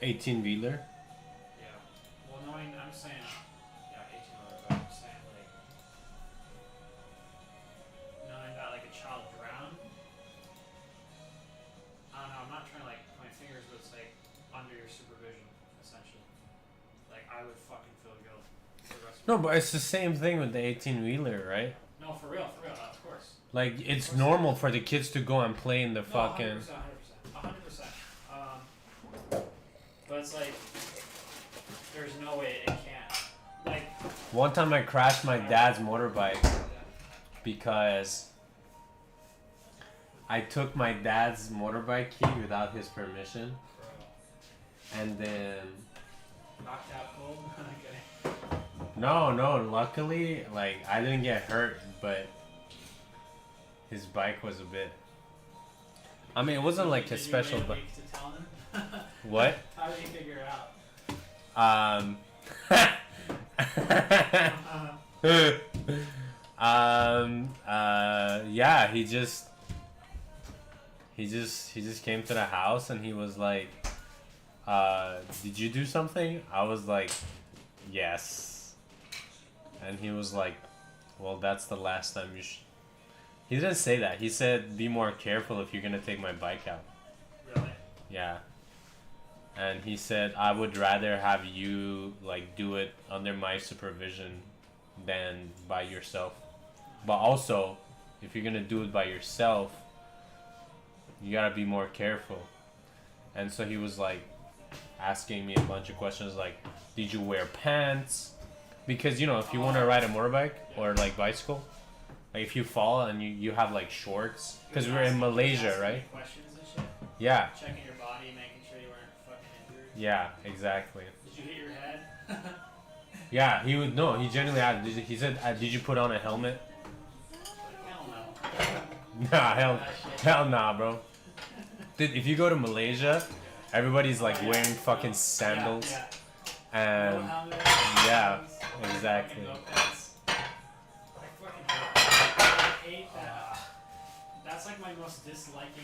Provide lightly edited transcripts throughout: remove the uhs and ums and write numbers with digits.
18-wheeler? Yeah. Well, knowing, I'm saying, yeah, 18-wheeler, but I'm saying, like, knowing that, like, a child drowned, I don't know, I'm not trying to, like, point fingers, but it's, like, under your supervision, essentially. Like, I would fucking feel guilt for the rest of No, my but life. it's the same thing with the 18-wheeler, right? No, for real, of course. Like, Of it's course normal for the kids to go and play in the No, fucking... 100%, 100%. But it's like, there's no way it can't. Like, One time I crashed my dad's motorbike because I took my dad's motorbike key without his permission. bro, And then... knocked out cold. Okay. No, luckily, like, I didn't get hurt, but his bike was a bit... I mean, it wasn't like a special... Did you wait a week to tell him? What? How did he figure it out? Yeah, he just came to the house and he was like, did you do something? I was like, yes. And he was like, well, that's the last time you should. He didn't say that. He said, be more careful if you're gonna take my bike out. Really? Yeah. And he said, I would rather have you, like, do it under my supervision than by yourself. But also, if you're gonna do it by yourself, you gotta be more careful. And so he was, like, asking me a bunch of questions, like, did you wear pants? Because, you know, if you want to ride a motorbike or, like, bicycle, like, if you fall and you have, like, shorts, because we're in Malaysia, right? Questions and shit? Yeah. Checking your body, making sure you weren't fucking injured? Yeah, exactly. Did you hit your head? Yeah, he would, no, he genuinely asked, he said, did you put on a helmet? Hell no. Nah, hell nah, bro. Dude, if you go to Malaysia, everybody's like wearing fucking sandals. Yeah. And No helmet, yeah, no exactly. fucking no pants. I hate that. That's like my most disliked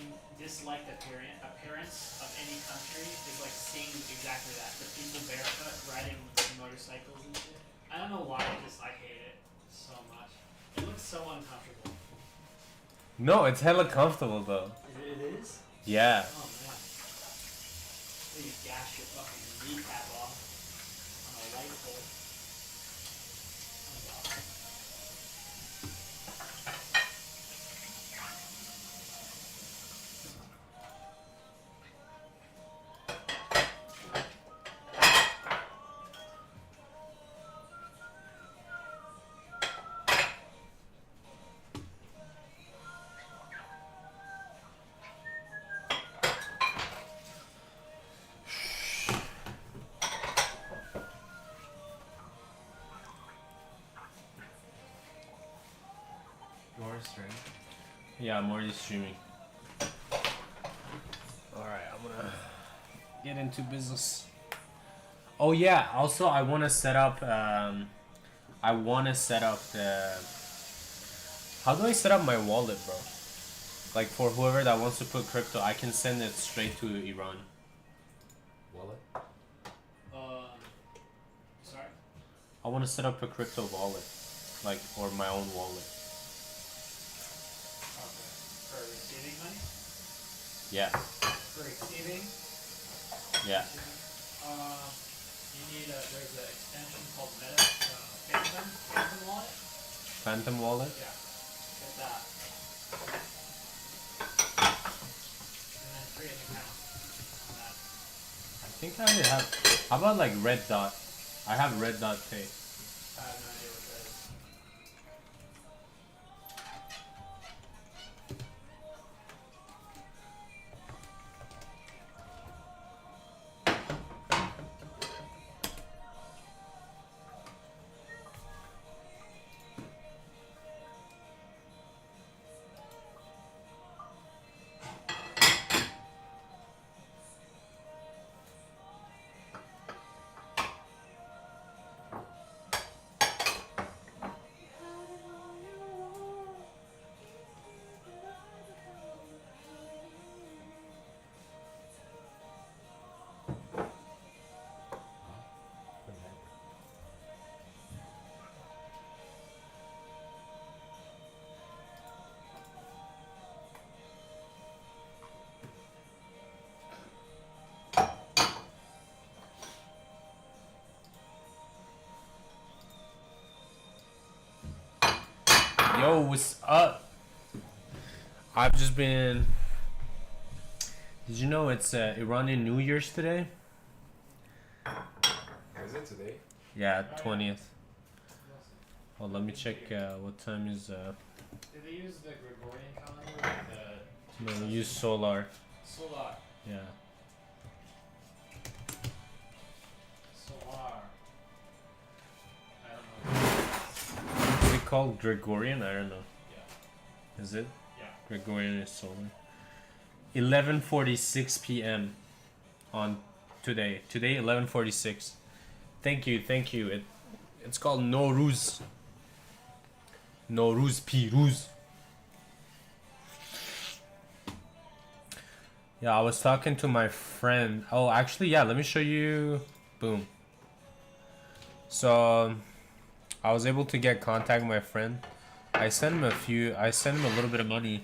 appearance of any country is like seeing exactly that. The people barefoot riding motorcycles and shit. I don't know why, I hate it so much. It looks so uncomfortable. No, it's hella comfortable though. It is? Yeah. Oh man. You gash your fucking kneecap off on a light pole. Oh god. Yeah, I'm already streaming. Alright, I'm gonna get into business. Oh yeah, also I wanna set up the how do I set up my wallet, bro? Like for whoever that wants to put crypto, I can send it straight to Iran. Wallet? Sorry? I wanna set up a crypto wallet. Like, or my own wallet. For receiving money? Yeah. For receiving? Yeah. You need there's an extension called Phantom Wallet? Phantom wallet? Yeah. Get that. And then create an account on that. I think I already have. How about like Red Dot? I have Red Dot Pay. I have no idea what that is. Yo, what's up? I've just been. Did you know it's Iranian New Year's today? Is it today? Yeah, 20th. Well, let me check what time is. Did they use the Gregorian calendar or the No, we use solar. solar? Yeah. Solar. I don't know. Is it called Gregorian? I don't know. Yeah. Is it? Yeah. Gregorian is solar. 11:46 p.m. on today. Today 11:46. Thank you. It's called Nowruz. Nowruz Piruz. Yeah, I was talking to my friend. Oh, actually, yeah, let me show you. Boom. So, I was able to get contact with my friend. I sent him a little bit of money.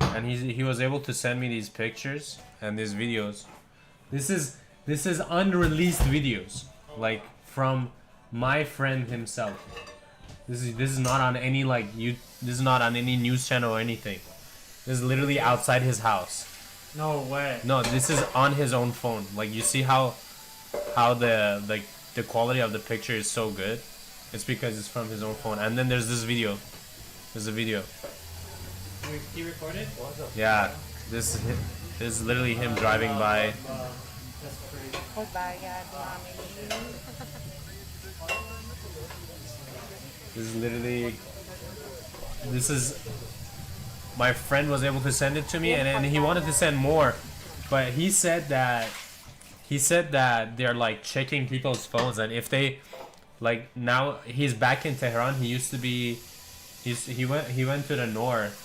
And he was able to send me these pictures and these videos. This is unreleased videos, like from my friend himself. This is not on any this is not on any news channel or anything. This is literally outside his house. No way. No, this is on his own phone. Like, you see how the quality of the picture is so good. It's because it's from his own phone. And then there's this video. There's a video. He recorded? Yeah, this is literally him driving by. That's crazy. Magbayad, mommy. This is my friend was able to send it to me, and then he wanted to send more, but he said that they're like checking people's phones, and if they like, now he's back in Tehran. He used to be he went to the north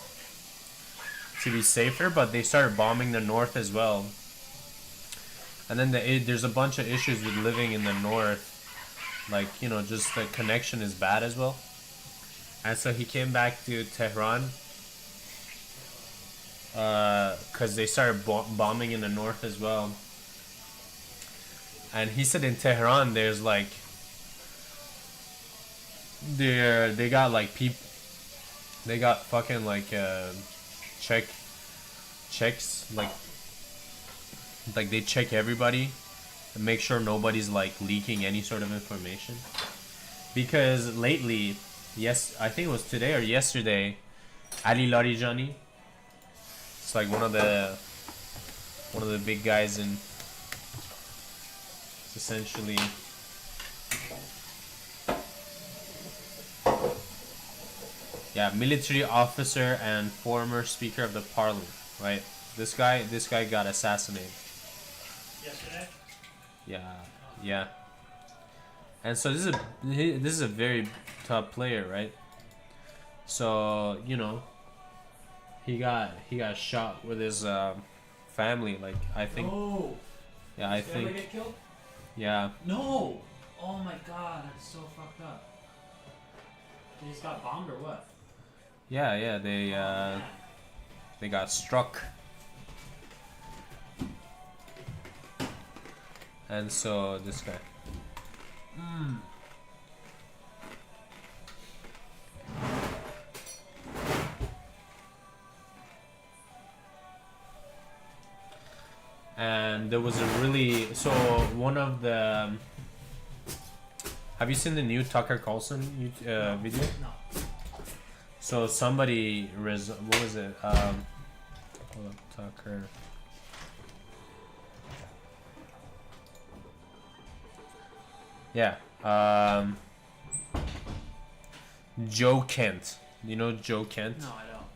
to be safer, but they started bombing the north as well. And then there's a bunch of issues with living in the north, like, you know, just the connection is bad as well. And so he came back to Tehran because they started bombing in the north as well. And he said in Tehran there's like they got like they got fucking like checks like they check everybody and make sure nobody's like leaking any sort of information, because lately, yes, I think it was today or yesterday, Ali Larijani, it's like one of the big guys in, it's essentially military officer and former speaker of the parliament, right? This guy got assassinated. Yesterday? Yeah. And so this is a very top player, right? So, you know, he got shot with his family, like, I think. No. Yeah, I Did think. get killed? Yeah. No. Oh my god, that's so fucked up. He just got bombed or what? Yeah, they got struck. And so this guy. And there was a really, one of the, have you seen the new Tucker Carlson video? No. So somebody what was it? Hold up, Tucker. Yeah. Joe Kent. You know Joe Kent? No, I don't.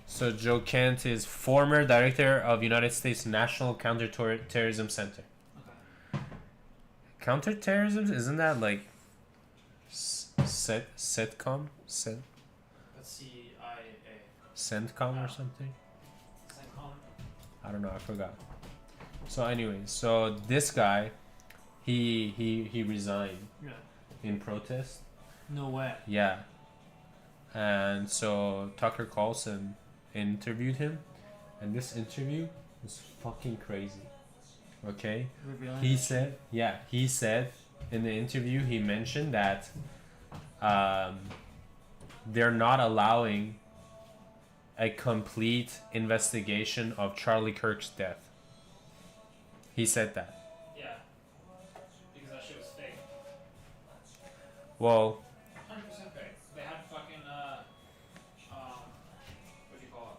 So Joe Kent is former director of United States National Counterterrorism Center. Okay. Counterterrorism, isn't that like CENTCOM? That's CIA. CENTCOM or something? CENTCOM? I don't know, I forgot. So anyway, so this guy, he resigned Yeah. in protest. No way. Yeah. And so Tucker Carlson interviewed him, and this interview was fucking crazy. Okay? Revealing He the said in the interview, he mentioned that they're not allowing a complete investigation of Charlie Kirk's death. He said that. Yeah. Because that shit was fake. Well, 100% fake. They had fucking, what do you call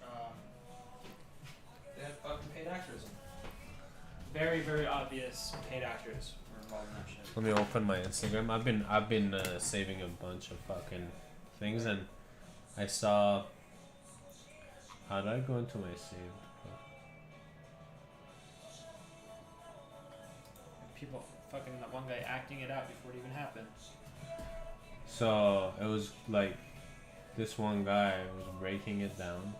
it? They had fucking paid actors. Very, very obvious paid actors were involved in that shit. let me open my Instagram. I've been saving a bunch of fucking things, and I saw. How did I go into my saved? People, fucking that one guy acting it out before it even happened. So it was like this one guy was breaking it down.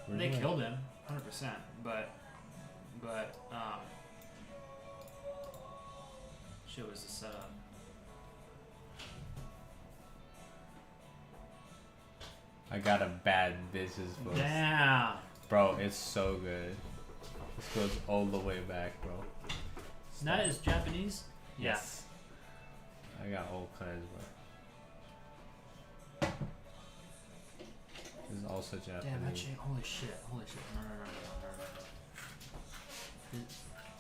Where They do I- killed him, 100%. But, shit was a setup. I got a bad business voice. Damn. Bro, it's so good. This goes all the way back, bro. That is Japanese? Yes. I got all kinds, bro. This is also Japanese. Damn, that shit. Holy shit. No.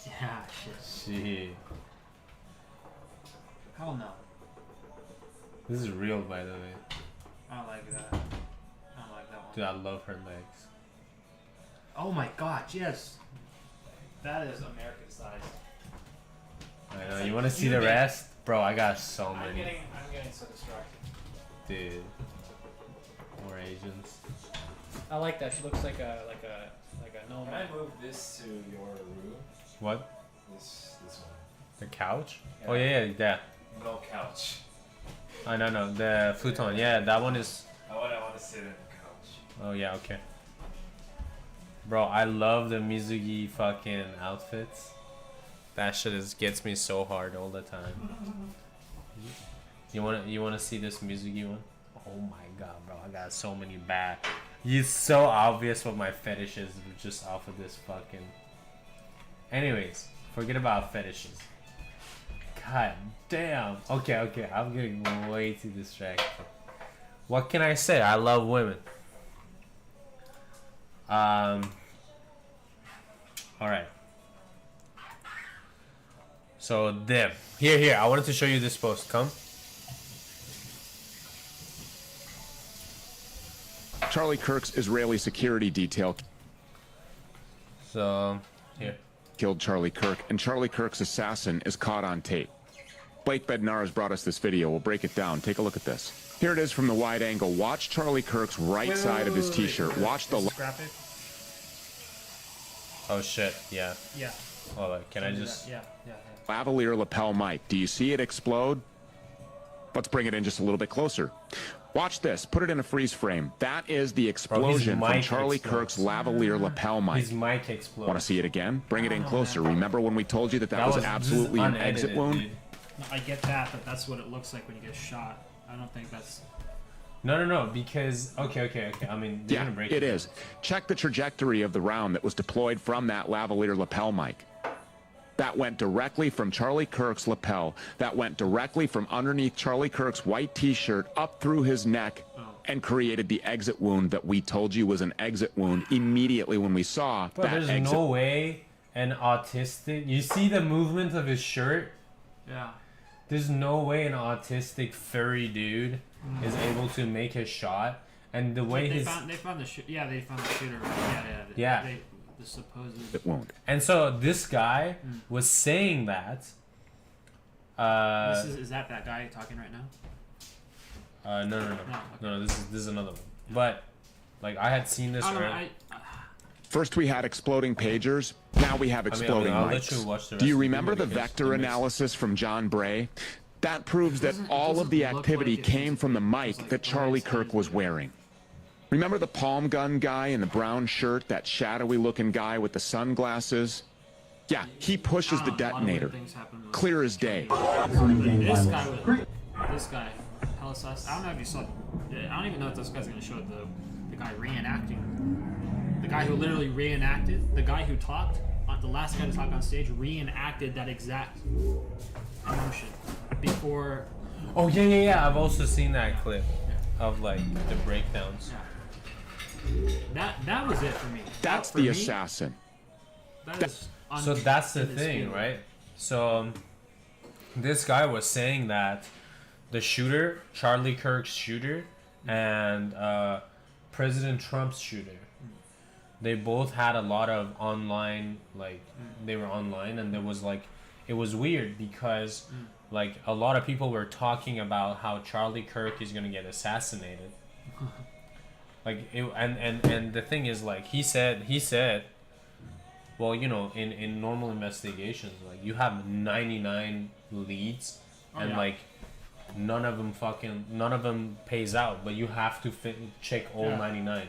Yeah, shit. Shit. Hell no. This is real, by the way. I don't like that. I don't like that one. Dude, I love her legs. Oh my god, yes. That is American size. I know. You want to see the rest? Bro, I got so I'm many. getting so distracted. Dude. More Asians. I like that. She looks like a Can nomad. I move this to your room? What? This one. The couch? Yeah. Oh, yeah. No couch. I know. The futon. Yeah, that one is... I want to sit in the couch. Oh, yeah, okay. Bro, I love the Mizugi fucking outfits. That shit gets me so hard all the time. You wanna see this Mizugi one? Oh my god, bro, I got so many bad. It's so obvious what my fetish is just off of this fucking. Anyways, forget about fetishes. God damn. Okay, I'm getting way too distracted. What can I say? I love women. Alright. So them. Here, I wanted to show you this post. Come. Charlie Kirk's Israeli security detail So here. killed Charlie Kirk, and Charlie Kirk's assassin is caught on tape. Blake Bednar has brought us this video. We'll break it down. Take a look at this. Here it is from the wide angle. Watch Charlie Kirk's right side of his t-shirt. Watch the... Graphic? Oh shit, yeah. Yeah. Hold on, can I just... Yeah. lavalier lapel mic. Do you see it explode? Let's bring it in just a little bit closer. Watch this. Put it in a freeze frame. That is the explosion from mic Charlie explodes. Kirk's lavalier lapel mic. His mic explodes. Want to see it again? Bring it in closer. Remember when we told you that was this is absolutely an exit unedited, wound? dude. No, I get that, but that's what it looks like when you get shot. I don't think that's... No, because... Okay. I mean, they're Yeah, gonna break it is. Check the trajectory of the round that was deployed from that lavalier lapel mic. That went directly from Charlie Kirk's lapel. That went directly from underneath Charlie Kirk's white t-shirt up through his neck and created the exit wound that we told you was an exit wound immediately when we saw But that there's exit. no way an autistic... You see the movement of his shirt? Yeah. There's no way an autistic furry dude is able to make a shot. And the way They his... found the shooter. Yeah. Yeah. The supposed... exit wound. And so this guy was saying that... is that guy talking right now? No, this is another one. But, like, I had seen this I don't know, earlier. First we had exploding pagers. Now we have exploding I'll let mics. you watch the Do you rest of the remember the video because vector it makes- analysis from John Bray? That proves that Doesn't- all of the doesn't look activity like it came was- from the it mic was like that Charlie Kirk was wearing. Remember the palm gun guy in the brown shirt, that shadowy looking guy with the sunglasses? Yeah, he pushes the detonator. Clear as day. This guy, hella sus. I don't know if you saw. I don't even know if this guy's gonna show the guy reenacting. The guy who literally reenacted. The guy who talked the last guy to talk on stage reenacted that exact emotion before. Oh yeah. I've also seen that clip of like the breakdowns. That was it for me. That's For the me, assassin. That is So that's the thing, indisputable. right? So this guy was saying that the shooter, Charlie Kirk's shooter, and President Trump's shooter, they both had a lot of online, like they were online, and there was like, it was weird because like a lot of people were talking about how Charlie Kirk is gonna get assassinated. Like it, and the thing is, like he said, well, you know, in normal investigations, like you have 99 leads, and yeah. like none of them pays out, but you have to check all 99,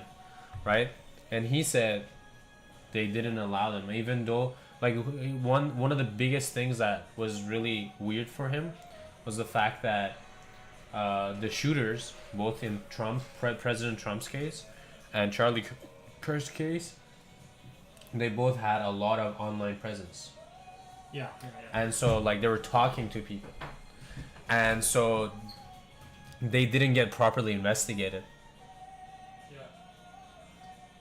right? And he said they didn't allow them, even though like one of the biggest things that was really weird for him was the fact that the shooters, both in President Trump's case and Charlie Kirk's case, they both had a lot of online presence. Yeah. And so like they were talking to people, and so they didn't get properly investigated,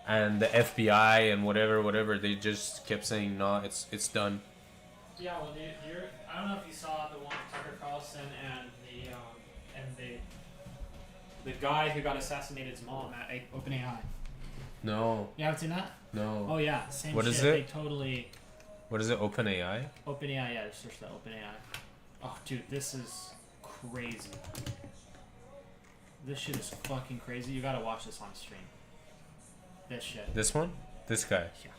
and the FBI and whatever, they just kept saying no, it's done. Yeah, well, I don't know if you saw the one with Tucker Carlson and the guy who got assassinated's mom at OpenAI. No. You haven't seen that? No. Oh yeah, same What shit. is it? They totally What is it? OpenAI? OpenAI. Yeah, just search that OpenAI. Oh, dude, this is crazy. This shit is fucking crazy. You gotta watch this on stream. This shit. This one? This guy. Yeah.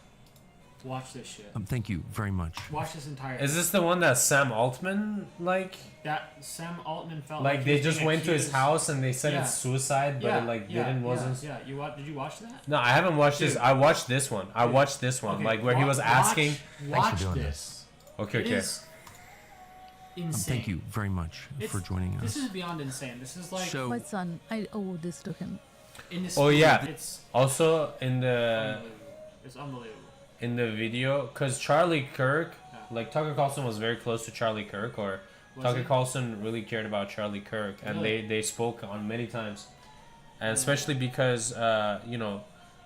Watch this shit. Thank you very much. Watch this entire. Is this the one that Sam Altman like? That Sam Altman felt Like he they was just being went to his accused- house and they said Yeah. it's suicide, but it like didn't wasn't. Yeah. Did you watch that? No, I haven't watched this. Dude. I watched this one. I watched this one, Okay, like where he was watch- asking. Watch doing this. Okay, It okay. is insane. Thank you very much It's- for joining us. This is beyond insane. This is like So, My son, I owe this to him. Oh, yeah. It's Also in the unbelievable. It's unbelievable. video, cause Charlie Kirk, Yeah. like Tucker Carlson was very close to Charlie Kirk, or Was Tucker he? Carlson really cared about Charlie Kirk, and Really? they spoke on many times, and especially because you know,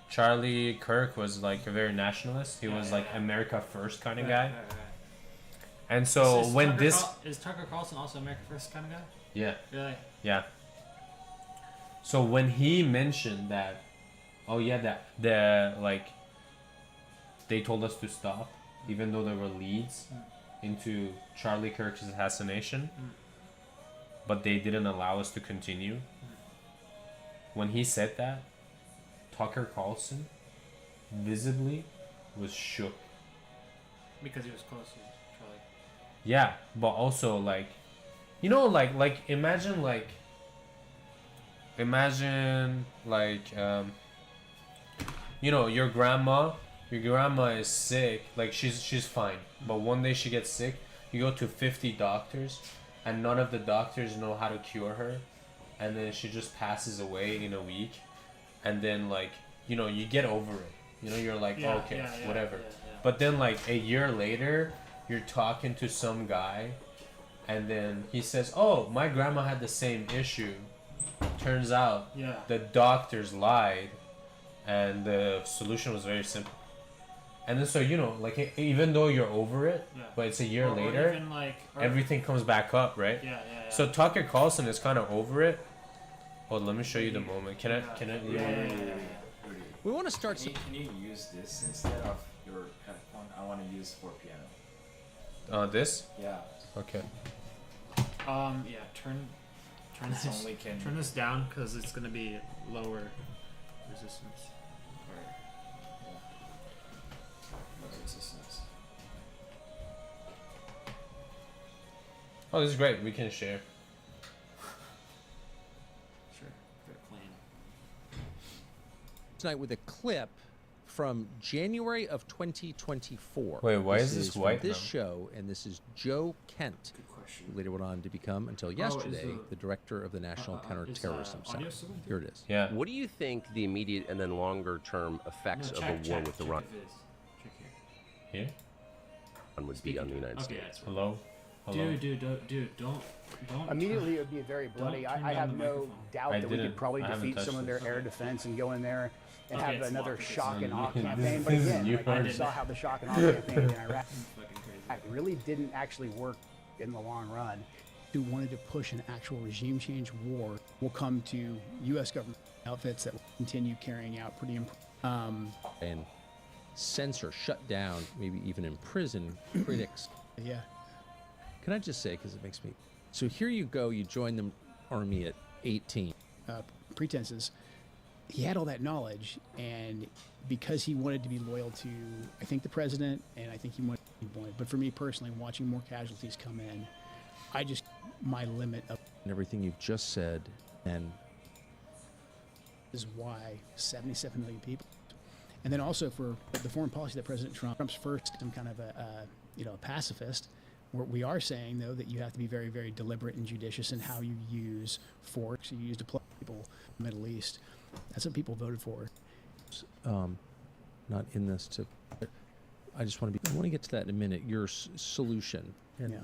Charlie Kirk was like a very nationalist. He was like America First kind of guy, and so Is when Tucker this, is Tucker Carlson also America First kind of guy? yeah, Really? yeah. So when he mentioned that, oh yeah, that the like, they told us to stop, even though there were leads into Charlie Kirk's assassination, but they didn't allow us to continue. When he said that, Tucker Carlson visibly was shook. Because he was close to Charlie. Yeah, but also like, you know, like imagine you know, your grandma is sick, like she's fine, but one day she gets sick, you go to 50 doctors and none of the doctors know how to cure her, and then she just passes away in a week, and then like, you know, you get over it, you know, you're like, Yeah, okay, yeah, whatever. yeah. But then like a year later, you're talking to some guy, and then he says, oh, my grandma had the same issue. Turns out Yeah. the doctors lied, and the solution was very simple. And then so, you know, like even though you're over it, Yeah. but it's a year Or later, even like, or, everything comes back up, right? Yeah. So Tucker Carlson is kind of over it. Hold, let me show you the moment. Can I? Yeah. We want to start. Can you use this instead of your headphone? I want to use for piano. This? Yeah. Okay. Yeah. Turn It's this. only can. Turn this down because it's gonna be lower resistance. No resistance. Oh, this is great. We can share. Sure. They're clean. tonight with a clip from January of 2024. Wait, why is this from white this now? show, and this is Joe Kent, Good question. who later went on to become, until yesterday, the- the director of the National Counterterrorism audio Center. still going Here it is. Yeah. What do you think the immediate and then longer term effects No, of check, the war check, with check Iran? if it is. Check here. Here? would be on the United Okay, States. that's right. Hello? Hello? Dude, don't. Immediately, it would be very bloody. Don't turn I down have the no microphone. doubt I that we didn't- could probably I haven't defeat touched some of their this. air defense and go in there and Okay, have it's another locked. shock and awe This is- campaign. But this is again, new like, we hard. saw how the shock and awe campaign in Iraq Fucking crazy. really didn't actually work in the long run. Who wanted to push an actual regime change war will come to U.S. government outfits that will continue carrying out pretty And censor, shut down, maybe even imprison critics. yeah. Can I just say, because it makes me... So here you go, you join the army at 18. Pretenses. He had all that knowledge, and because he wanted to be loyal to, I think, the president, and I think he wanted to be loyal. But for me personally, watching more casualties come in, my limit of And everything you've just said, and is why 77 million people. And then also for the foreign policy that President Trump's first, some kind of a pacifist. We are saying, though, that you have to be very, very deliberate and judicious in how you use force. You use to play people in the Middle East. That's what people voted for. not in this to... I just want to be... I want to get to that in a minute. Your solution. And, Yeah.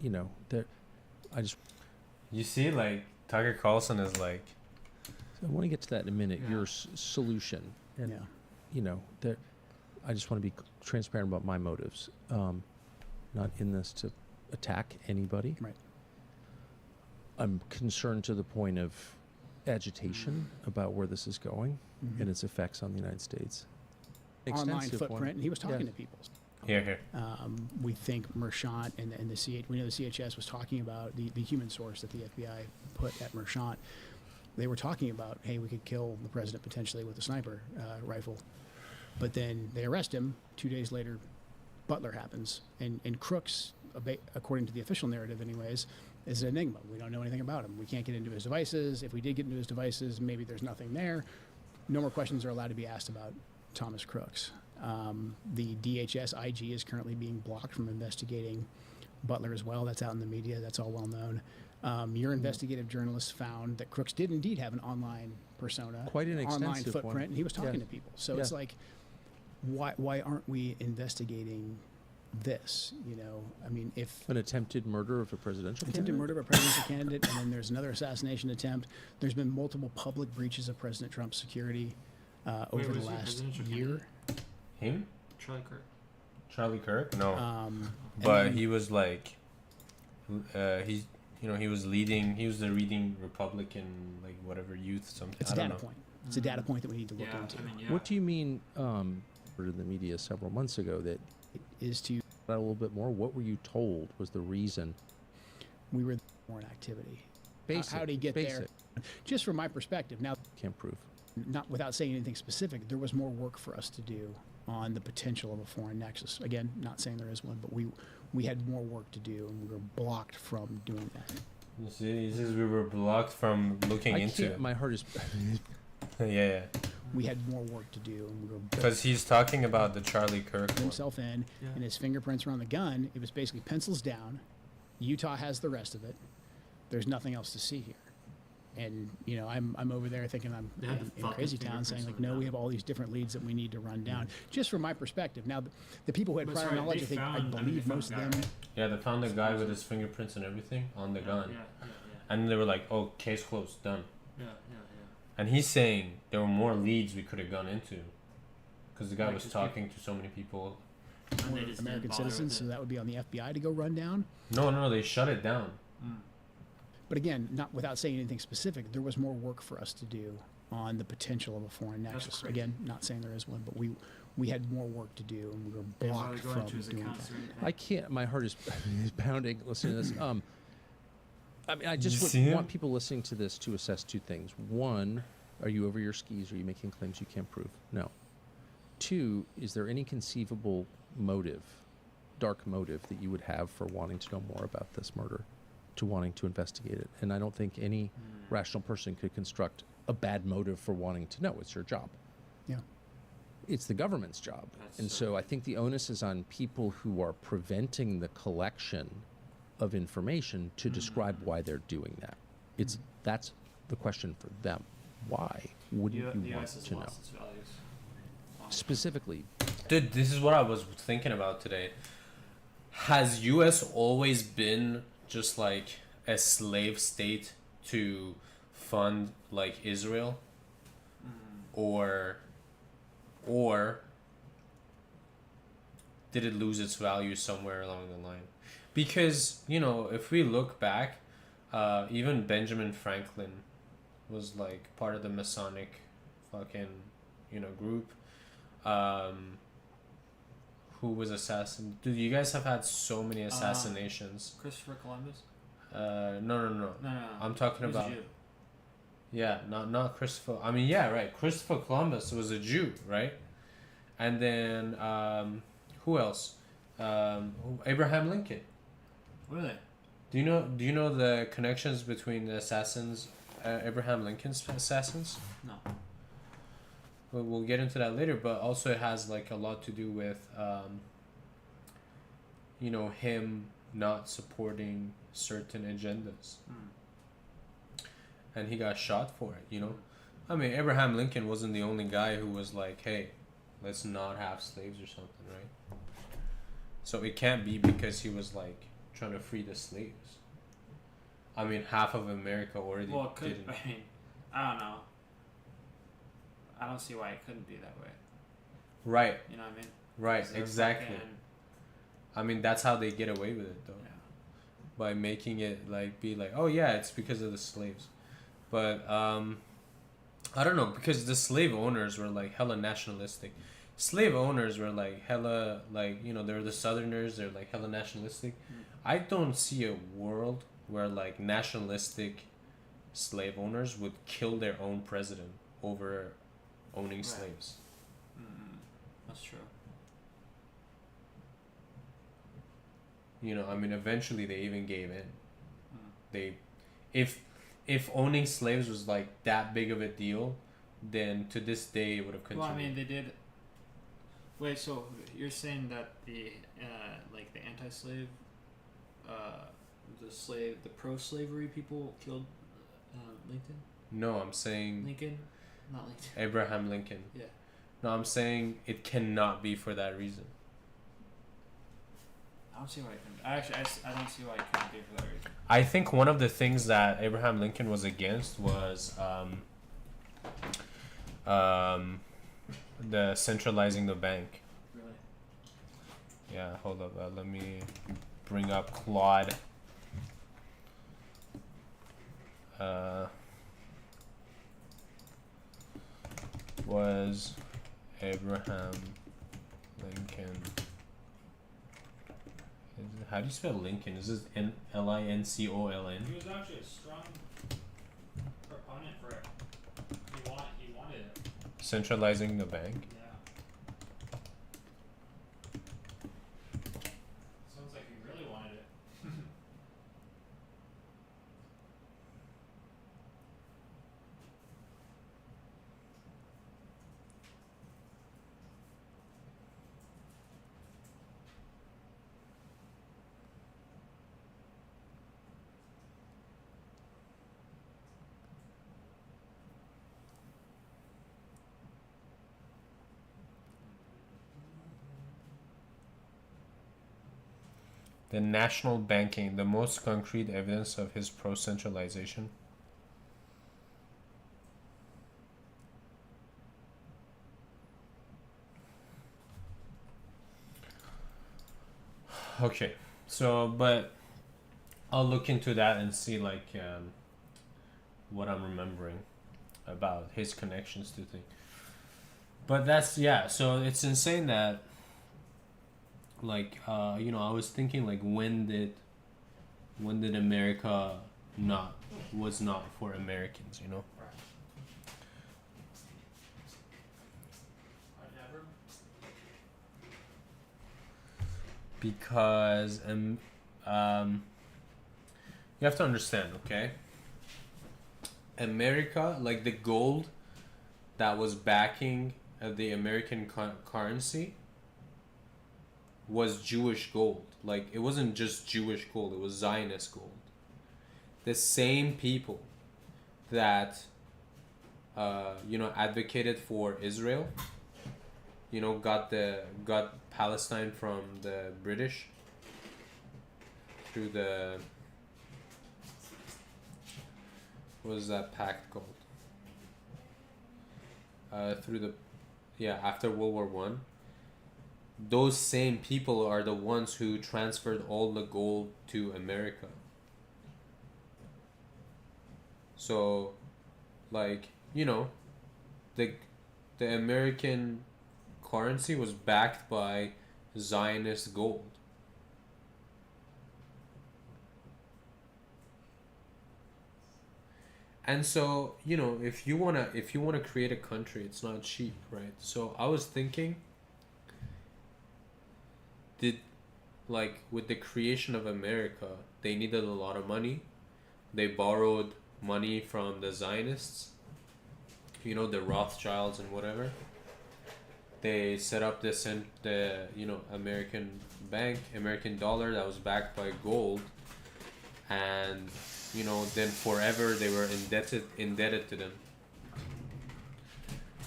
you know, that I just... You see, like, Tucker Carlson is like, I want to get to that in a minute. Yeah. Your solution. And, Yeah. you know, that I just want to be transparent about my motives. Not in this to attack anybody. Right. I'm concerned to the point of agitation about where this is going Mhm. and its effects on the United States. Online Extensive footprint, one. and he was talking Yeah. to people. here. We think Merchant and the we know the CHS was talking about the human source that the FBI put at Merchant. They were talking about, hey, we could kill the president potentially with a sniper rifle, but then they arrest him. 2 days later, Butler happens, and Crooks, according to the official narrative, anyways, is an enigma. We don't know anything about him. We can't get into his devices. If we did get into his devices, maybe there's nothing there. No more questions are allowed to be asked about Thomas Crooks. The DHS IG is currently being blocked from investigating Butler as well. That's out in the media. That's all well known. Your investigative journalists found that Crooks did indeed have an online persona, Quite an online extensive footprint, one. and he was talking Yeah. to people. So Yeah. it's like, why aren't we investigating this? You know, I mean, if An attempted murder of a presidential attempted candidate? murder of a presidential candidate, and then there's another assassination attempt. There's been multiple public breaches of President Trump's security over the was he a last presidential year. Him? Charlie Kirk. Charlie Kirk? No. And But then- he was like, he was leading, he was the leading Republican, like, whatever, youth, something. It's I a don't data know. point. It's a data point that we need to look Yeah, into. I mean, yeah. What do you mean, in the media several months ago that Is to a little bit more? What were you told was the reason? we were more in activity. Basic. How did he get basic. there? Just from my perspective, now, Can't prove. not without saying anything specific, there was more work for us to do on the potential of a foreign nexus. Again, not saying there is one, but we had more work to do, and we were blocked from doing that. You see, he says we were blocked from looking I into can't, it. my heart is... Yeah. We had more work to do, and we were Because he's talking about the Charlie Kirk one. himself in, Yeah. and his fingerprints were on the gun. It was basically pencils down. Utah has the rest of it. There's nothing else to see here. And you know, I'm over there thinking I'm They had the in fucking crazy town, saying fingerprints like, on the no, we gun. have all these different leads that we need to run down. Just from my perspective. Now, the people who had But prior sorry, knowledge, they I think, I found- I mean, they believe found most the of guy, them. right? Yeah, they found the guy with his fingerprints and everything on the gun. Yeah. And they were like, oh, case closed, done. Yeah. And he's saying there were more leads we could have gone into. Because the guy Like was his talking to so many people. And Were they just American didn't bother citizens, with so it. that would be on the FBI to go run down. No, they shut it down. But again, not without saying anything specific, there was more work for us to do on the potential of a foreign That's nexus. crazy. Again, not saying there is one, but we had more work to do, and we were They didn't bother blocked going from into his doing accounts that. or anything. I can't. My heart is pounding listening to this. I mean, I just You would see him? want people listening to this to assess two things. One, are you over your skis? Are you making claims you can't prove? No. Two, is there any conceivable motive, dark motive, that you would have for wanting to know more about this murder, to wanting to investigate it? And I don't think any rational person could construct a bad motive for wanting to know. It's your job. Yeah. It's the government's job. That's And so I think the onus is on people who are preventing the collection of information to describe why they're doing that. That's the question for them. Why wouldn't you the want US has to know? lost its values. Specifically, Dude, this is what I was thinking about today. has U.S. always been just like a slave state to fund like Israel, or did it lose its value somewhere along the line? Because if we look back, even Benjamin Franklin was like part of the Masonic fucking group. Who was assassinated? Dude, you guys have had so many assassinations. Christopher Columbus? No. No. I'm talking He was a about. Jew. Yeah, not Christopher. I mean, yeah, right. Christopher Columbus was a Jew, right? And then who else? Abraham Lincoln. Really? Do you know the connections between the assassins, Abraham Lincoln's assassins? No. We'll get into that later, but also it has like a lot to do with him not supporting certain agendas. And he got shot for it, I mean, Abraham Lincoln wasn't the only guy who was like, hey, let's not have slaves or something, right? So it can't be because he was like trying to free the slaves. I mean, half of America already didn't. I mean, I don't know. I don't see why it couldn't be that way. Right. You know what I mean? Right, 'Cause they're exactly. fucking- I mean, that's how they get away with it, though. Yeah. By making it like be like, oh yeah, it's because of the slaves. But I don't know, because the slave owners were like hella nationalistic. Slave owners were like hella like they're the Southerners. They're like hella nationalistic. I don't see a world where like nationalistic slave owners would kill their own president over owning slaves. That's true. I mean, eventually they even gave in. They, if owning slaves was like that big of a deal, then to this day it would have continued. Well, I mean, they did. Wait, so you're saying that the like the anti-slave, the pro-slavery people killed Lincoln? No, I'm saying Lincoln, not Lincoln. Abraham Lincoln. Yeah. No, I'm saying it cannot be for that reason. I don't see why it couldn't. I don't see why it couldn't be for that reason. I think one of the things that Abraham Lincoln was against was the centralizing the bank. Really? Yeah, hold up. Let me bring up Claude. Was Abraham Lincoln? How do you spell Lincoln? Is this Lincoln? He was actually a strong proponent for it. He wanted it. Centralizing the bank. Yeah. Sounds like he really wanted it. The national banking, the most concrete evidence of his pro-centralization. Okay, so but I'll look into that and see like what I'm remembering about his connections to things. But that's so it's insane that like I was thinking like when did America was not for Americans, Right. Never. Because you have to understand, okay? America, like the gold that was backing the American currency was Jewish gold. Like it wasn't just Jewish gold, it was Zionist gold. The same people that advocated for Israel, got Palestine from the British. through the, what is that pact called? Through the, yeah, after World War One. Those same people are the ones who transferred all the gold to America. So, like, you know, the American currency was backed by Zionist gold. And so, you know, if you wanna create a country, it's not cheap, right? So I was thinking, like with the creation of America, they needed a lot of money. They borrowed money from the Zionists, you know, the Rothschilds and whatever. They set up the American bank, American dollar that was backed by gold, and you know, then forever they were indebted to them.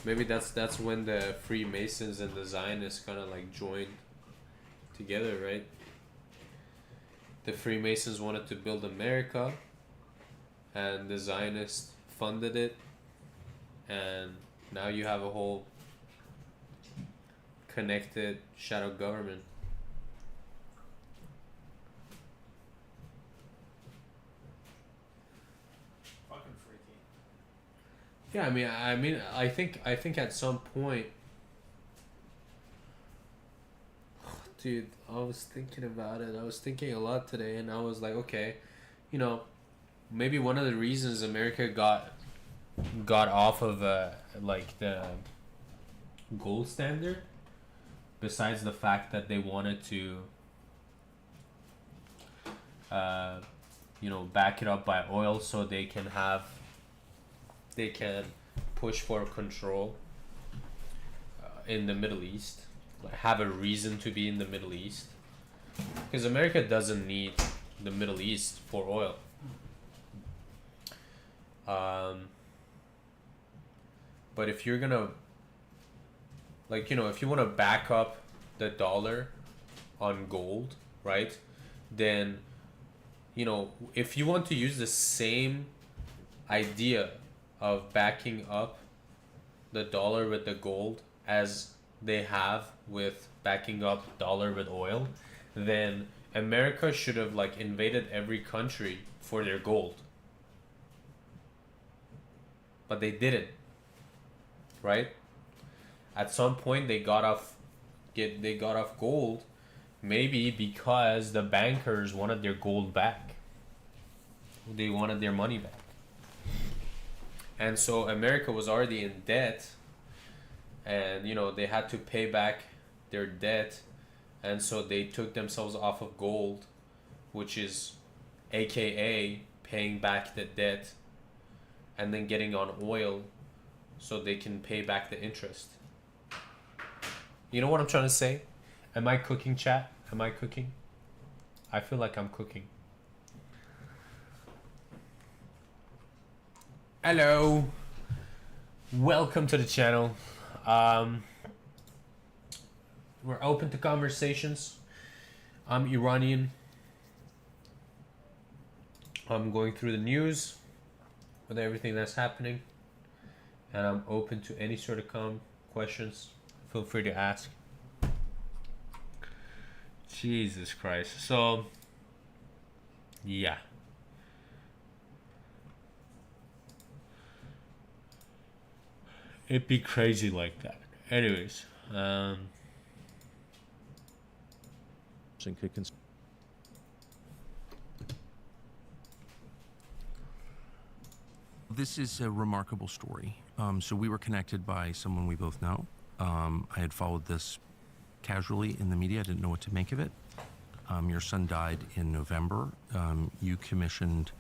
Maybe that's when the Freemasons and the Zionists kind of like joined together, right? The Freemasons wanted to build America, and the Zionists funded it, and now you have a whole connected shadow government. Fucking freaky. Yeah, I think at some point, dude, I was thinking about it. I was thinking a lot today, and I was like, okay, you know, maybe one of the reasons America got off of like the gold standard, besides the fact that they wanted to back it up by oil so they can push for control in the Middle East, like have a reason to be in the Middle East, because America doesn't need the Middle East for oil. But if you're gonna, like, you know, if you want to back up the dollar on gold, right, then, you know, if you want to use the same idea of backing up the dollar with the gold as they have with backing up dollar with oil, then America should have like invaded every country for their gold. But they didn't, right? At some point they got off gold, maybe because the bankers wanted their gold back. They wanted their money back. And so America was already in debt, and you know, they had to pay back their debt, and so they took themselves off of gold, which is AKA paying back the debt and then getting on oil so they can pay back the interest. You know what I'm trying to say? Am I cooking, chat? Am I cooking? I feel like I'm cooking. Hello. Welcome to the channel. We're open to conversations. I'm Iranian. I'm going through the news with everything that's happening, and I'm open to any sort of questions. Feel free to ask. Jesus Christ. So, yeah. It'd be crazy like that. Anyways, This is a remarkable story. So we were connected by someone we both know. I had followed this casually in the media. I didn't know what to make of it. Your son died in November. You commissioned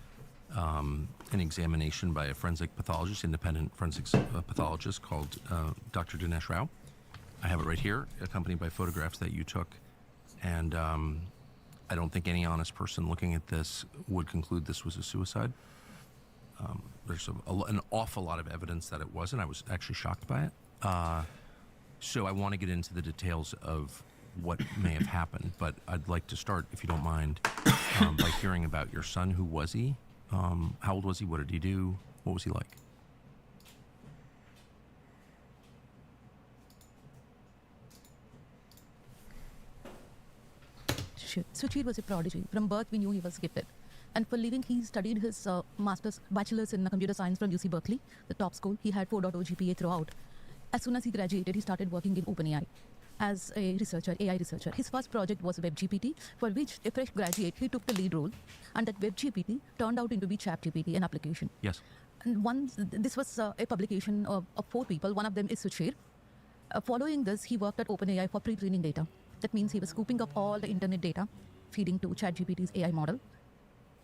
an examination by a forensic pathologist, independent forensic pathologist called Dr. Dinesh Rao. I have it right here, accompanied by photographs that you took. And I don't think any honest person looking at this would conclude this was a suicide. There's an awful lot of evidence that it wasn't. I was actually shocked by it. So I want to get into the details of what may have happened, but I'd like to start, if you don't mind, by hearing about your son. Who was he? How old was he? What did he do? What was he like? Suchir was a prodigy. From birth, we knew he was gifted. And for living, he studied his bachelor's in computer science from UC Berkeley, the top school. He had 4.0 GPA throughout. As soon as he graduated, he started working in OpenAI as a researcher, AI researcher. His first project was WebGPT, for which a fresh graduate, he took the lead role. And that WebGPT turned out into be ChatGPT, an application. Yes. And this was a publication of 4 people. One of them is Suchir. Following this, he worked at OpenAI for pre-training data. That means he was scooping up all the internet data, feeding to ChatGPT's AI model.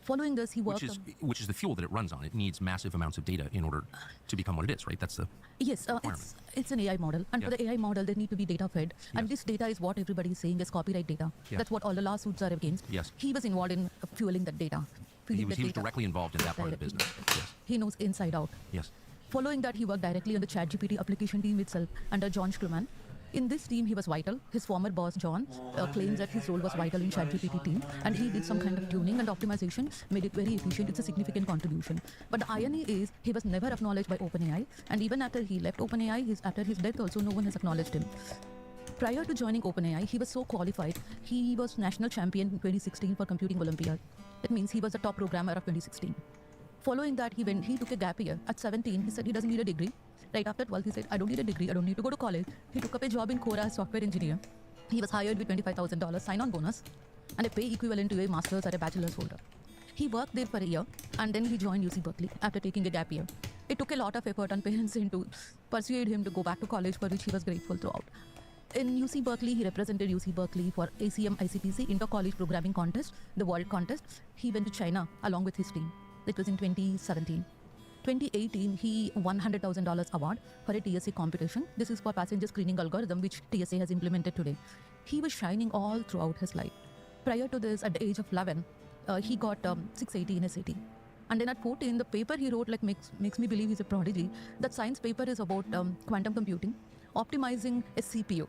Following this, he worked which is the fuel that it runs on. It needs massive amounts of data in order to become what it is, right? That's the requirement. It's an AI model. And for the AI model, there need to be data fed. And this data is what everybody is saying is copyright data. Yeah. That's what all the lawsuits are against. Yes. He was involved in fueling that data. He was directly involved in that part of the business. Yes. He knows inside out. Yes. Following that, he worked directly on the ChatGPT application team itself under John Schluman. In this team, he was vital. His former boss, John, claims that his role was vital in ChatGPT team, and he did some kind of tuning and optimization, made it very efficient. It's a significant contribution. But the irony is, he was never acknowledged by OpenAI, and even after he left OpenAI, after his death also, no one has acknowledged him. Prior to joining OpenAI, he was so qualified. He was national champion in 2016 for Computing Olympiad. That means he was the top programmer of 2016. Following that, he took a gap year. At 17, he said he doesn't need a degree. Right after 12, he said, I don't need a degree, I don't need to go to college. He took up a job in Quora as software engineer. He was hired with $25,000 sign-on bonus and a pay equivalent to a master's or a bachelor's holder. He worked there for a year and then he joined UC Berkeley after taking a gap year. It took a lot of effort on parents' end to persuade him to go back to college, for which he was grateful throughout. In UC Berkeley, he represented UC Berkeley for ACM ICPC Inter-College Programming Contest, the World Contest. He went to China along with his team. That was in 2017. 2018, he won $100,000 award for a TSA competition. This is for passenger screening algorithm, which TSA has implemented today. He was shining all throughout his life. Prior to this, at the age of 11, he got 680 in SAT. And then at 14, the paper he wrote makes me believe he's a prodigy. That science paper is about quantum computing, optimizing a CPU.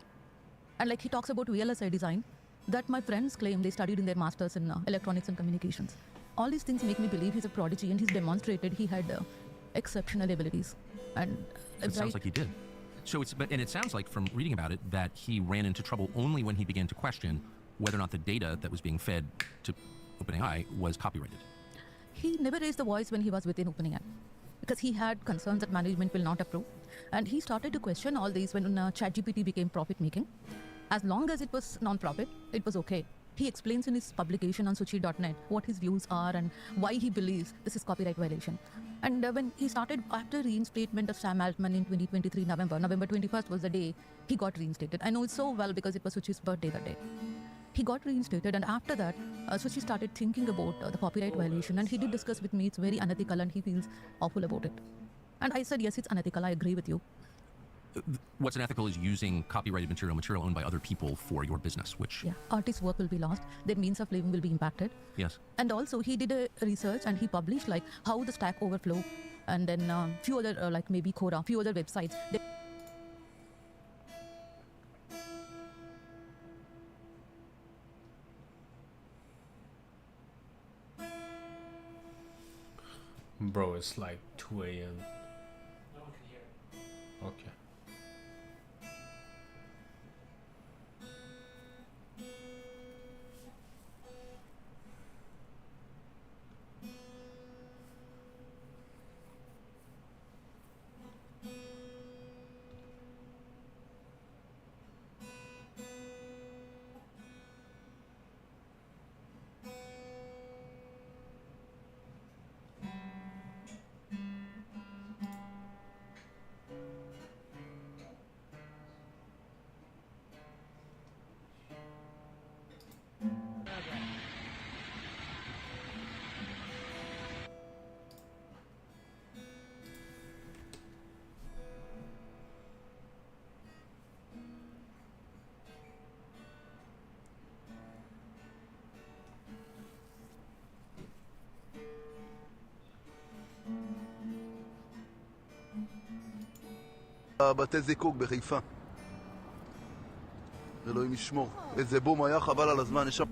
And he talks about VLSI design that my friends claim they studied in their masters in electronics and communications. All these things make me believe he's a prodigy, and he's demonstrated he had exceptional abilities. And it sounds like he did. So it sounds like from reading about it that he ran into trouble only when he began to question whether or not the data that was being fed to OpenAI was copyrighted. He never raised the voice when he was within OpenAI because he had concerns that management will not approve. And he started to question all these when ChatGPT became profit-making. As long as it was non-profit, it was okay. He explains in his publication on Suchir.net what his views are and why he believes this is copyright violation. And when he started, after reinstatement of Sam Altman in 2023 November 21st was the day he got reinstated. I know it so well because it was Suchir's birthday that day. He got reinstated, and after that, Suchir started thinking about the copyright violation, and he did discuss with me it's very unethical and he feels awful about it. And I said, yes, it's unethical, I agree with you. What's unethical is using copyrighted material owned by other people for your business, which... Yeah, artists' work will be lost, their means of living will be impacted. Yes. And also, he did a research and he published how the Stack Overflow and then few other, maybe Quora, few other websites. Bro, it's like 2 a.m. No one can hear it. Okay. בתי זיקוק בחיפה. אלוהים ישמור. איזה בום היה, חבל על הזמן, יש שם...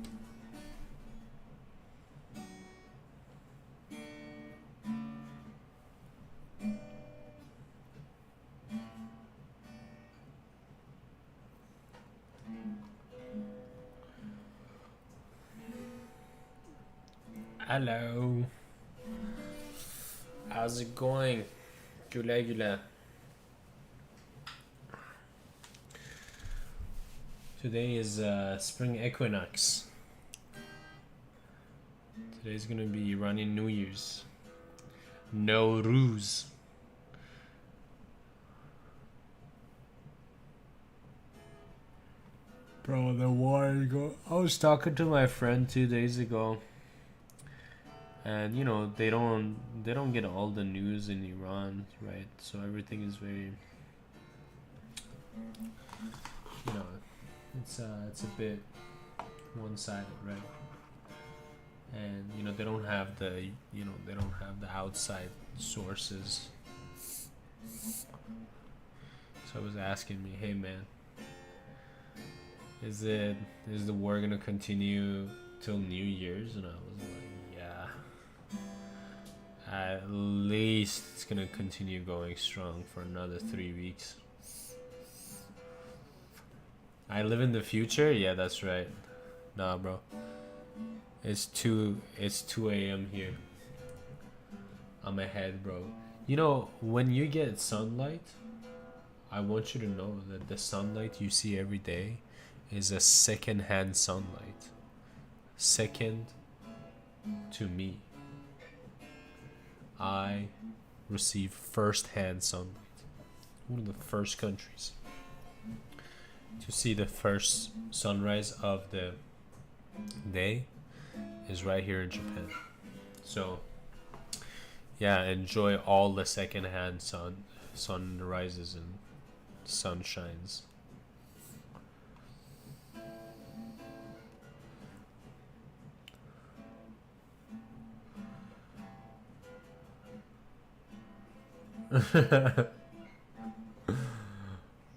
Hello. How's it going? Güle güle. Today is spring equinox. Today's gonna be Iranian New Year's. Nowruz. Bro, the war go. I was talking to my friend 2 days ago, and you know they don't get all the news in Iran, right? So everything is very, you know, it's a bit one-sided, right? And you know they don't have the outside sources. So I was asking me, hey man, is the war gonna continue till New Year's? And I was like, yeah, at least it's gonna continue going strong for another 3 weeks. I live in the future? Yeah, that's right. Nah, bro. It's 2 a.m. here. I'm ahead, bro. You know, when you get sunlight, I want you to know that the sunlight you see every day is a second-hand sunlight. Second to me. I receive first-hand sunlight. One of the first countries to see the first sunrise of the day is right here in Japan. So yeah, enjoy all the second-hand sunrises and sunshines.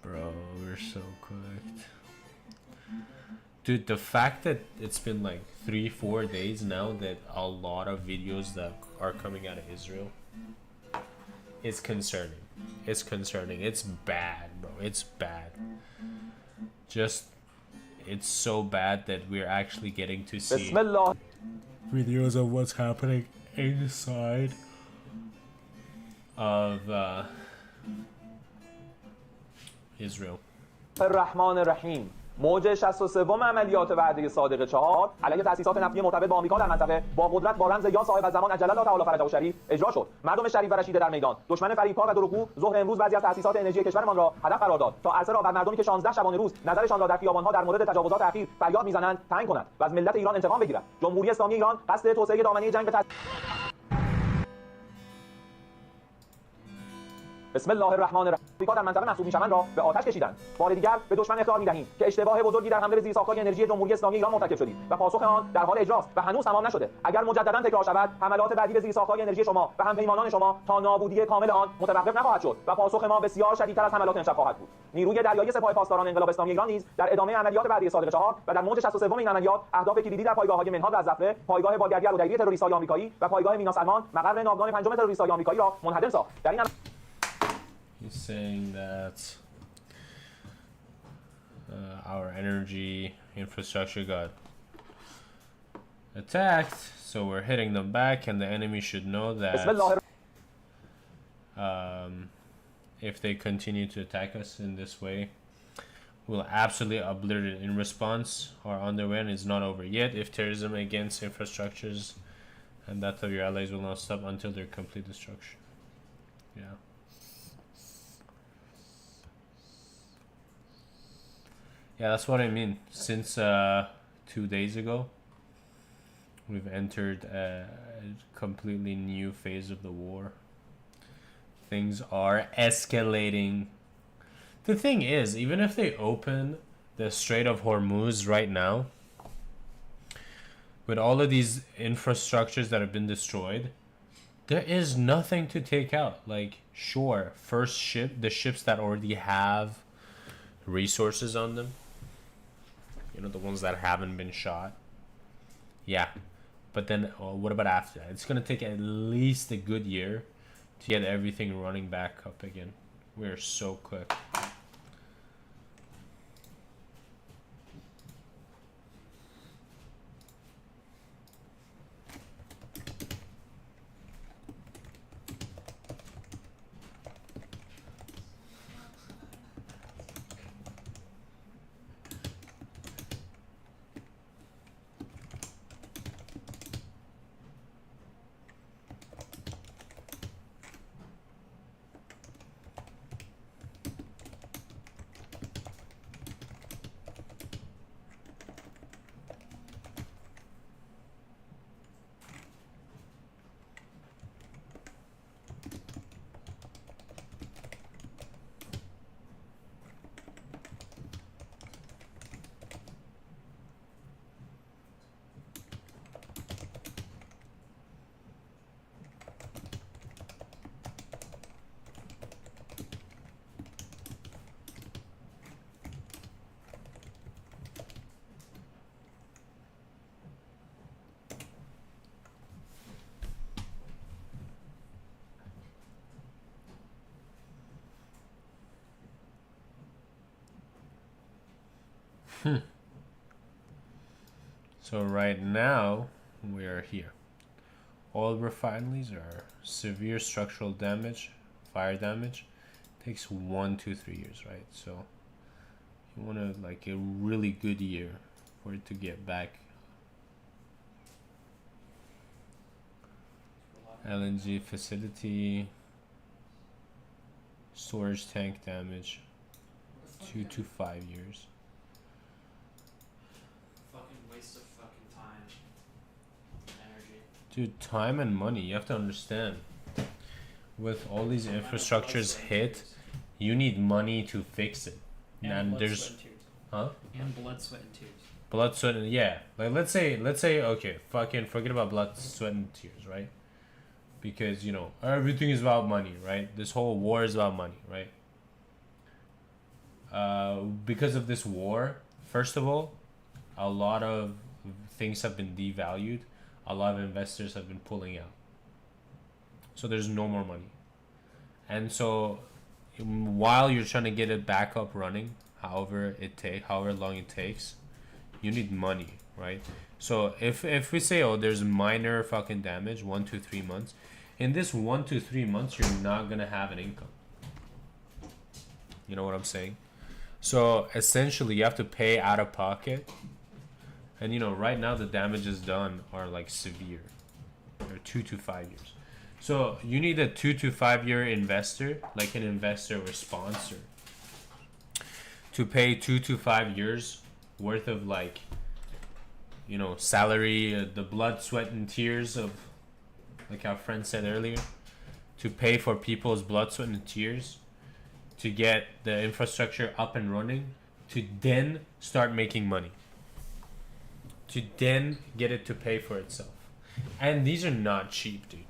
Bro, we're so cooked. Dude, the fact that it's been like 3-4 days now that a lot of videos that are coming out of Israel is concerning. It's concerning. It's bad, bro. It's bad. Just, it's so bad that we're actually getting to see videos of what's happening inside of Israel. الرحمن الرحیم موج 63 عملیات وعده صادق 4 علیه تأسیسات نفتی مرتبط با آمریکا در منطقه با قدرت با رمز یا صاحب الزمان عجل الله تعالی فرجه شریف اجرا شد. مردم شریف و رشیده در میدان دشمن فریبکار و دروغگو ظهر امروز بعضی از تأسیسات انرژی کشورمان را هدف قرار داد تا عرصه را بر مردمی که 16 شبانه روز نظرشان را در خیابان‌ها در مورد تجاوزات اخیر فریاد می‌زنند تنگ کنند و از ملت ایران انتقام بگیرد. جمهوری اسلامی ایران قصد توسعه دامنه جنگ به بسم الله الرحمن الرحیم. آمریکا در منطقه محسوب میشوند را به آتش کشیدند. بار دیگر به دشمن اخطار می‌دهیم که اشتباه بزرگی در حمله به زیرساخت‌های انرژی جمهوری اسلامی ایران مرتکب شدید و پاسخ آن در حال اجراست و هنوز تمام نشده. اگر مجددا تکرار شود حملات بعدی به زیرساخت‌های انرژی شما و همپیمانان شما تا نابودی کامل آن متوقف نخواهد شد و پاسخ ما بسیار شدیدتر از حملات امشب خواهد بود. نیروی دریایی سپاه پاسداران انقلاب اسلامی ایران نیز در ادامه عملیات بعدی صادق 4 و در موج 63 این عملیات اهداف کلیدی در پایگاه‌های منهاد و الزفره، پایگاه بالگردی الودگیری تروریست‌های آمریکایی و پایگاه مینا سلمان مقر ناودان پنجم تروریست‌های آمریکایی را منهدم ساخت. در این He's saying that our energy infrastructure got attacked, so we're hitting them back, and the enemy should know that if they continue to attack us in this way, we'll absolutely obliterate it. In response, our underway is not over yet. If terrorism against infrastructures and that of your allies will not stop until their complete destruction. Yeah. Yeah, that's what I mean. Since 2 days ago, we've entered a completely new phase of the war. Things are escalating. The thing is, even if they open the Strait of Hormuz right now, with all of these infrastructures that have been destroyed, there is nothing to take out. Like, sure, the ships that already have resources on them, you know, the ones that haven't been shot, yeah, but then what about after that? It's gonna take at least a good year to get everything running back up again. We're so quick. So right now we are here. Oil refineries are severe structural damage, fire damage. Takes 1 to 3 years, right? So you want to like a really good year for it to get back. LNG facility, storage tank damage, 2 to 5 years. Fucking waste of fucking time and energy. Dude, time and money, you have to understand. With all these infrastructures hit, you need money to fix it. And blood, there's, sweat, and tears. huh? And blood, sweat, and tears. Blood, sweat, and yeah. Like let's say, okay, fucking forget about blood, sweat, and tears, right? Because you know everything is about money, right? This whole war is about money, right? Because of this war, first of all, a lot of things have been devalued. A lot of investors have been pulling out. So there's no more money. And so while you're trying to get it back up running, however long it takes, you need money, right? So if we say, oh, there's minor fucking damage, 1 to 3 months, in this 1 to 3 months, you're not gonna have an income. You know what I'm saying? So essentially, you have to pay out of pocket. And you know, right now the damages done are like severe. They're 2 to 5 years. So you need a 2 to 5 year investor, like an investor or sponsor, to pay 2 to 5 years worth of like, you know, salary, the blood, sweat, and tears of, like our friend said earlier, to pay for people's blood, sweat, and tears, to get the infrastructure up and running, to then start making money, to then get it to pay for itself. And these are not cheap, dude.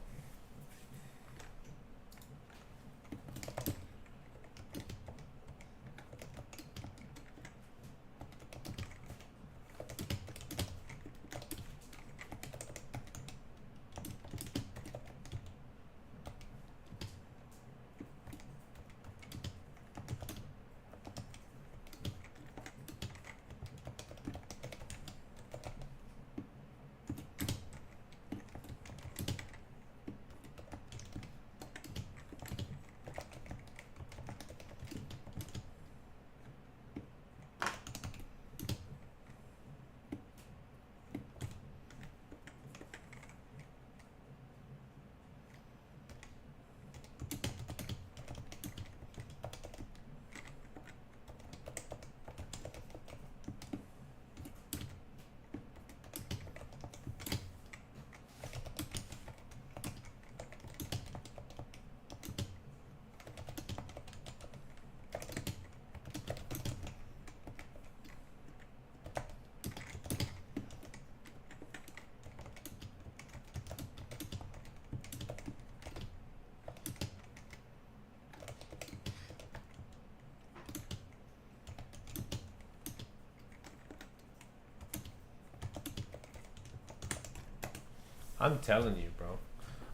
I'm telling you, bro.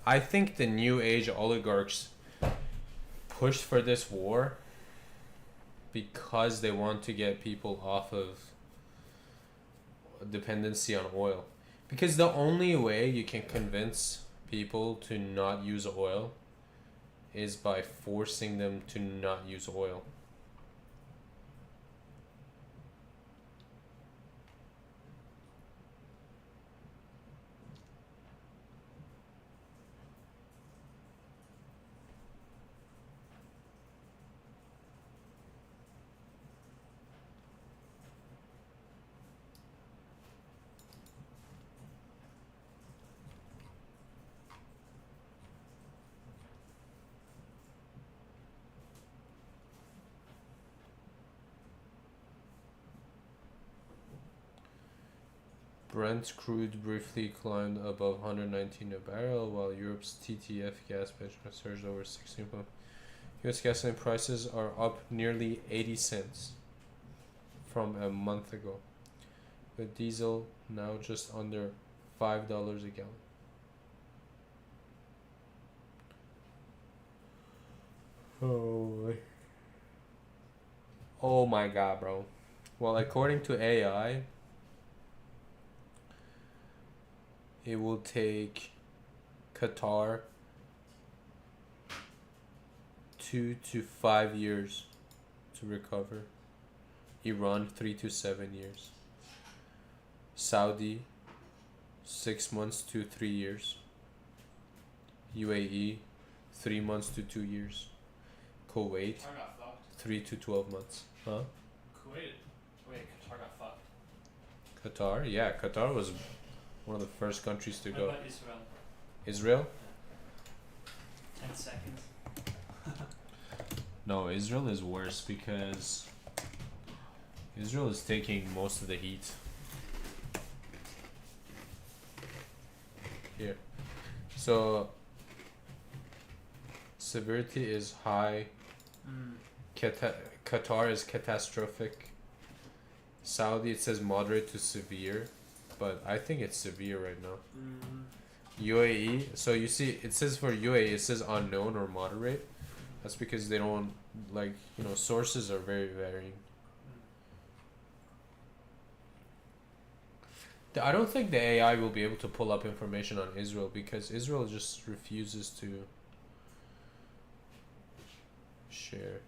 I think the new age oligarchs pushed for this war because they want to get people off of dependency on oil. Because the only way you can convince people to not use oil is by forcing them to not use oil. Brent crude briefly climbed above 119 a barrel, while Europe's TTF gas benchmark surged over 16. U.S. gasoline prices are up nearly 80 cents from a month ago, with diesel now just under $5 a gallon. Oh my god, bro. Well, according to AI, it will take Qatar 2 to 5 years to recover. Iran 3 to 7 years. Saudi 6 months to 3 years. UAE 3 months to 2 years. Kuwait Qatar got fucked. 3 to 12 months. Huh? Qatar got fucked. Qatar? Yeah, Qatar was one of the first countries to What go. about Israel? Israel? 10 seconds. No, Israel is worse because Israel is taking most of the heat. Here. So, severity is high. Qatar is catastrophic. Saudi, it says moderate to severe, but I think it's severe right now. UAE, so you see, it says for UAE, it says unknown or moderate. That's because they don't, like, you know, sources are very varying. I don't think the AI will be able to pull up information on Israel because Israel just refuses to share.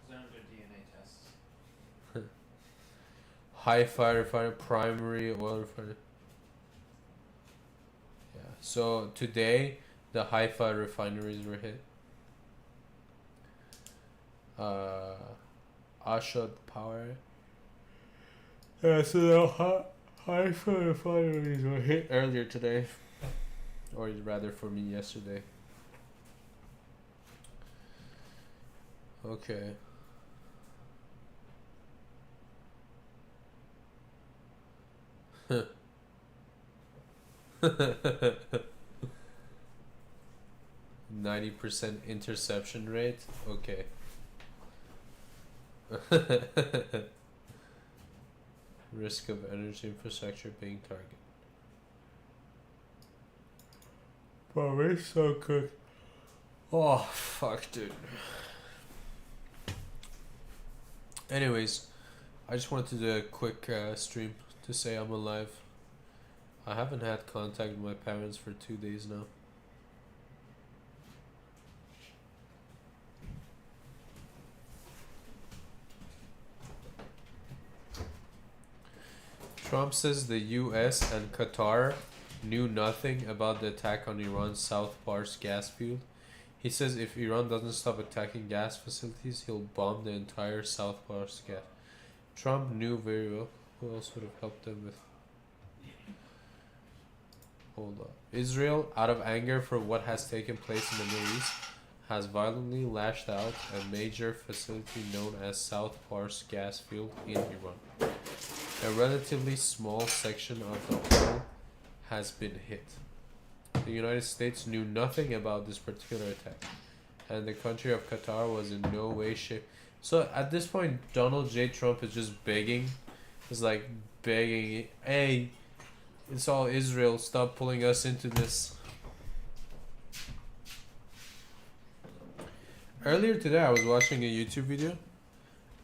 Those aren't their DNA tests. Hi-Fi refinery, primary oil refinery. Yeah. So today the Hi-Fi refineries were hit. Ashod power. Yeah, so the Hi-Fi refineries were hit earlier today, or rather for me yesterday. Okay. %90 interception rate. Okay. Risk of energy infrastructure being targeted. Bro, we're so cooked. Oh, fuck, dude. Anyways, I just wanted to do a quick stream to say I'm alive. I haven't had contact with my parents for 2 days now. Trump says the US and Qatar knew nothing about the attack on Iran's South Pars gas field. He says if Iran doesn't stop attacking gas facilities, he'll bomb the entire South Pars gas. Trump knew very well. Who else would have helped them with? Hold on. Israel, out of anger for what has taken place in the Middle East, has violently lashed out a major facility known as South Pars gas field in Iran. A relatively small section of the whole has been hit. The United States knew nothing about this particular attack, and the country of Qatar was in no way shape. So at this point, Donald J. Trump is just begging. It's like begging, hey, it's all Israel, stop pulling us into this. Earlier today, I was watching a YouTube video,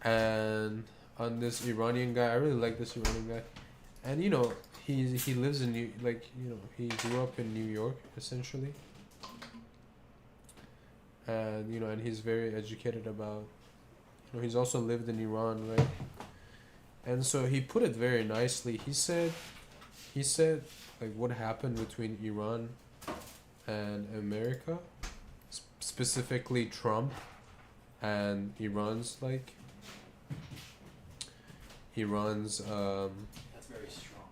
and on this Iranian guy, I really like this Iranian guy, and you know, he lives in he grew up in New York essentially, and you know, and he's very educated about, you know, he's also lived in Iran, right? And so he put it very nicely. He said like what happened between Iran and America, specifically Trump and Iran's That's very strong.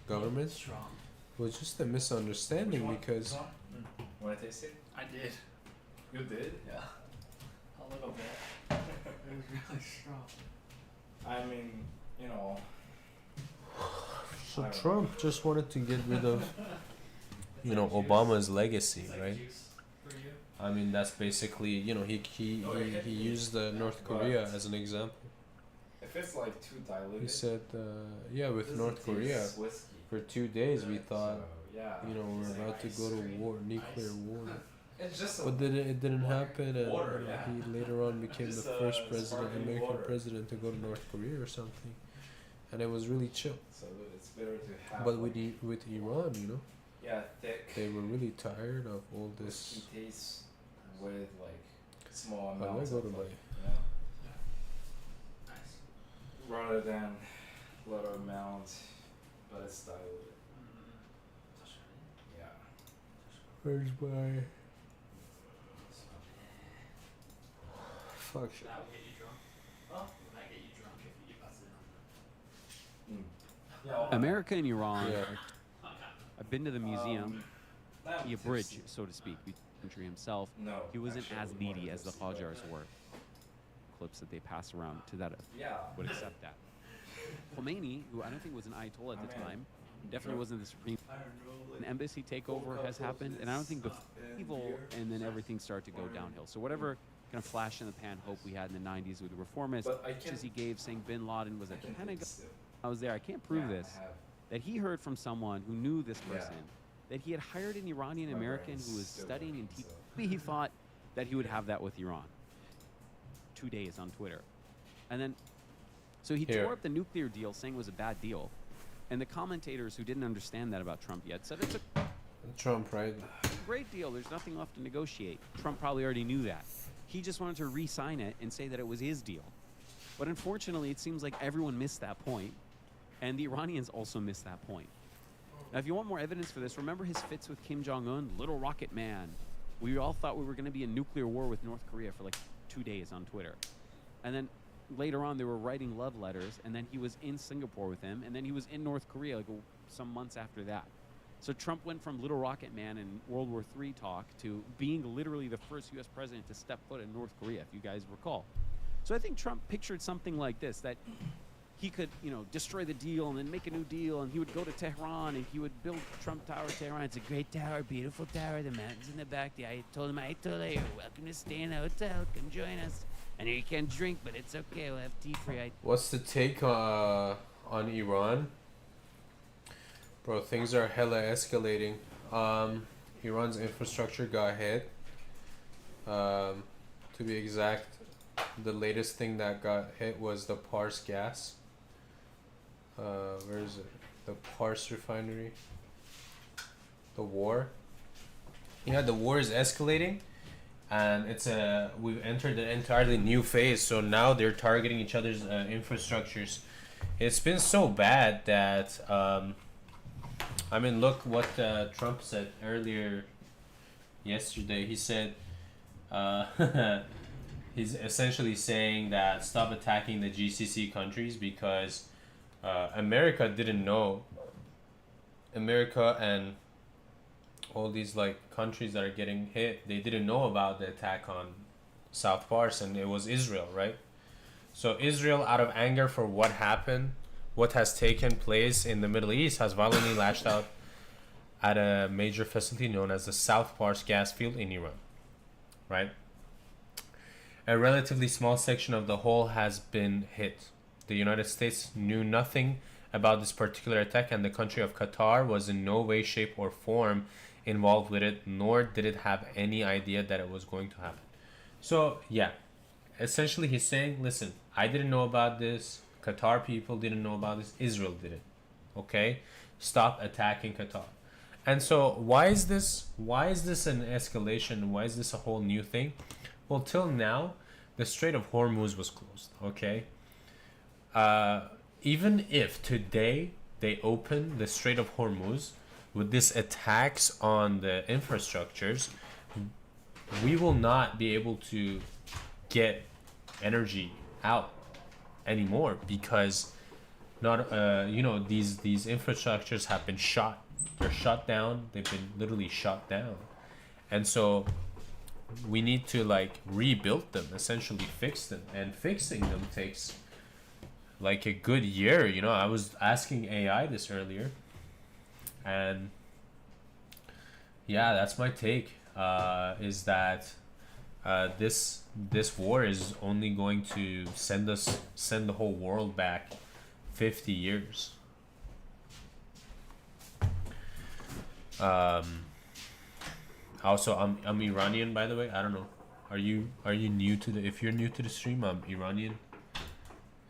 government Strong. was just a misunderstanding because Wanna taste it? I did. You did? Yeah. A little bit. It was really strong. I mean, you know. so Trump just wanted to get rid of you know Obama's legacy, right? For you? I mean that's basically, you know, he used North Korea as an example. If it's like too diluted. He said yeah, with it North doesn't Korea taste whiskey. for 2 days we thought, So, yeah, you know, we're it's about to ice go to cream. war, nuclear war. It's just But then it didn't happen, and water, yeah. he later on became Just, the first sparkling American water. president to go to North Korea or something, and it was really chill. So it's better to have. But like, with Iran, yeah, thick. they were really tired of all this. Whiskey taste with like small I amounts go of to like, my you know, Nice. rather than a lot of amounts, but it's diluted. Yeah. where's my fuck shit. That would get you drunk. Well, it might get you drunk if you bust it on. Yeah. America and Iran. Yeah. I've been to the museum. Not He a bridge, tipsy. so to speak, between the country himself. No. He wasn't actually, as I was more needy as the tipsy, but, Qajars were. Clips that they pass around to that Yeah. would accept that. Khomeini, who I don't think was an Ayatollah at the time, definitely wasn't the supreme. An embassy takeover has happened, and I don't think before evil, and then everything started to go downhill. So whatever kind of flash in the pan hope we had in the 90s with the reformists, But I speeches he can't- gave saying Bin Laden was at the Pentagon. Still. I was there. I can't prove Yeah, this. I have. That he heard from someone who knew this Yeah. person, that he had hired an Iranian My American brain's who was still studying and working, teaching. so. Maybe he thought that he would have that with Iran. 2 days on Twitter. And then, so he Here. tore up the nuclear deal saying it was a bad deal. And the commentators who didn't understand that about Trump yet said it's a Trump, right? great deal. There's nothing left to negotiate. Trump probably already knew that. He just wanted to re-sign it and say that it was his deal. But unfortunately, it seems like everyone missed that point, and the Iranians also missed that point. Now, if you want more evidence for this, remember his fits with Kim Jong-un, Little Rocket Man. We all thought we were going to be in nuclear war with North Korea for like 2 days on Twitter. And then later on, they were writing love letters, and then he was in Singapore with him, and then he was in North Korea like some months after that. So Trump went from Little Rocket Man in World War III talk to being literally the first U.S. president to step foot in North Korea, if you guys recall. So I think Trump pictured something like this, that he could, destroy the deal and then make a new deal, and he would go to Tehran and he would build Trump Tower Tehran. It's a great tower, beautiful tower, the mountains in the back. I told him, Ayatollah, you're welcome to stay in the hotel. Come join us. I know you can't drink, but it's okay. We'll have tea for you. What's the take on Iran? Bro, things are hella escalating. Iran's infrastructure got hit. To be exact, the latest thing that got hit was the Pars gas. Where is it? The Pars refinery. The war. Yeah, the war is escalating, and we've entered an entirely new phase. So now they're targeting each other's infrastructures. It's been so bad that look what Trump said earlier yesterday. He said he's essentially saying that stop attacking the GCC countries because America didn't know. America and all these countries that are getting hit, they didn't know about the attack on South Pars, and it was Israel, right? So Israel, out of anger for what happened, what has taken place in the Middle East, has violently lashed out at a major facility known as the South Pars gas field in Iran, right? A relatively small section of the whole has been hit. The United States knew nothing about this particular attack, and the country of Qatar was in no way, shape, or form involved with it, nor did it have any idea that it was going to happen. So, yeah, essentially he's saying, listen, I didn't know about this, Qatar people didn't know about this, Israel did it, okay? Stop attacking Qatar. And so why is this an escalation? Why is this a whole new thing? Well, till now, the Strait of Hormuz was closed, okay? Even if today they open the Strait of Hormuz with this attacks on the infrastructures, we will not be able to get energy out anymore because these infrastructures have been they're shut down. They've been literally shut down, and so we need to rebuild them, essentially fix them, and fixing them takes a good year. I was asking AI this earlier, and yeah, that's my take. Is that this war is only going to send the whole world back 50 years. Also, I'm Iranian, by the way. I don't know. Are you new to the? If you're new to the stream, I'm Iranian,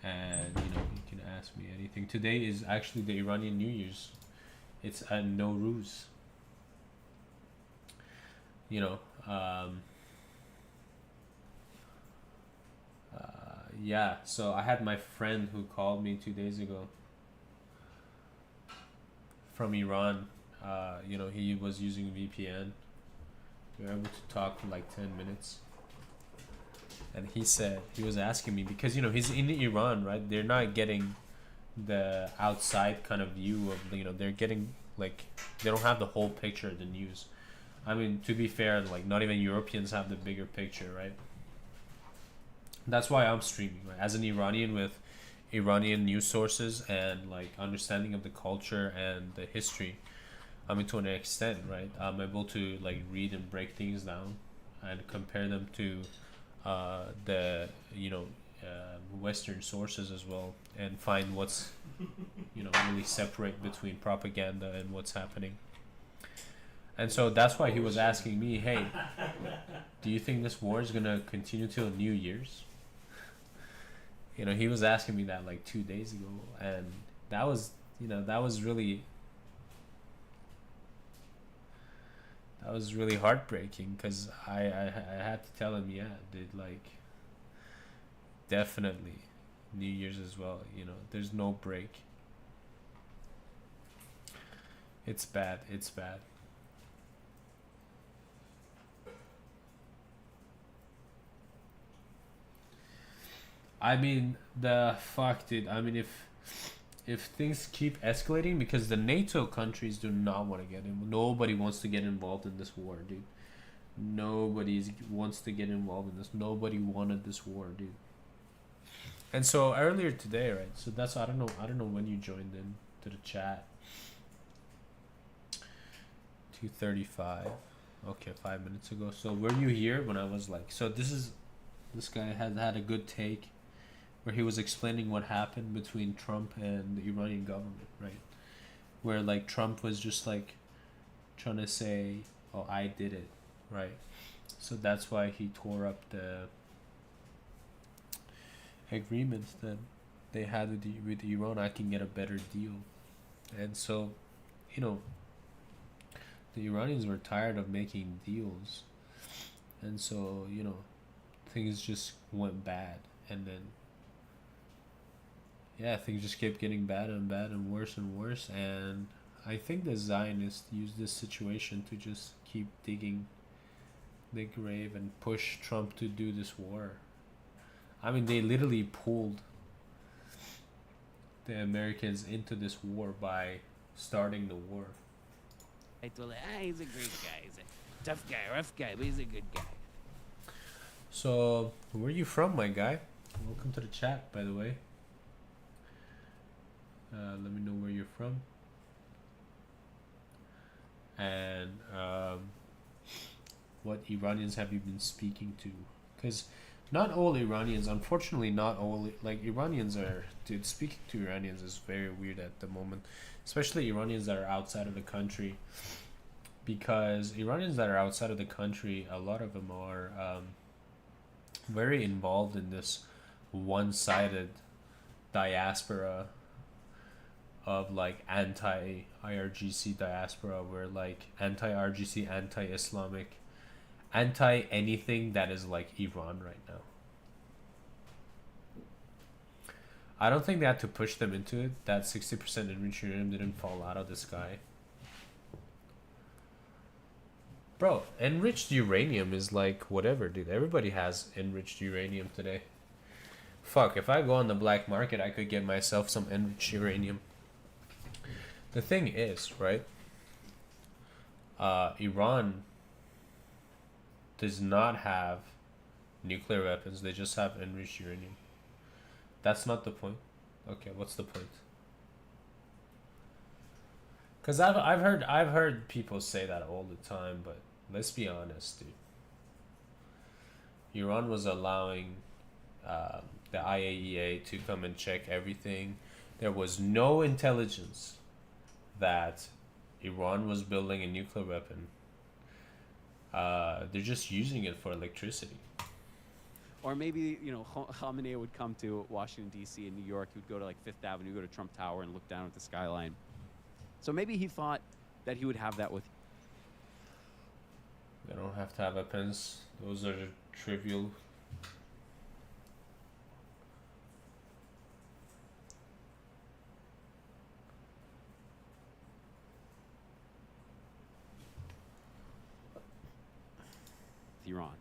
and you can ask me anything. Today is actually the Iranian New Year's. It's a Nowruz. Yeah. So I had my friend who called me 2 days ago from Iran. He was using VPN. We were able to talk for like 10 minutes. And he was asking me, because, he's in Iran, right? They're not getting the outside kind of view of, they're getting, like, they don't have the whole picture of the news. I mean, to be fair, like, not even Europeans have the bigger picture, right? That's why I'm streaming, right? As an Iranian with Iranian news sources and, like, understanding of the culture and the history, I mean, to an extent, right? I'm able to, like, read and break things down and compare them to the Western sources as well, and find what's really separate between propaganda and what's happening. And so that's why he was asking me, hey, do you think this war is gonna continue till New Year's? He was asking me that like 2 days ago, and that was really heartbreaking, because I had to tell him, yeah, dude, like, definitely New Year's as well. There's no break. It's bad. I mean, the fuck, dude. I mean, if things keep escalating, because the NATO countries do not want to get in. Nobody wants to get involved in this war, dude. Nobody wants to get involved in this. Nobody wanted this war, dude. And so earlier today, right? So that's, I don't know when you joined in to the chat. 2:35. Okay, 5 minutes ago. So were you here when I was like? So this guy had a good take, where he was explaining what happened between Trump and the Iranian government, right? Where, like, Trump was just, like, trying to say, oh, I did it, right? So that's why he tore up the agreements that they had with Iran. I can get a better deal. And so, the Iranians were tired of making deals. And so, things just went bad. And then, yeah, things just kept getting bad and worse and worse. And I think the Zionists used this situation to just keep digging the grave and push Trump to do this war. I mean, they literally pulled the Americans into this war by starting the war. I told her, he's a great guy. He's a tough guy, rough guy, but he's a good guy. So, where are you from, my guy? Welcome to the chat, by the way. Let me know where you're from. And what Iranians have you been speaking to? Because not all Iranians, unfortunately, not all, like, Iranians are, dude, speaking to Iranians is very weird at the moment. Especially Iranians that are outside of the country. Because Iranians that are outside of the country, a lot of them are very involved in this one-sided diaspora of, like, anti-IRGC diaspora, where, like, anti-RGC, anti-Islamic, anti-anything that is like Iran right now. I don't think they had to push them into it. That 60% enriched uranium didn't fall out of the sky. Bro, enriched uranium is like whatever, dude. Everybody has enriched uranium today. Fuck, if I go on the black market, I could get myself some enriched uranium. The thing is, right? Iran does not have nuclear weapons. They just have enriched uranium. That's not the point. Okay, what's the point? Because I've heard people say that all the time, but let's be honest, dude. Iran was allowing the IAEA to come and check everything. There was no intelligence that Iran was building a nuclear weapon. they're just using it for electricity. Or maybe, you know, Khamenei would come to Washington, D.C. and New York. He would go to, like, Fifth Avenue, go to Trump Tower, and look down at the skyline. So maybe he thought that he would have that with... They don't have to have weapons. Those are trivial. Iran.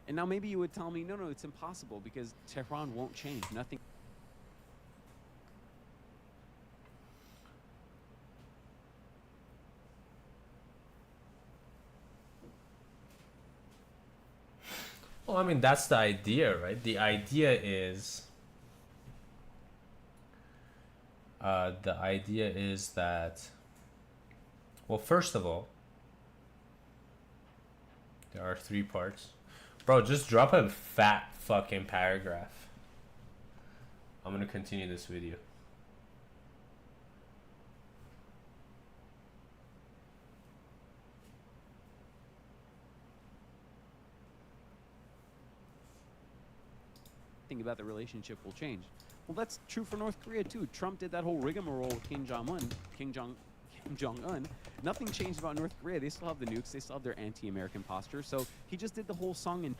And now maybe you would tell me, no, it's impossible because Tehran won't change. Nothing. Well, I mean, that's the idea, right? The idea is that, well, first of all, there are 3 parts. Bro, just drop a fat fucking paragraph. I'm gonna continue this video. Think about the relationship will change. Well, that's true for North Korea too. Trump did that whole rigmarole with Kim Jong-un. Nothing changed about North Korea. They still have the nukes. They still have their anti-American posture. So he just did the whole song and...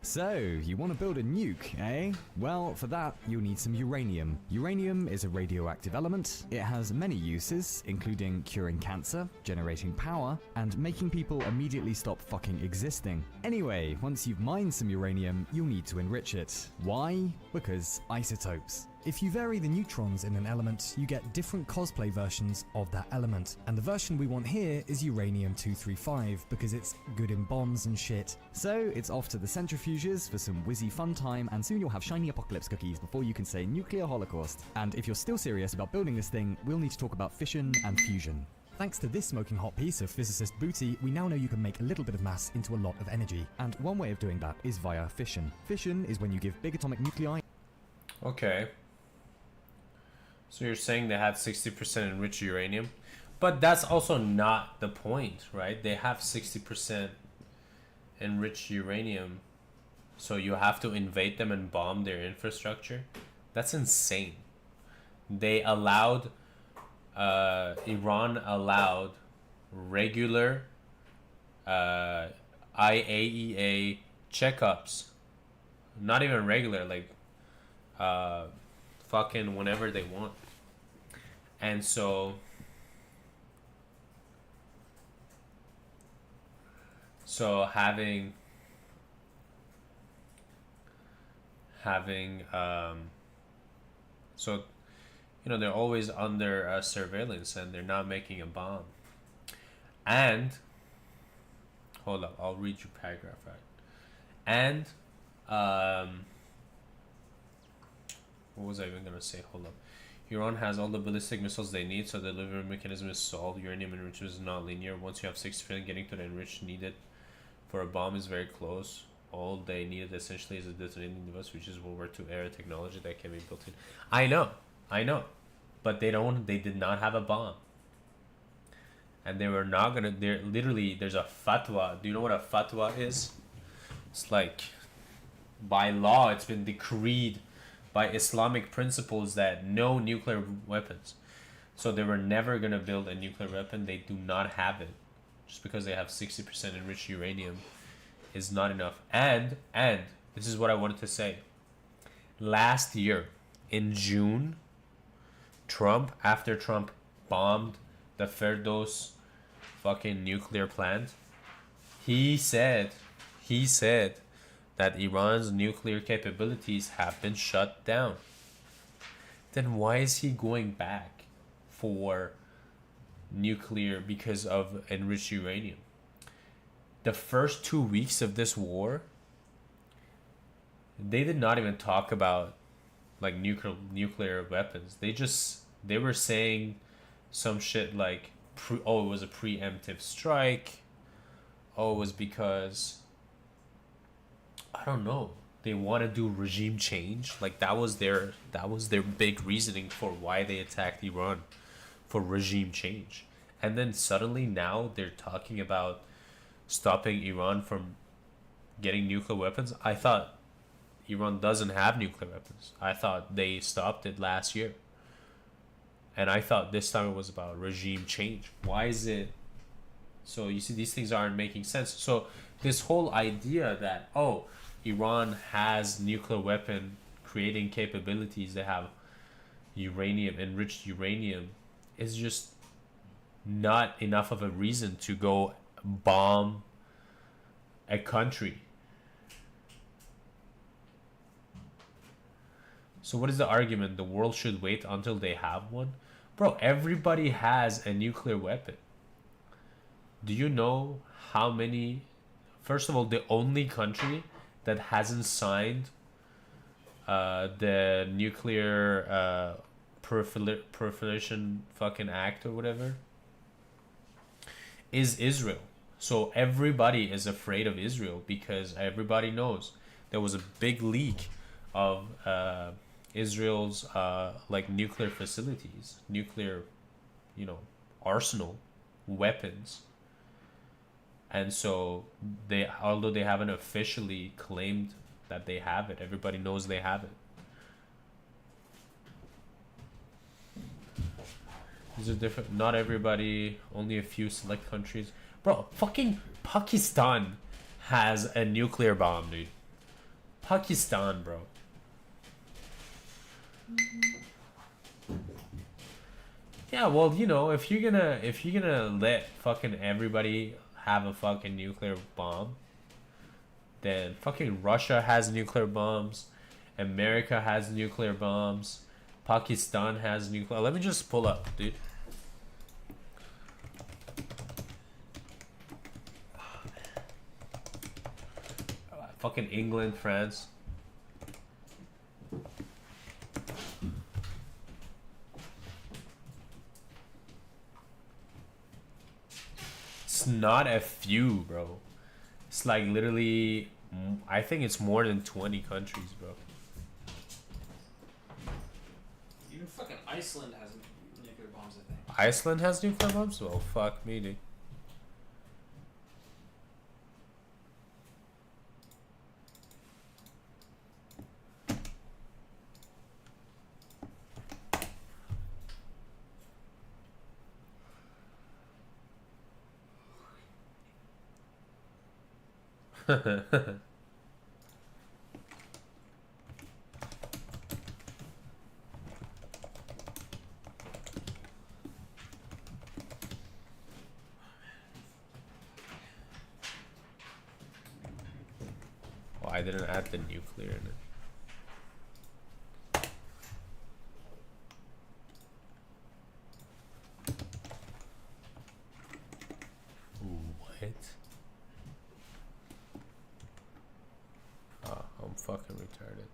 So, you want to build a nuke, eh? Well, for that, you'll need some uranium. Uranium is a radioactive element. It has many uses, including curing cancer, generating power, and making people immediately stop fucking existing. Anyway, once you've mined some uranium, you'll need to enrich it. Why? Because isotopes. If you vary the neutrons in an element, you get different cosplay versions of that element. And the version we want here is uranium-235 because it's good in bombs and shit. So it's off to the centrifuges for some whizzy fun time, and soon you'll have shiny apocalypse cookies before you can say nuclear holocaust. And if you're still serious about building this thing, we'll need to talk about fission and fusion. Thanks to this smoking hot piece of physicist booty, we now know you can make a little bit of mass into a lot of energy. And one way of doing that is via fission. Fission is when you give big atomic nuclei... Okay. So you're saying they had 60% enriched uranium? But that's also not the point, right? They have 60% enriched uranium, so you have to invade them and bomb their infrastructure? That's insane. They allowed... Iran allowed regular IAEA checkups. Not even regular, like fucking whenever they want. And so having so you know, they're always under surveillance and they're not making a bomb. And hold up, I'll read you paragraph right. And what was I even gonna say? Hold up. Iran has all the ballistic missiles they need, so the delivery mechanism is solved. Uranium enrichment is not linear. Once you have 60%, getting to the enriched needed for a bomb is very close. All they needed essentially is a detonating device, which is World War II era technology that can be built in. I know, but they did not have a bomb, and they were not gonna. There's a fatwa. Do you know what a fatwa is? It's like, by law, it's been decreed by Islamic principles that no nuclear weapons. So they were never gonna build a nuclear weapon. They do not have it. Just because they have 60% enriched uranium is not enough. And this is what I wanted to say. Last year, in June, after Trump bombed the Ferdos fucking nuclear plant, he said that Iran's nuclear capabilities have been shut down. Then why is he going back for nuclear because of enriched uranium? The first 2 weeks of this war, they did not even talk about like nuclear weapons. They were saying some shit like, it was a preemptive strike. Oh, it was because, I don't know, they want to do regime change. Like that was their big reasoning for why they attacked Iran. for regime change. And then suddenly now they're talking about stopping Iran from getting nuclear weapons. I thought Iran doesn't have nuclear weapons. I thought they stopped it last year. And I thought this time it was about regime change. Why is it? So you see, these things aren't making sense. So this whole idea that, oh, Iran has nuclear weapon creating capabilities, they have uranium, enriched uranium, is just not enough of a reason to go bomb a country. So what is the argument? The world should wait until they have one? Bro, everybody has a nuclear weapon. Do you know how many? First of all, the only country that hasn't signed the nuclear proliferation fucking act or whatever is Israel. So everybody is afraid of Israel because everybody knows there was a big leak of Israel's like nuclear facilities, nuclear, arsenal, weapons. And so they, although they haven't officially claimed that they have it, everybody knows they have it. These are different. Not everybody, only a few select countries. Bro, fucking Pakistan has a nuclear bomb, dude. Pakistan, bro. Yeah, well, if you're gonna let fucking everybody have a fucking nuclear bomb, then fucking Russia has nuclear bombs, America has nuclear bombs, Pakistan has nuclear. Let me just pull up, dude. Fucking England, France. It's not a few, bro. It's like literally, I think it's more than 20 countries, bro. Even fucking Iceland has nuclear bombs, I think. Iceland has nuclear bombs? Well, fuck me, dude. Oh, I didn't add the nuclear in it. What? Oh, I'm fucking retarded.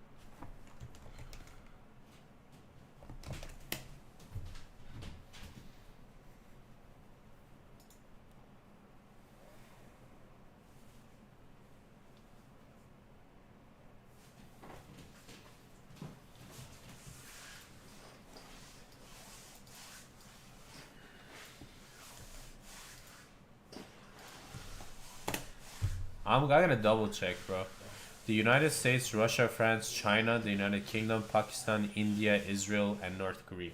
I gotta double check, bro. The United States, Russia, France, China, the United Kingdom, Pakistan, India, Israel, and North Korea.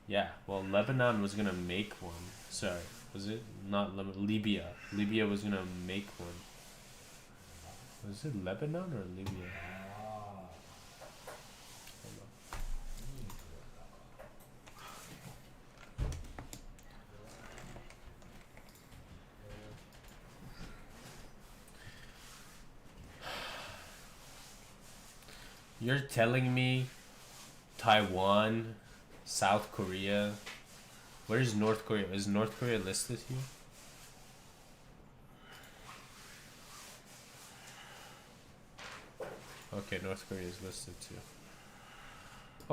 Yeah, well, Lebanon was gonna make one. Sorry, was it not Libya? Libya was gonna make one. Was it Lebanon or Libya? You're telling me Taiwan, South Korea, where is North Korea? Is North Korea listed here? Okay, North Korea is listed too.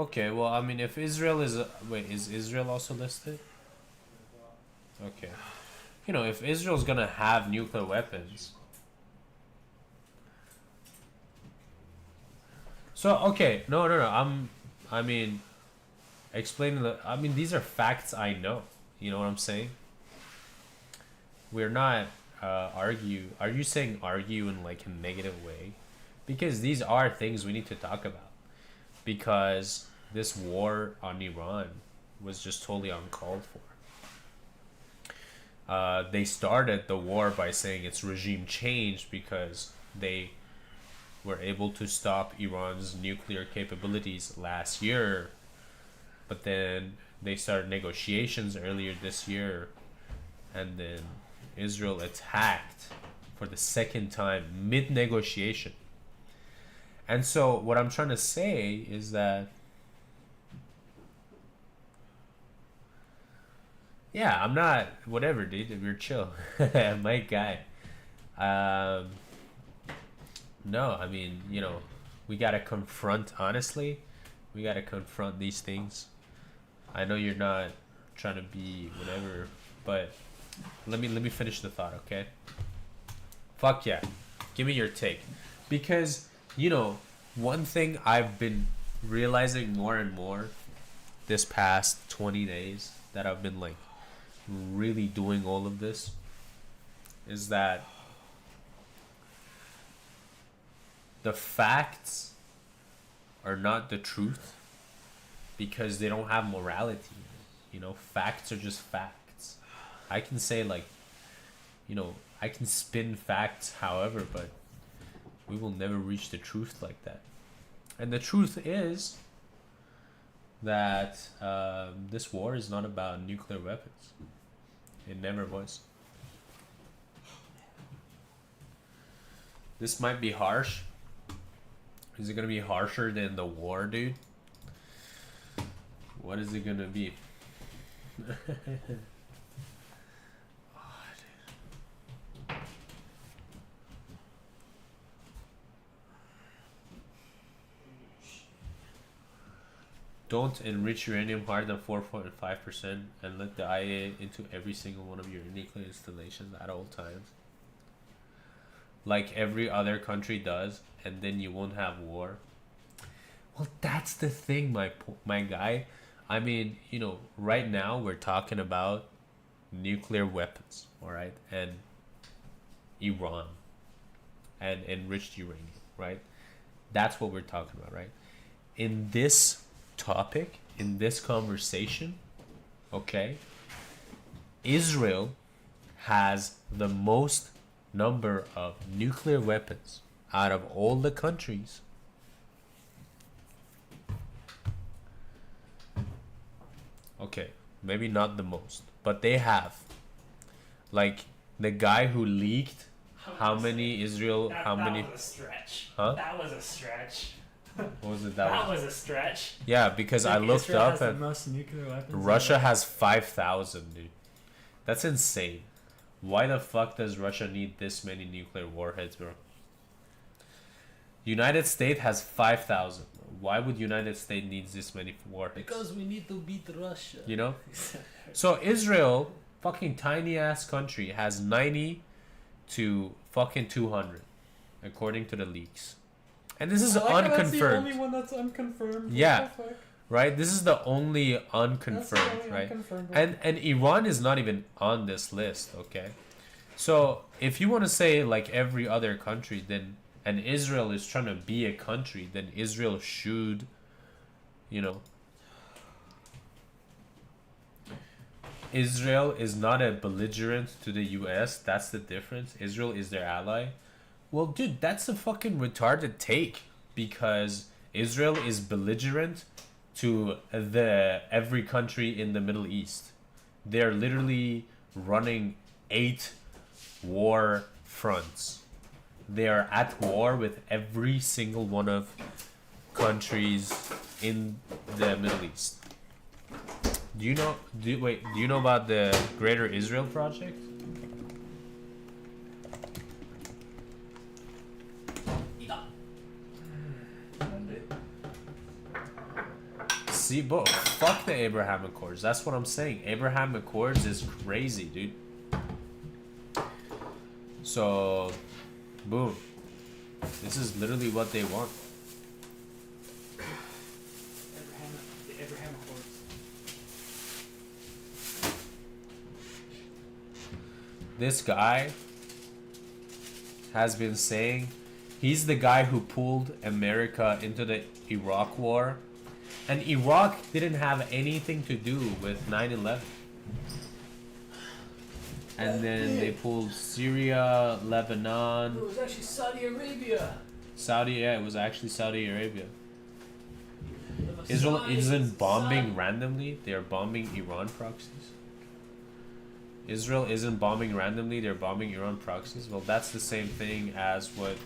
Okay, well, I mean, if Israel is... wait, is Israel also listed? Okay. If Israel's gonna have nuclear weapons... So, okay, no, I mean, explaining the. I mean, these are facts I know. You know what I'm saying? We're not argue. Are you saying argue in like a negative way? Because these are things we need to talk about. Because this war on Iran was just totally uncalled for. They started the war by saying it's regime change because they were able to stop Iran's nuclear capabilities last year. But then they started negotiations earlier this year, and then Israel attacked for the second time mid-negotiation. And so what I'm trying to say is that, yeah, I'm not, whatever, dude, if you're chill. My guy. No, I mean, you know, we gotta confront, honestly, we gotta confront these things. I know you're not trying to be whatever, but let me finish the thought, okay? Fuck yeah. Give me your take. Because, you know, one thing I've been realizing more and more this past 20 days that I've been like really doing all of this is that the facts are not the truth because they don't have morality. You know, facts are just facts. I can say like, you know, I can spin facts however, but we will never reach the truth like that. And the truth is that this war is not about nuclear weapons. It never was. This might be harsh. Is it gonna be harsher than the war, dude? What is it gonna be? Don't enrich uranium higher than 4.5% and let the IA into every single one of your nuclear installations at all times. Like every other country does, and then you won't have war. Well, that's the thing, my guy. I mean, you know, right now we're talking about nuclear weapons, all right, and Iran and enriched uranium, right? That's what we're talking about, right? In this topic, in this conversation, okay, Israel has the most number of nuclear weapons out of all the countries. Okay, maybe not the most, but they have. Like the guy who leaked how many Israel, how many. That was a stretch. Huh? That was a stretch. What was it? That was a stretch. Yeah, because I looked Israel up has the and most nuclear weapons Russia ever. has 5,000, dude. That's insane. Why the fuck does Russia need this many nuclear warheads, bro? United States has 5,000. Why would United States need this many warheads? Because we need to beat Russia. You know? So Israel, fucking tiny ass country, has 90 to fucking 200, according to the leaks. And this is unconfirmed. That's the only one that's unconfirmed. Yeah. What the fuck? Right? This is the only unconfirmed, That's the only right? unconfirmed one. And Iran is not even on this list, okay? So if you want to say like every other country, then and Israel is trying to be a country, then Israel should, you know. Israel is not a belligerent to the US. That's the difference. Israel is their ally. Well, dude, that's a fucking retarded take because Israel is belligerent to every country in the Middle East. They're literally running 8 war fronts. They are at war with every single one of countries in the Middle East. Do you know about the Greater Israel Project? See, but fuck the Abraham Accords. That's what I'm saying. Abraham Accords is crazy, dude. So, boom. This is literally what they want. The Abraham Accords. this guy has been saying he's the guy who pulled America into the Iraq war, and Iraq didn't have anything to do with 9/11. And then they pulled Syria, Lebanon. It was actually Saudi Arabia. Yeah, it was actually Saudi Arabia. Israel isn't bombing randomly, they are bombing Iran proxies. Israel isn't bombing randomly, they're bombing Iran proxies. Well, that's the same thing as what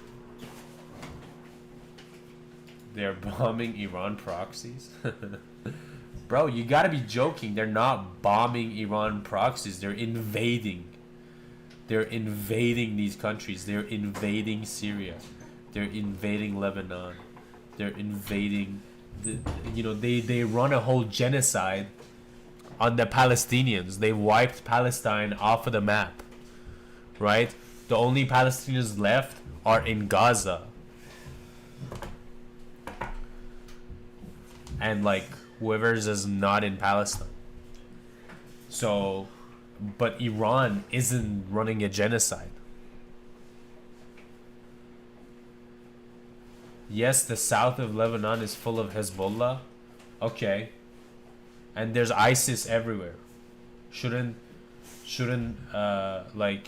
they're bombing Iran proxies. Bro, you gotta be joking. They're not bombing Iran proxies, they're invading. They're invading these countries. They're invading Syria. They're invading Lebanon. They're invading they run a whole genocide on the Palestinians. They wiped Palestine off of the map. Right? The only Palestinians left are in Gaza. And like whoever's is not in Palestine. So, but Iran isn't running a genocide. Yes, the south of Lebanon is full of Hezbollah. Okay. And there's ISIS everywhere. Shouldn't like,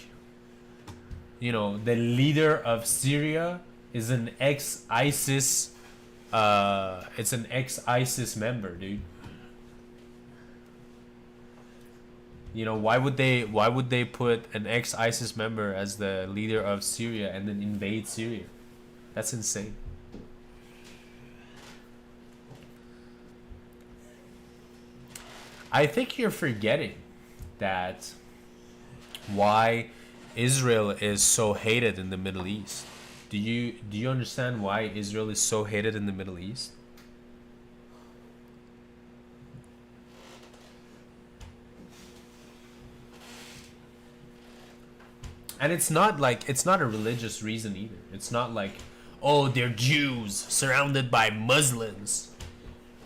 the leader of Syria is an ex-ISIS it's an ex-ISIS member, dude. Why would they put an ex-ISIS member as the leader of Syria and then invade Syria? That's insane. I think you're forgetting that why Israel is so hated in the Middle East. Do you understand why Israel is so hated in the Middle East? And it's not a religious reason either. It's not like, oh, they're Jews surrounded by Muslims.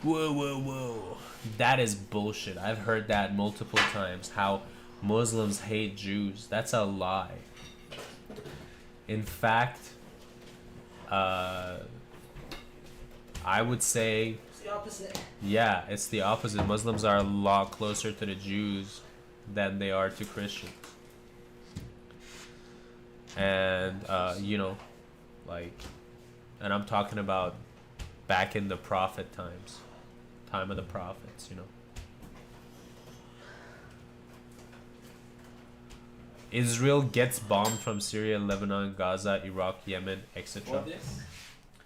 Whoa, whoa, whoa. That is bullshit. I've heard that multiple times, how Muslims hate Jews. That's a lie. In fact, I would say It's the opposite. Yeah, it's the opposite. Muslims are a lot closer to the Jews than they are to Christians. And and I'm talking about back in the prophet times, time of the prophets, Israel gets bombed from Syria, Lebanon, Gaza, Iraq, Yemen, etc.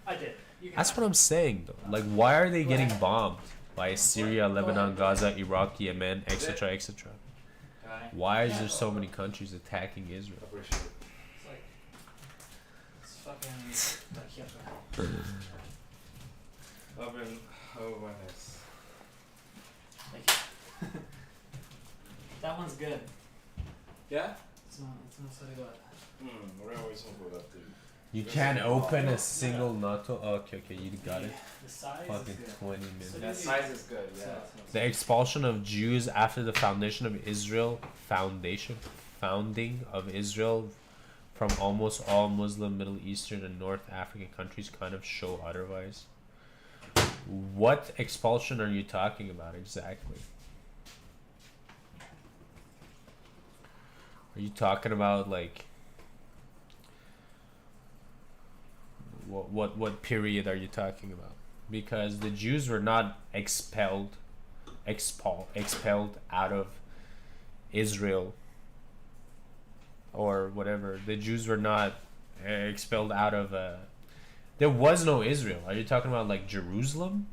I did. That's what I'm saying, though. Like, why are they getting bombed by Syria, Lebanon, Gaza, Iraq, Yemen, etc., etc.? Why is there so many countries attacking Israel? It's fucking Thank you. That one's good. Yeah? It's not so good. You can't open a single NATO. Oh, okay, you got it. The size Fucking is good. 20 minutes. That size is good, yeah. The expulsion of Jews after the founding of Israel from almost all Muslim, Middle Eastern, and North African countries kind of show otherwise. What expulsion are you talking about exactly? Are you talking about like what period are you talking about? Because the Jews were not expelled out of Israel or whatever. The Jews were not expelled out of there was no Israel. Are you talking about like Jerusalem?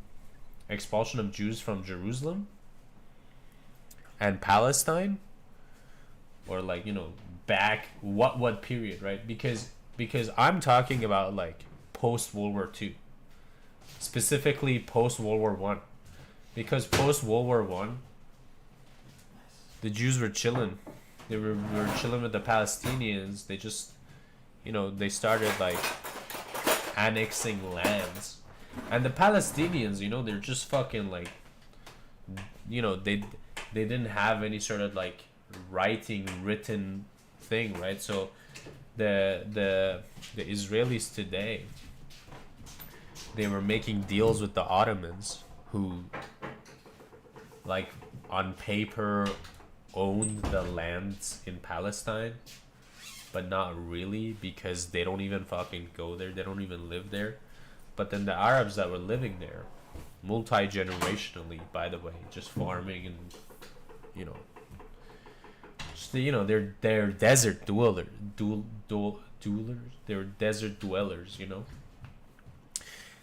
Expulsion of Jews from Jerusalem and Palestine? Or like, back what period, right? Because I'm talking about like post World War II, specifically post World War One, because post World War One, the Jews were chilling. They were chilling with the Palestinians. They just, they started like annexing lands, and the Palestinians, they're just fucking like, they didn't have any sort of like written thing, right? So the Israelis today, they were making deals with the Ottomans, who, like, on paper owned the lands in Palestine, but not really, because they don't even fucking go there, they don't even live there. But then the Arabs that were living there, multi-generationally, by the way, just farming and, you know, just, you know, they're desert dwellers, they're desert dwellers, you know.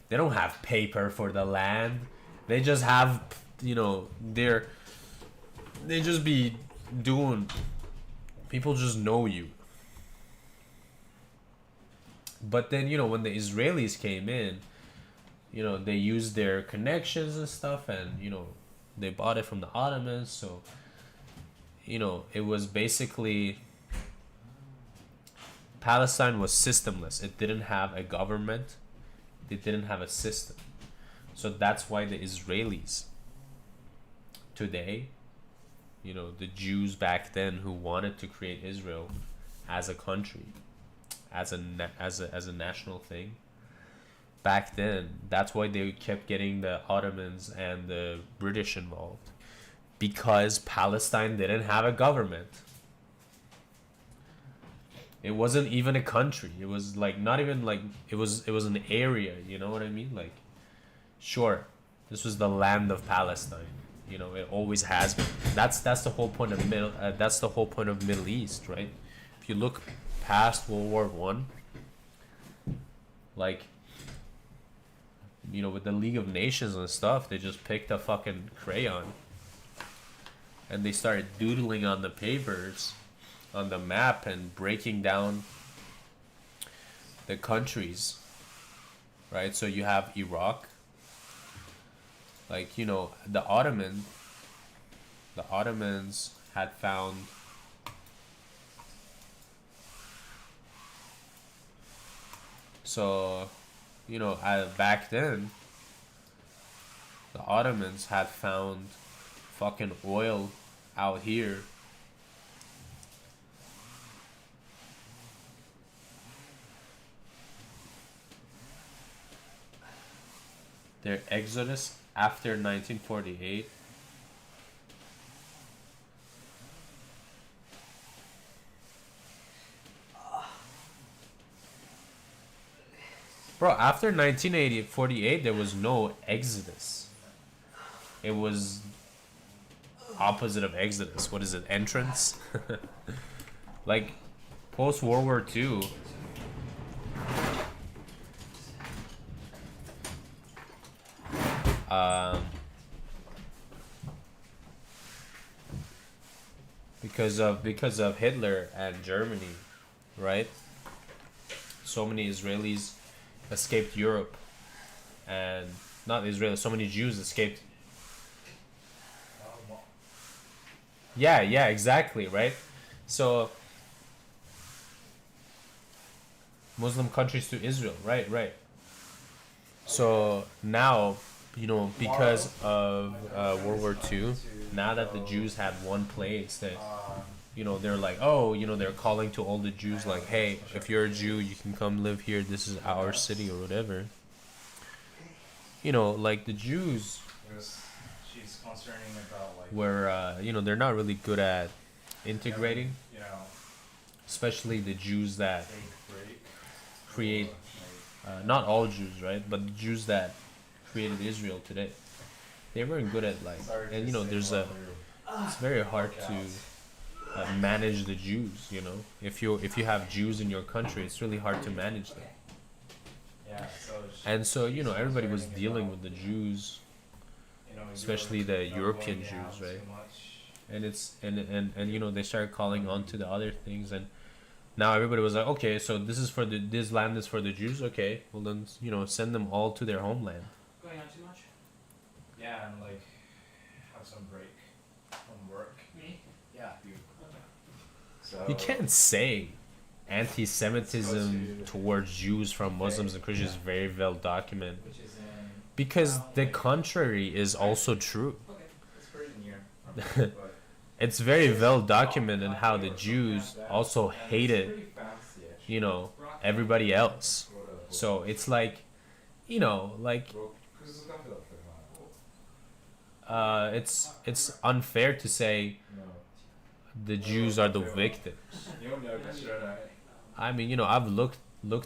They don't have paper for the land. They just have, you know, they just be doing, people just know you. But then, you know, when the Israelis came in, you know, they used their connections and stuff, and, you know, they bought it from the Ottomans. So, you know, it was basically, Palestine was systemless. It didn't have a government. It didn't have a system. So that's why the Israelis today, you know, the Jews back then who wanted to create Israel as a country, as a national thing, back then, that's why they kept getting the Ottomans and the British involved, because Palestine didn't have a government. It wasn't even a country. It was like not even like it was an area, you know what I mean? Like, sure, this was the land of Palestine. You know, it always has been. That's the whole point of Middle East, right? If you look past World War One, like, you know, with the League of Nations and stuff, they just picked a fucking crayon and they started doodling on the papers, on the map, and breaking down the countries, right? So you have Iraq, like, you know, the Ottomans had found so, you know, back then the Ottomans had found fucking oil out here. Their exodus after 1948. Bro, after 1948, there was no exodus. It was opposite of exodus. What is it? Entrance? Like, post World War II, because of Hitler and Germany, right? So many Israelis escaped Europe, and not Israelis. So many Jews escaped. Yeah, exactly, right? So Muslim countries to Israel, right. So now, you know, because of World War II, now that the Jews had one place, that, you know, they're like, oh, you know, they're calling to all the Jews, like, hey, if you're a Jew, you can come live here. This is our city or whatever. You know, like, the Jews She's concerning about, like, were, you know, they're not really good at integrating, especially the Jews that create, not all Jews, right, but the Jews that created Israel today. They weren't good at, like, and, you know, it's very hard to manage the Jews, you know. If you have Jews in your country, it's really hard to manage them. And so, you know, everybody was dealing with the Jews, especially the European Jews, right? And it's and you know, they started calling on to the other things, and now everybody was like, okay, so this land is for the Jews, okay, well then, you know, send them all to their homeland. Going on too much? Yeah, and, like, have some break from work. Me? Yeah, dude. So You can't say anti-Semitism towards Jews from Muslims and Christians is very well documented, because the contrary is also true. it's pretty near. it's very well documented how the Jews also hated, everybody else. So it's like, it's unfair to say the Jews are the victims. I mean, I've looked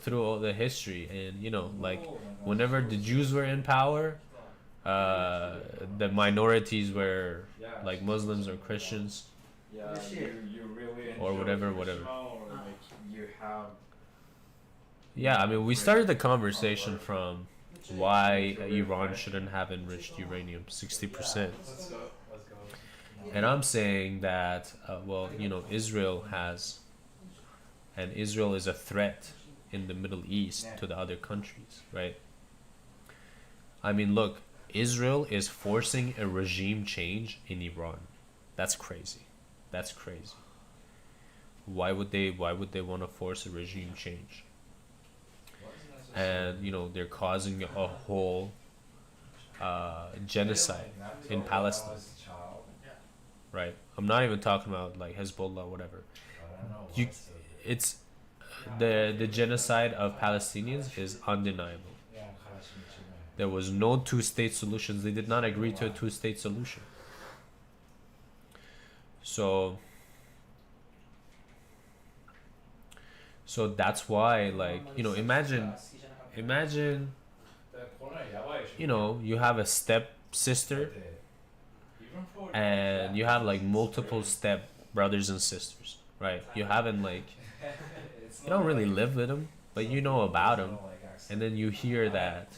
through all the history, and whenever the Jews were in power, the minorities were like Muslims or Christians, or whatever. Yeah, I mean, we started the conversation from why Iran shouldn't have enriched uranium 60%. And I'm saying that, Israel has, and Israel is a threat in the Middle East to the other countries, right? I mean, look, Israel is forcing a regime change in Iran. That's crazy. That's crazy. Why would they want to force a regime change? And they're causing a whole genocide in Palestine, right? I'm not even talking about like Hezbollah, whatever. It's the genocide of Palestinians is undeniable. There was no two-state solutions. They did not agree to a two-state solution. So that's why, like, imagine, you have a step sister and you have like multiple step brothers and sisters, right? You haven't you don't really live with them, but you know about them, and then you hear that,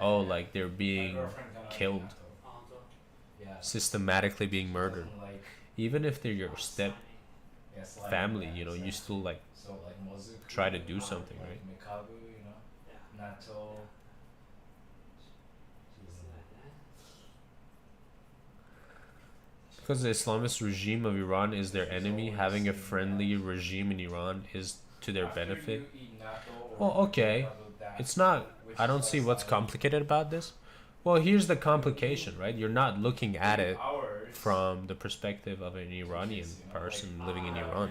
oh, like they're being killed, systematically being murdered. Even if they're your step family, you still like try to do something, right? Because the Islamist regime of Iran is their enemy, having a friendly regime in Iran is to their benefit. Well, okay, it's not, I don't see what's complicated about this. Well, here's the complication, right? You're not looking at it from the perspective of an Iranian person living in Iran.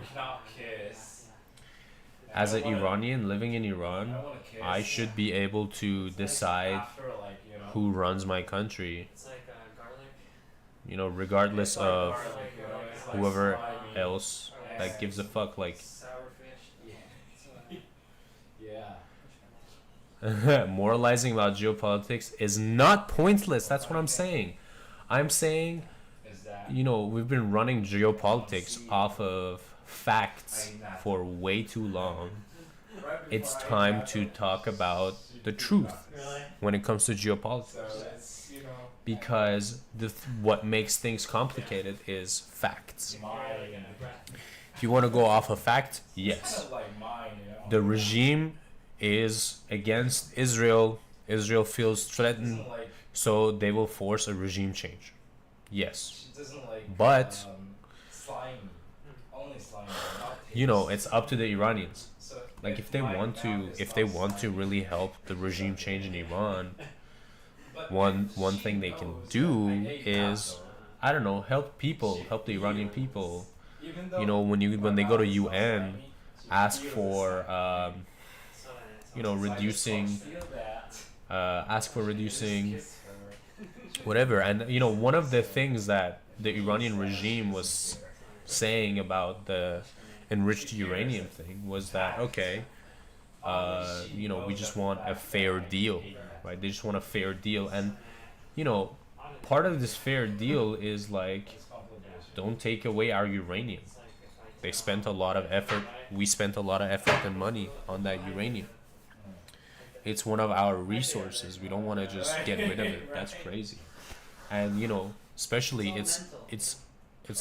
As an Iranian living in Iran, I should be able to decide who runs my country, regardless of whoever else that gives a fuck. Like, moralizing about geopolitics is not pointless. That's what I'm saying. I'm saying, we've been running geopolitics off of facts for way too long. It's time to talk about the truth when it comes to geopolitics. Because what makes things complicated is facts. If you want to go off of fact, yes. The regime is against Israel. Israel feels threatened, so they will force a regime change. Yes. But it's up to the Iranians. Like, if they want to really help the regime change in Iran, one thing they can do is, I don't know, help the Iranian people. When they go to UN, ask for reducing whatever. And one of the things that the Iranian regime was saying about the enriched uranium thing was that, okay, we just want a fair deal, right? They just want a fair deal. And part of this fair deal is like, don't take away our uranium. They spent a lot of effort, we spent a lot of effort and money on that uranium. It's one of our resources. We don't want to just get rid of it. That's crazy. And especially it's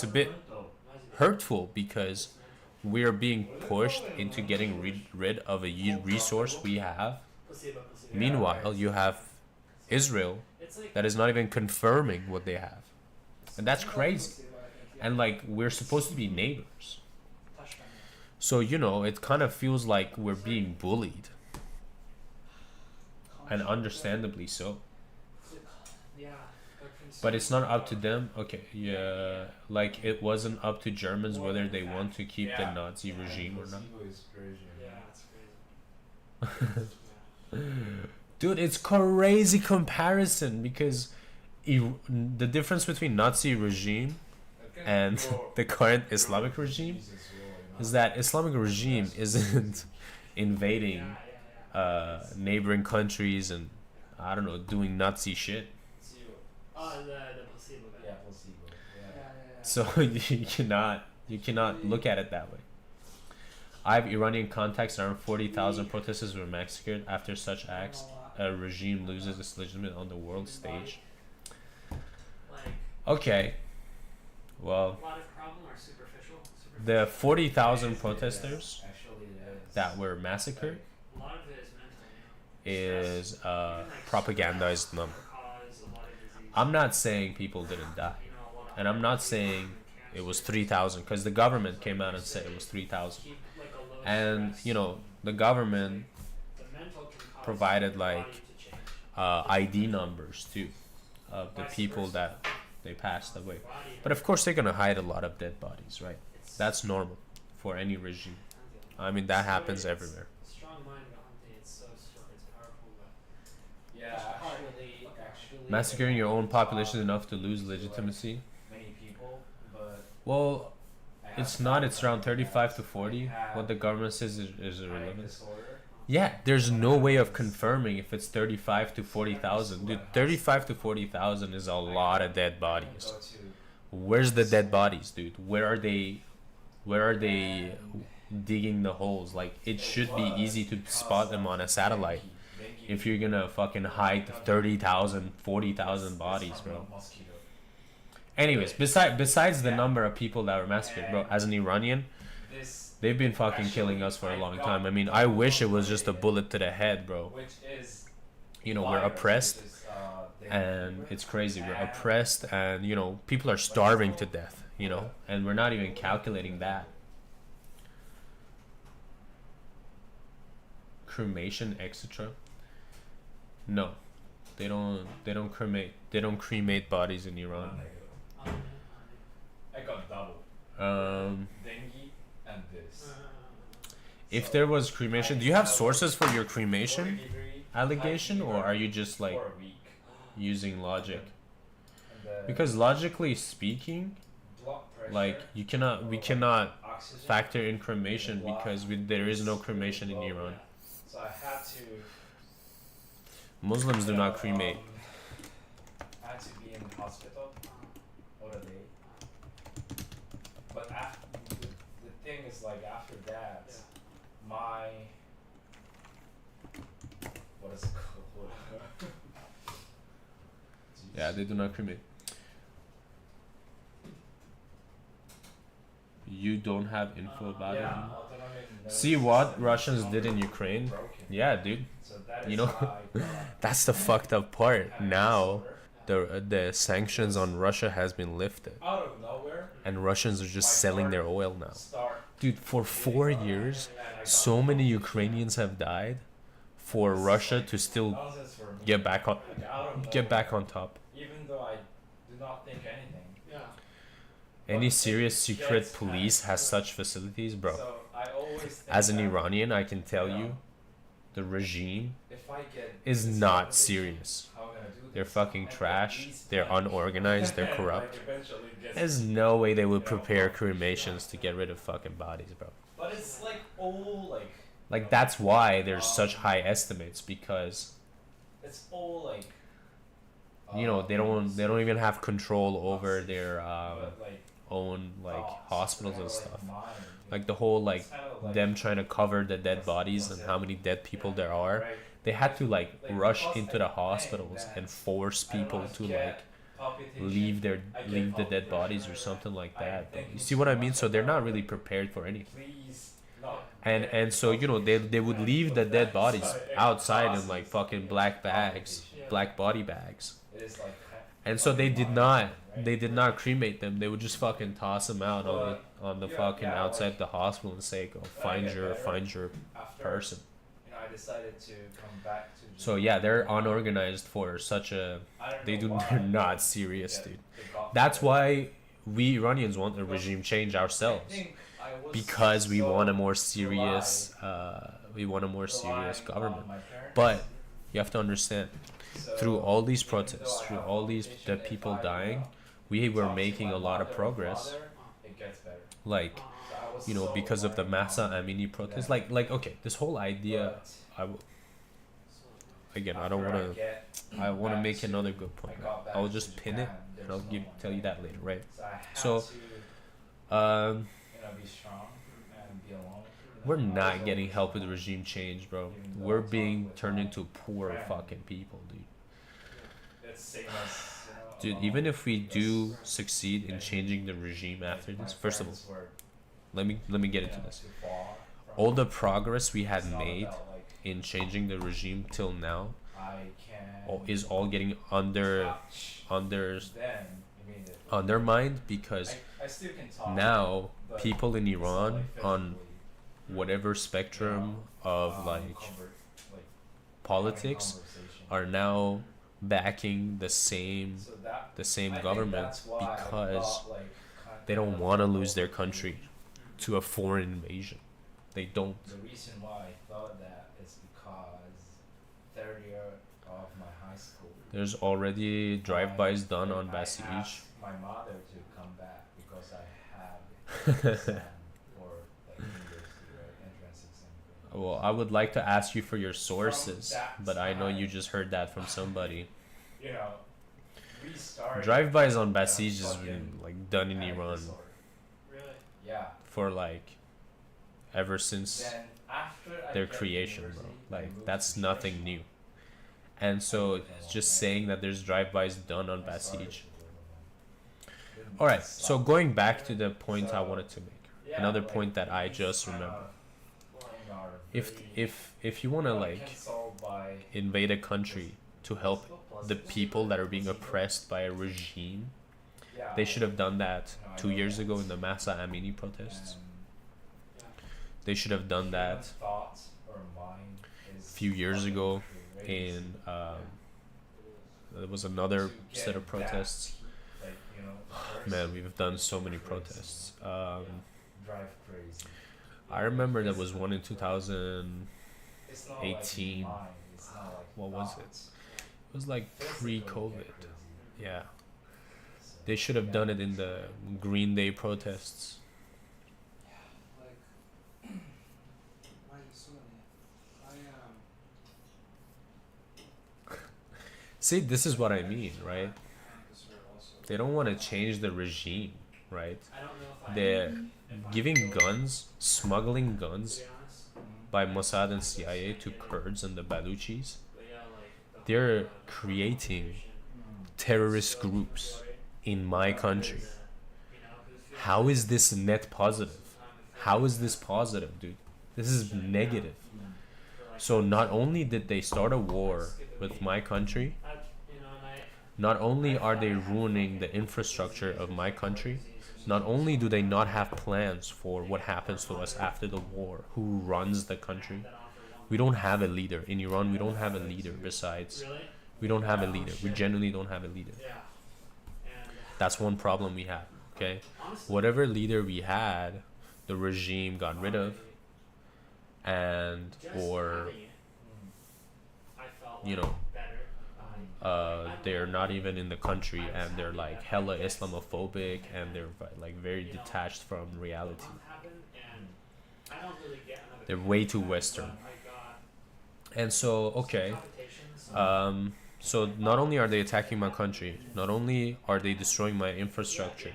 a bit hurtful because we are being pushed into getting rid of a resource we have. Meanwhile, you have Israel that is not even confirming what they have, and that's crazy. And like, we're supposed to be neighbors, so it kind of feels like we're being bullied, and understandably so. But it's not up to them. Okay, yeah, like it wasn't up to Germans whether they want to keep the Nazi regime or not. Dude, it's crazy comparison because the difference between Nazi regime and the current Islamic regime is that Islamic regime isn't invading neighboring countries and I don't know doing Nazi shit. The placebo guy. Yeah, placebo. Yeah. So you cannot look at it that way. I have Iranian contacts. Around 40,000 protesters were massacred. After such acts, a regime loses its legitimacy on the world stage. Okay. Well, A lot of problem are superficial. the 40,000 protesters that were massacred A lot of it is mental, is a propagandized number. I'm not saying people didn't die. And I'm not saying it was 3,000 because the government came out and said it was 3,000. And, you know, the government provided like ID numbers too of the people that they passed away. But of course they're going to hide a lot of dead bodies, right? That's normal for any regime. I mean, that happens everywhere. Massacring your own population is enough to lose legitimacy. Many people, but Well, it's not. It's around 35 to 40. What the government says is irrelevant. Yeah, there's no way of confirming if it's 35 to 40,000. Dude, 35 to 40,000 is a lot of dead bodies. Where's the dead bodies, dude? Where are they? Where are they digging the holes? Like, it should be easy to spot them on a satellite. If you're gonna fucking hide 30,000, 40,000 bodies, bro. Anyways, besides the number of people that were massacred, bro, as an Iranian, they've been fucking killing us for a long time. I mean, I wish it was just a bullet to the head, bro. You know, we're oppressed, and it's crazy. We're oppressed, and, you know, people are starving to death, you know, and we're not even calculating that. Cremation, etc. No, they don't cremate. They don't cremate bodies in Iran. I got double. Dengue and this. If there was cremation, do you have sources for your cremation allegation, or are you just like using logic? Because logically speaking, like we cannot factor in cremation because there is no cremation in Iran. So I had to. Muslims do not cremate. I had to be in the hospital all the day. But after, the thing is, like, after that, my, what is it called? Yeah, they do not cremate. You don't have info about it? See what Russians did in Ukraine? Yeah, dude. You know, that's the fucked up part. Now, the sanctions on Russia has been lifted. Out of nowhere. And Russians are just selling their oil now. Dude, for 4 years, so many Ukrainians have died for Russia to still get back on top. Even though I do not think anything. Any serious secret police has such facilities, bro. As an Iranian, I can tell you, the regime is not serious. They're fucking trash. They're unorganized. They're corrupt. There's no way they would prepare cremations to get rid of fucking bodies, bro. But it's like all like that's why there's such high estimates, because it's all like you know they don't even have control over their own like hospitals and stuff. Like the whole like them trying to cover the dead bodies and how many dead people there are. They had to like rush into the hospitals and force people to like leave the dead bodies or something like that. You see what I mean? So they're not really prepared for anything. And so, you know, they would leave the dead bodies outside in like fucking black bags, black body bags. And so they did not cremate them. They would just fucking toss them out on the fucking outside the hospital and say, go find your person. I decided to come back to So yeah, they're unorganized for such a. They're not serious, dude. That's why we Iranians want a regime change ourselves, because we want a more serious. We want a more serious government, but you have to understand, through all these protests, through all these the people dying, we were making a lot of progress. Like, you know, because of the Masa Amini protest. Like okay, this whole idea. Again, I don't want to. I want to make another good point. Right? I'll just pin it, and I'll tell you that later, right? So, we're not getting help with regime change, bro. We're being turned into poor fucking people, dude. Dude, even if we do succeed in changing the regime after this, first of all, let me get into this. All the progress we had made in changing the regime till now is all getting undermined, because now people in Iran on whatever spectrum of like politics are now backing the same government, because they don't want to lose their country to a foreign invasion. They don't. The reason why I thought that is because third year of my high school. There's already drive-bys done on Basij. My mother to come back because I had exam for like university, right? Entrance exam. Well, I would like to ask you for your sources, but I know you just heard that from somebody. You know, we started. Drive-bys on Basij has been like done in Iran. Really? Yeah. For like ever since their creation, bro. Like, that's nothing new. And so it's just saying that there's drive-bys done on Basij. Alright, so going back to the point I wanted to make. Another point that I just remembered. If you want to like invade a country to help the people that are being oppressed by a regime, they should have done that 2 years ago in the Masa Amini protests. They should have done that a few years ago in there was another set of protests. Man, we've done so many protests. I remember there was one in 2018. What was it? It was like pre-COVID. Yeah. They should have done it in the Green Day protests. See, this is what I mean, right? They don't want to change the regime, right? They're giving guns, smuggling guns by Mossad and CIA to Kurds and the Baluchis. They're creating terrorist groups in my country. How is this net positive? How is this positive, dude? This is negative. So not only did they start a war with my country, not only are they ruining the infrastructure of my country, not only do they not have plans for what happens to us after the war, who runs the country. We don't have a leader. In Iran, we don't have a leader besides. We don't have a leader. We genuinely don't have a leader. That's one problem we have, okay? Whatever leader we had, the regime got rid of, and, or, you know, they're not even in the country, and they're like hella Islamophobic, and they're like very detached from reality. They're way too Western. And so, okay, so not only are they attacking my country, not only are they destroying my infrastructure,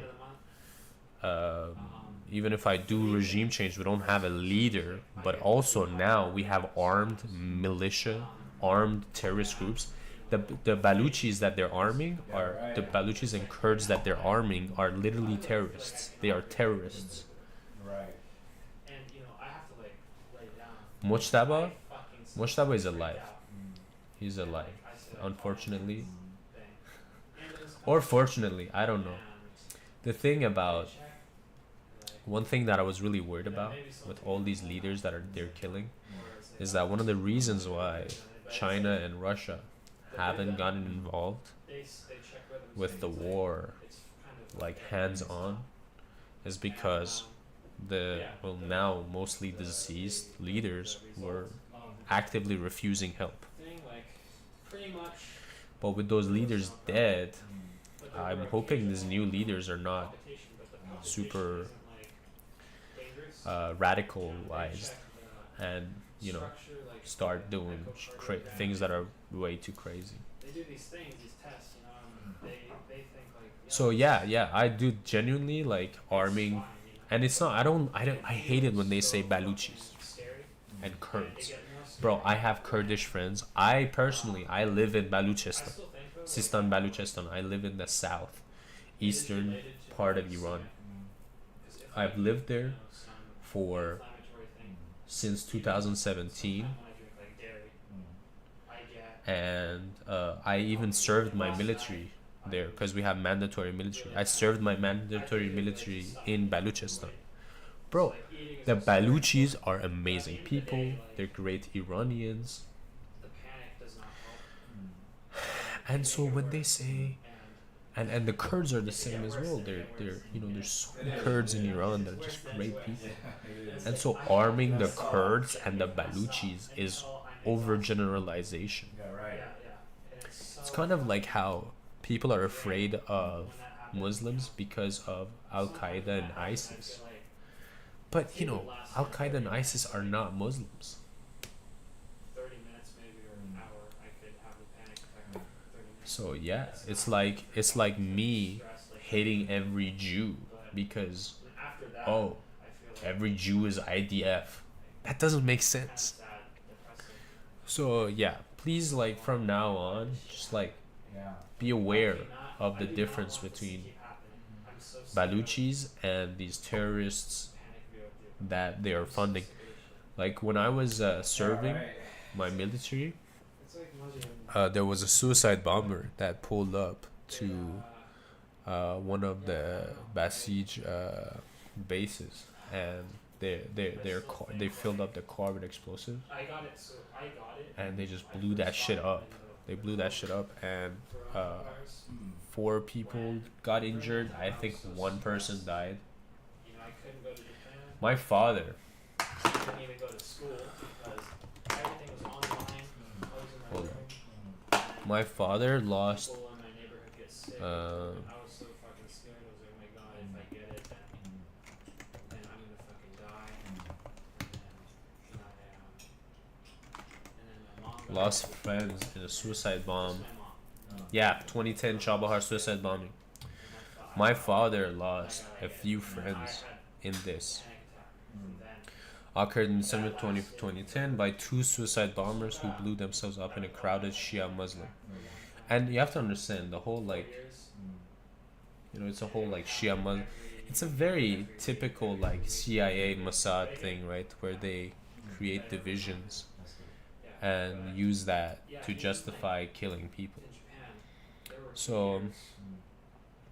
even if I do regime change, we don't have a leader, but also now we have armed militia, armed terrorist groups. The Baluchis that they're arming are, the Baluchis and Kurds that they're arming are literally terrorists. They are terrorists. Mojtaba is alive. He's alive. Unfortunately. Or fortunately, I don't know. The thing about, one thing that I was really worried about with all these leaders that they're killing is that one of the reasons why China and Russia haven't gotten involved with the war, like hands on, is because now mostly deceased leaders were actively refusing help. But with those leaders dead, I'm hoping these new leaders are not super radicalized and start doing things that are way too crazy. They do these things, these tests, and they think like. So yeah, I do genuinely like arming, and it's not. I hate it when they say Baluchis and Kurds. Bro, I have Kurdish friends. I personally live in Baluchistan, Sistan Baluchistan. I live in the south, eastern part of Iran. I've lived there for since 2017, and I even served my military there because we have mandatory military. I served my mandatory military in Baluchistan. Bro, the Baluchis are amazing people. They're great Iranians. And so when they say, and the Kurds are the same as well. There's so many Kurds in Iran that are just great people. And so arming the Kurds and the Baluchis is overgeneralization. It's kind of like how people are afraid of Muslims because of Al Qaeda and ISIS. But Al Qaeda and ISIS are not Muslims. So yeah, it's like me hating every Jew because every Jew is IDF. That doesn't make sense. So yeah, please from now on, just be aware of the difference between Baluchis and these terrorists that they are funding. Like when I was serving my military, there was a suicide bomber that pulled up to one of the Basij bases, and they filled up the car with explosives, and they just blew that shit up. And 4 people got injured. I think 1 person died. My father. Couldn't even go to school because everything was online. My father lost. People in my neighborhood get sick. I was so fucking scared. I was like, oh my god, if I get it, then I'm gonna fucking die. And then my mom Lost friends in a suicide bomb. Yeah, 2010 Chabahar suicide bombing. My father lost a few friends in this. Occurred in December 2010 by 2 suicide bombers who blew themselves up in a crowded Shia Muslim. And you have to understand the whole it's a whole Shia Muslim. It's a very typical CIA Mossad thing, right? Where they create divisions and use that to justify killing people. So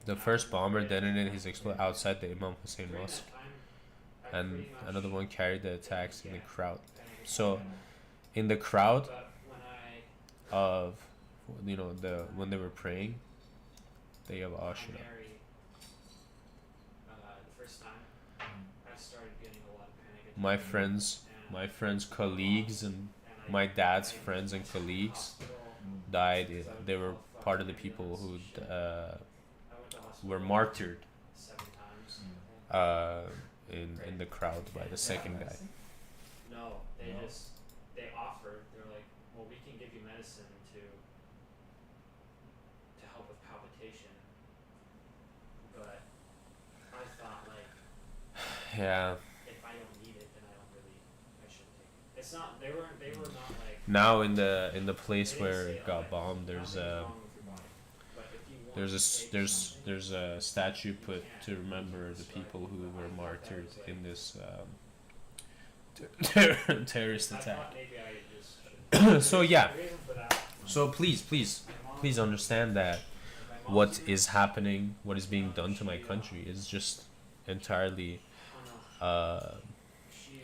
the first bomber detonated his explosive outside the Imam Hussein Mosque, and another one carried the attacks in the crowd. So in the crowd of when they were praying, they have Ashura. My friends colleagues and my dad's friends and colleagues died. They were part of the people who were martyred in the crowd by the second guy. No, they offered. They're like, well, we can give you medicine to help with palpitation, but I thought yeah. If I don't need it, then I shouldn't take it. It's not. They were not like. Now in the place where it got bombed, there's a statue put to remember the people who were martyred in this terrorist attack. So yeah, so please understand that what is happening, what is being done to my country is just entirely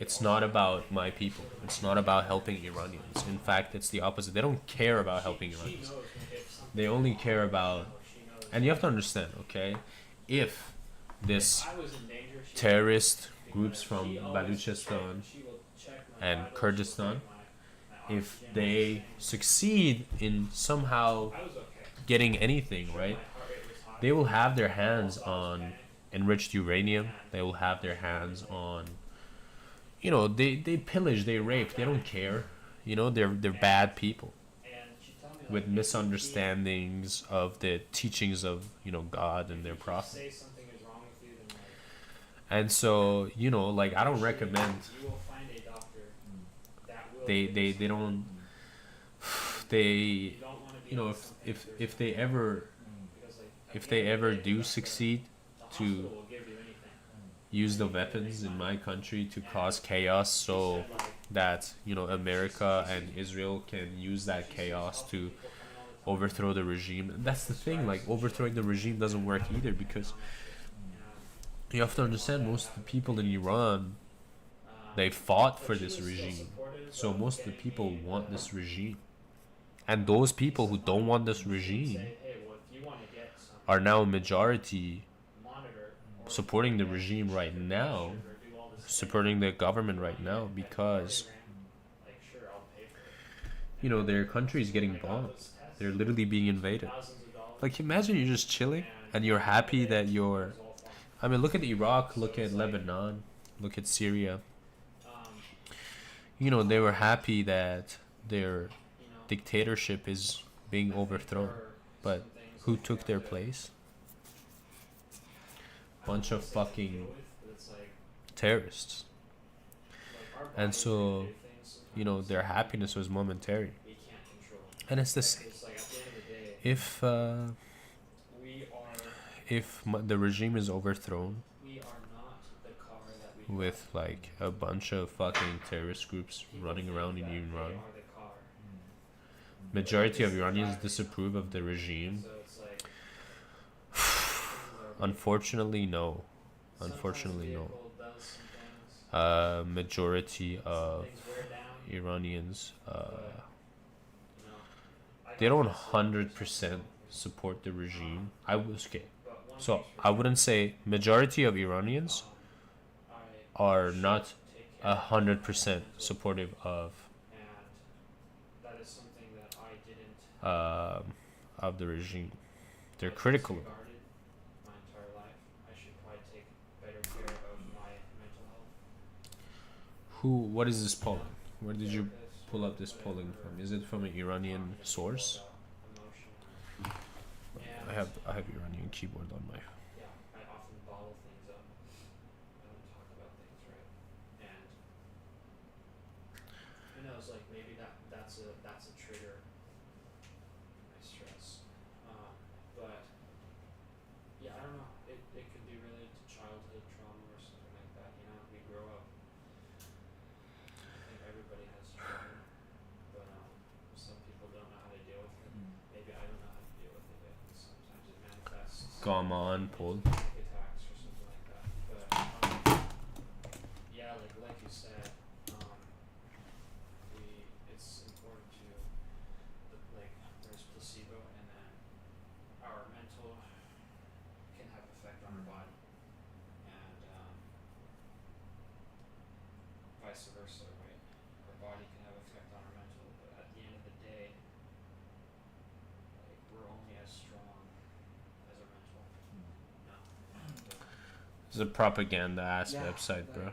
it's not about my people. It's not about helping Iranians. In fact, it's the opposite. They don't care about helping Iranians. They only care about, and you have to understand, okay, if this terrorist groups from Baluchistan and Kurdistan, if they succeed in somehow getting anything, right, they will have their hands on enriched uranium. They will have their hands on, you know, they pillage, they rape, they don't care. You know, they're bad people with misunderstandings of the teachings of, you know, God and their prophet. And so, you know, like, I don't recommend, they don't, they, you know, if they ever do succeed to use the weapons in my country to cause chaos, so that, you know, America and Israel can use that chaos to overthrow the regime. And that's the thing, like, overthrowing the regime doesn't work either, because you have to understand, most of the people in Iran, they fought for this regime. So most of the people want this regime. And those people who don't want this regime are now a majority supporting the regime right now, supporting the government right now, because, you know, their country is getting bombed. They're literally being invaded. Like, imagine you're just chilling and you're happy that you're, I mean, look at Iraq, look at Lebanon, look at Syria. You know, they were happy that their dictatorship is being overthrown. But who took their place? Bunch of fucking terrorists. And so, you know, their happiness was momentary. And it's the same. If the regime is overthrown with like a bunch of fucking terrorist groups running around in Iran, majority of Iranians disapprove of the regime. Unfortunately, no. Unfortunately, no. Majority of Iranians, they don't 100% support the regime. So I wouldn't say majority of Iranians are not 100% supportive of the regime. They're critical of it. What is this polling? Where did you pull up this polling from? Is it from an Iranian source? I have Iranian keyboard on my. Gaman pulled. It's a propaganda ass website, bro.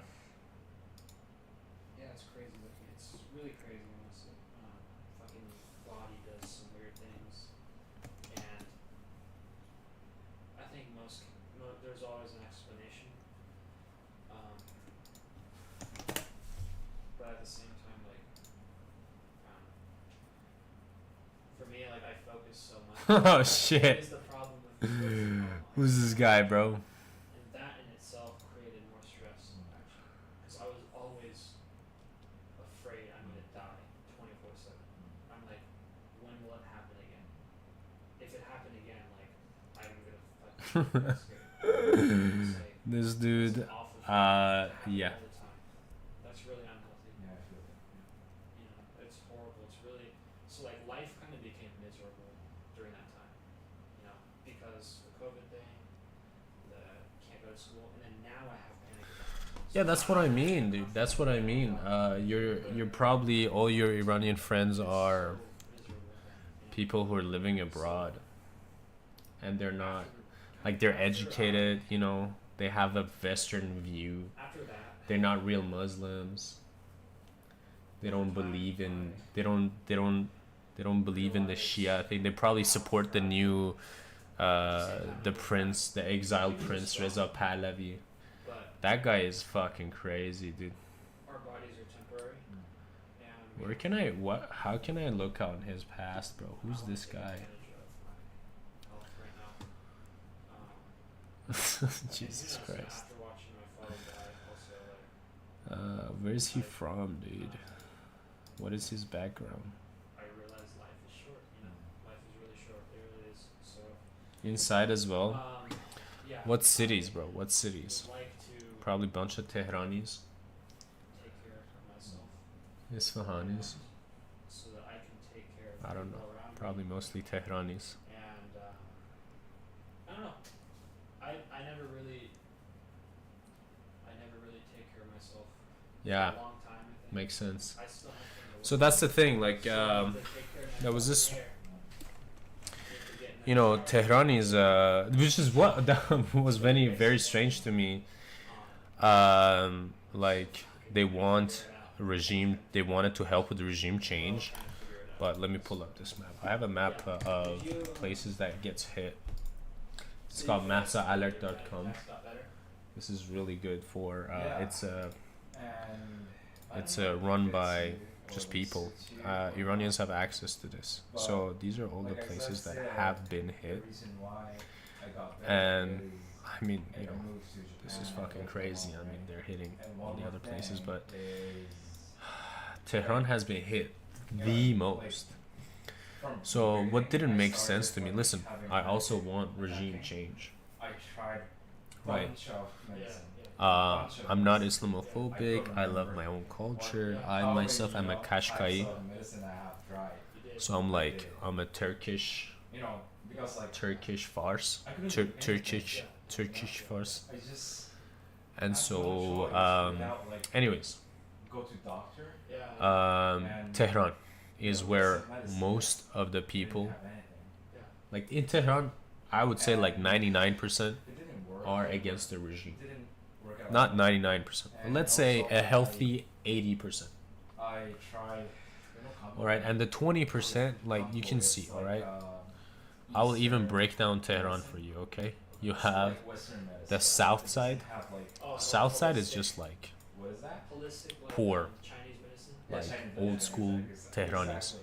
Yeah, it's crazy looking. It's really crazy when this fucking body does some weird things, and I think there's always an explanation, but at the same time, like, for me, like, I focus so much. Oh shit! What is the problem with Who's this guy, bro? This dude, yeah. school, and then now I have panic attacks. Yeah, that's what I mean, dude. That's what I mean. You're probably all your Iranian friends are people who are living abroad, and they're not like they're educated. You know, they have a Western view. After that, They're not real Muslims. They don't believe in. They don't believe in the Shia thing. They probably support the new, the prince, the exiled prince Reza Pahlavi. but That guy is fucking crazy, dude. our bodies are temporary. And Where can I what? How can I look on his past, bro? Who's this guy? Jesus Christ. After watching my father die, also like Where's he from, dude? What is his background? I realized life is short. You know, life is really short. It really is. So Inside as well. yeah. What cities, bro? What cities? I'd like to Probably bunch of Tehranis, take care of myself Isfahanis. so that I can take care of I don't know. people around me. Probably mostly Tehranis. And I don't know. I never really take care of myself Yeah, for a long time. I think. makes sense. I still have to So that's the thing. Like, take care of there was myself this. there. You know, Tehranis, which is what that was very strange to me. Like they want a regime. They wanted to help with the regime change. But let me pull up this map. I have a map of places that gets hit. It's called masaalert.com. This is really good for. It's run by just people. Iranians have access to this. So these are all the places that have been hit. And I mean, you know, this is fucking crazy. I mean, they're hitting all the other places, but Tehran has been hit the most. So what didn't make sense to me, listen, I also want regime change. Right. I'm not Islamophobic. I love my own culture. I myself am a Kashkai. So I'm a Turkish farce. Turkish farce. And so, anyways, Tehran is where most of the people, like in Tehran, I would say like 99% are against the regime. Not 99%. Let's say a healthy 80%. Alright, and the 20%, like you can see, alright? I will even break down Tehran for you, okay? You have the south side. South side is just like poor, like old school Tehranis.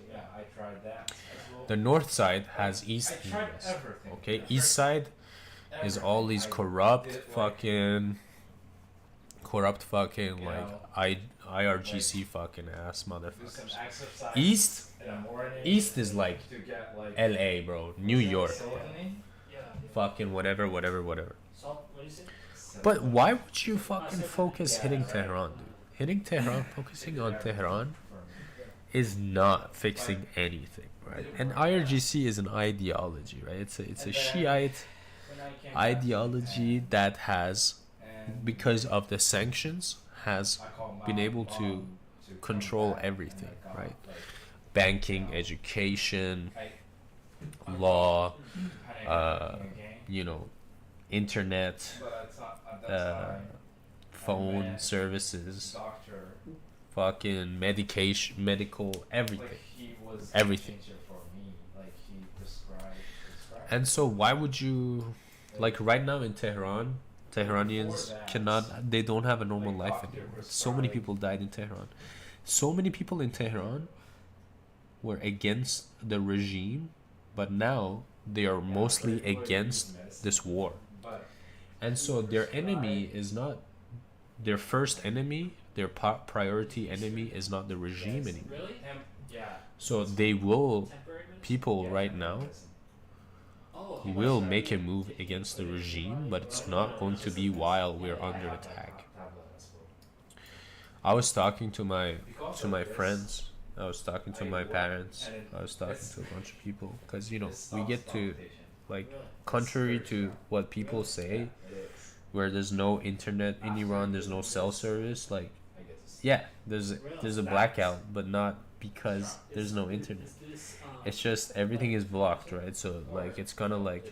The north side has east and west, okay? East side is all these corrupt fucking like IRGC fucking ass motherfuckers. East is like LA, bro, New York, bro. Fucking whatever. But why would you fucking focus hitting Tehran, dude? Hitting Tehran, focusing on Tehran is not fixing anything, right? And IRGC is an ideology, right? It's a Shiite ideology that has, because of the sanctions, has been able to control everything, right? Banking, education, law, you know, internet, phone services, fucking medical, everything. And so why would you, like right now in Tehran, Tehranians they don't have a normal life anymore. So many people died in Tehran. So many people in Tehran were against the regime, but now they are mostly against this war. And so their enemy is not, their first enemy, their priority enemy is not the regime anymore. So people right now will make a move against the regime, but it's not going to be while we're under attack. I was talking to my friends, I was talking to my parents, I was talking to a bunch of people, because you know we get to, like, contrary to what people say, where there's no internet in Iran, there's no cell service. Like, yeah, there's a blackout, but not because there's no internet. It's just everything is blocked, right? So like it's kind of like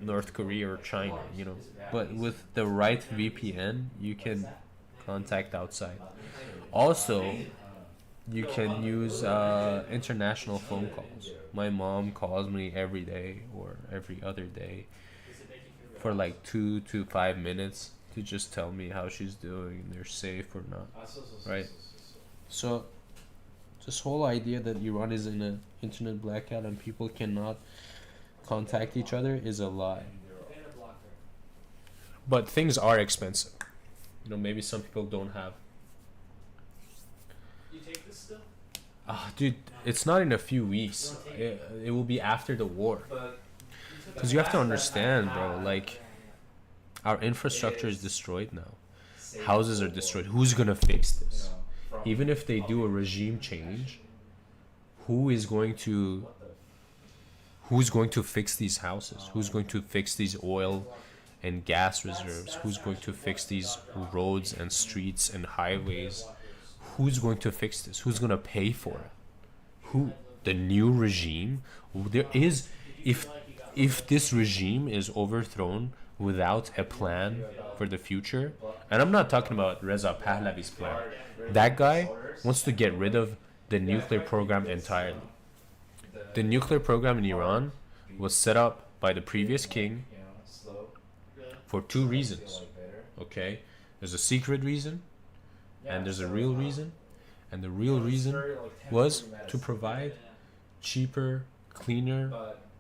North Korea or China, you know. But with the right VPN, you can contact outside. Also, you can use international phone calls. My mom calls me every day or every other day for like 2 to 5 minutes to just tell me how she's doing, they're safe or not, right? So this whole idea that Iran is in an internet blackout and people cannot contact each other is a lie. But things are expensive. You know, maybe some people don't have. You take this still? Dude, it's not in a few weeks. It will be after the war. Because you have to understand, bro, like, our infrastructure is destroyed now. Houses are destroyed. Who's gonna fix this? Even if they do a regime change, who's going to fix these houses? Who's going to fix these oil and gas reserves? Who's going to fix these roads and streets and highways? Who's going to fix this? Who's going to pay for it? Who? The new regime? There is, if this regime is overthrown without a plan for the future, and I'm not talking about Reza Pahlavi's plan. That guy wants to get rid of the nuclear program entirely. The nuclear program in Iran was set up by the previous king for 2 reasons. Okay? There's a secret reason and there's a real reason. And the real reason was to provide cheaper, cleaner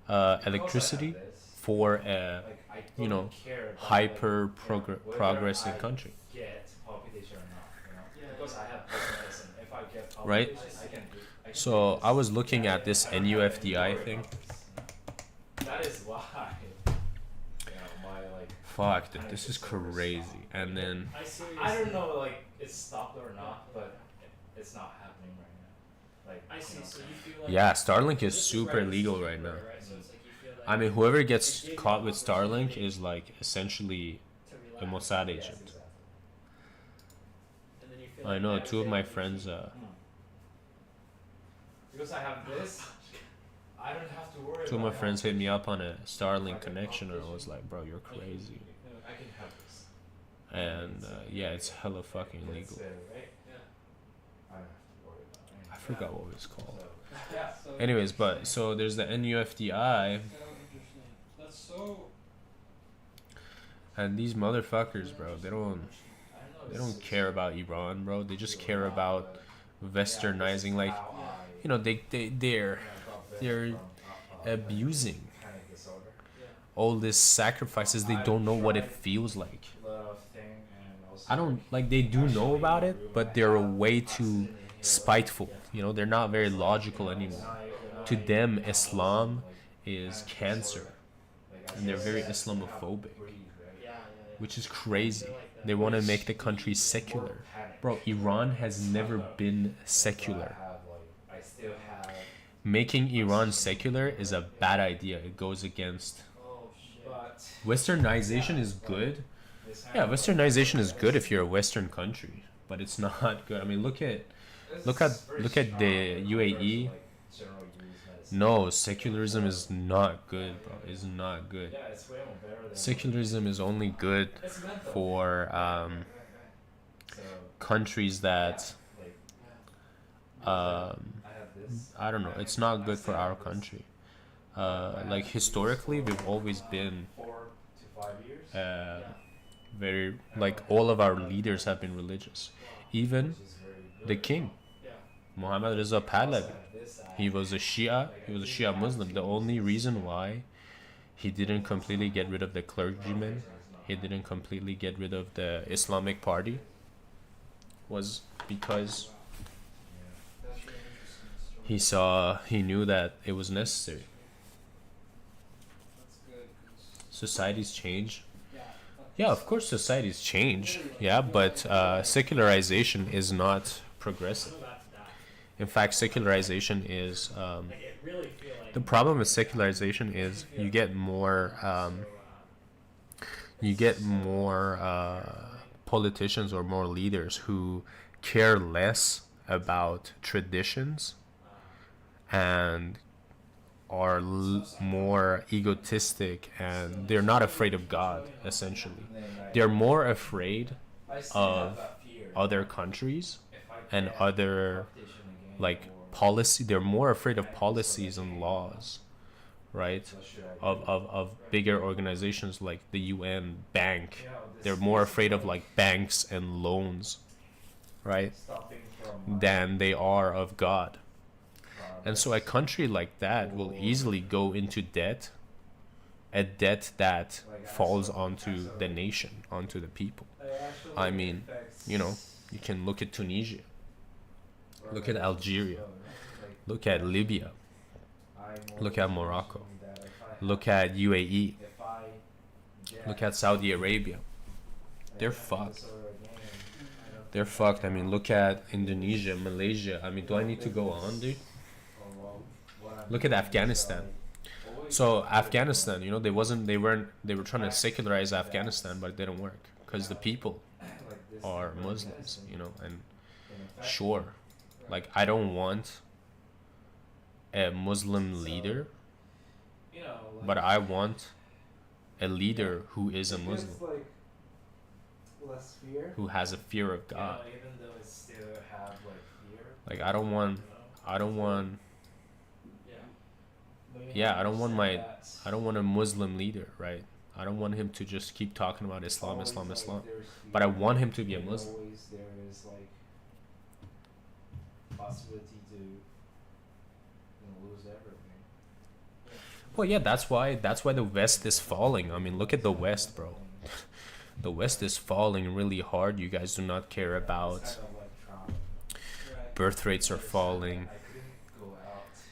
electricity for a, you know, progressing country. Right? So I was looking at this NUFDI thing. That is why. Fuck, dude, this is crazy. And then I don't know, like, it's stopped or not, but it's not happening right now. Like, I see. So you feel like yeah, Starlink is super legal right now. I mean, whoever gets caught with Starlink is like essentially a Mossad agent. I know 2 of my friends. Because I have this, I don't have to worry. 2 of my friends hit me up on a Starlink connection, and I was like, "Bro, you're crazy." I can have this. And yeah, it's hella fucking legal. I forgot what it was called. Anyways, but so there's the NUFDI. And these motherfuckers, bro, they don't care about Iran, bro. They just care about westernizing, like, you know, they're abusing all these sacrifices. They don't know what it feels like. I don't, like, they do know about it, but they're way too spiteful. You know, they're not very logical anymore. To them, Islam is cancer, and they're very Islamophobic, which is crazy. They want to make the country secular. Bro, Iran has never been secular. Making Iran secular is a bad idea. It goes against... Westernization is good. Yeah, Westernization is good if you're a Western country, but it's not good. I mean, look at the UAE. No, secularism is not good, bro. It's not good. Secularism is only good for countries that I don't know. It's not good for our country. Like, historically, we've always been very, like, all of our leaders have been religious. Even the king, Muhammad Reza Pahlavi, he was a Shia Muslim. The only reason why he didn't completely get rid of the clergymen, he didn't completely get rid of the Islamic party, was because he knew that it was necessary. Societies change. Yeah, of course societies change. Yeah, but secularization is not progressive. In fact, secularization is... the problem with secularization is you get more you get more politicians or more leaders who care less about traditions and are more egotistic, and they're not afraid of God, essentially. They're more afraid of other countries and other like policy. They're more afraid of policies and laws, right? Of bigger organizations like the UN, bank. They're more afraid of like banks and loans, right? Than they are of God. And so a country like that will easily go into debt, a debt that falls onto the nation, onto the people. I mean, you know, you can look at Tunisia, look at Algeria, look at Libya, look at Morocco, look at UAE, look at Saudi Arabia. They're fucked. They're fucked. I mean, look at Indonesia, Malaysia. I mean, do I need to go on, dude? Look at Afghanistan. So Afghanistan, you know, they were trying to secularize Afghanistan, but it didn't work because the people are Muslims, you know. And sure, like, I don't want a Muslim leader, but I want a leader who is a Muslim, who has a fear of God. Like, I don't want a Muslim leader, right? I don't want him to just keep talking about Islam, Islam, Islam. But I want him to be a Muslim. There is like possibility to lose everything. Well, yeah, that's why the West is falling. I mean, look at the West, bro. The West is falling really hard. You guys do not care about birth rates are falling.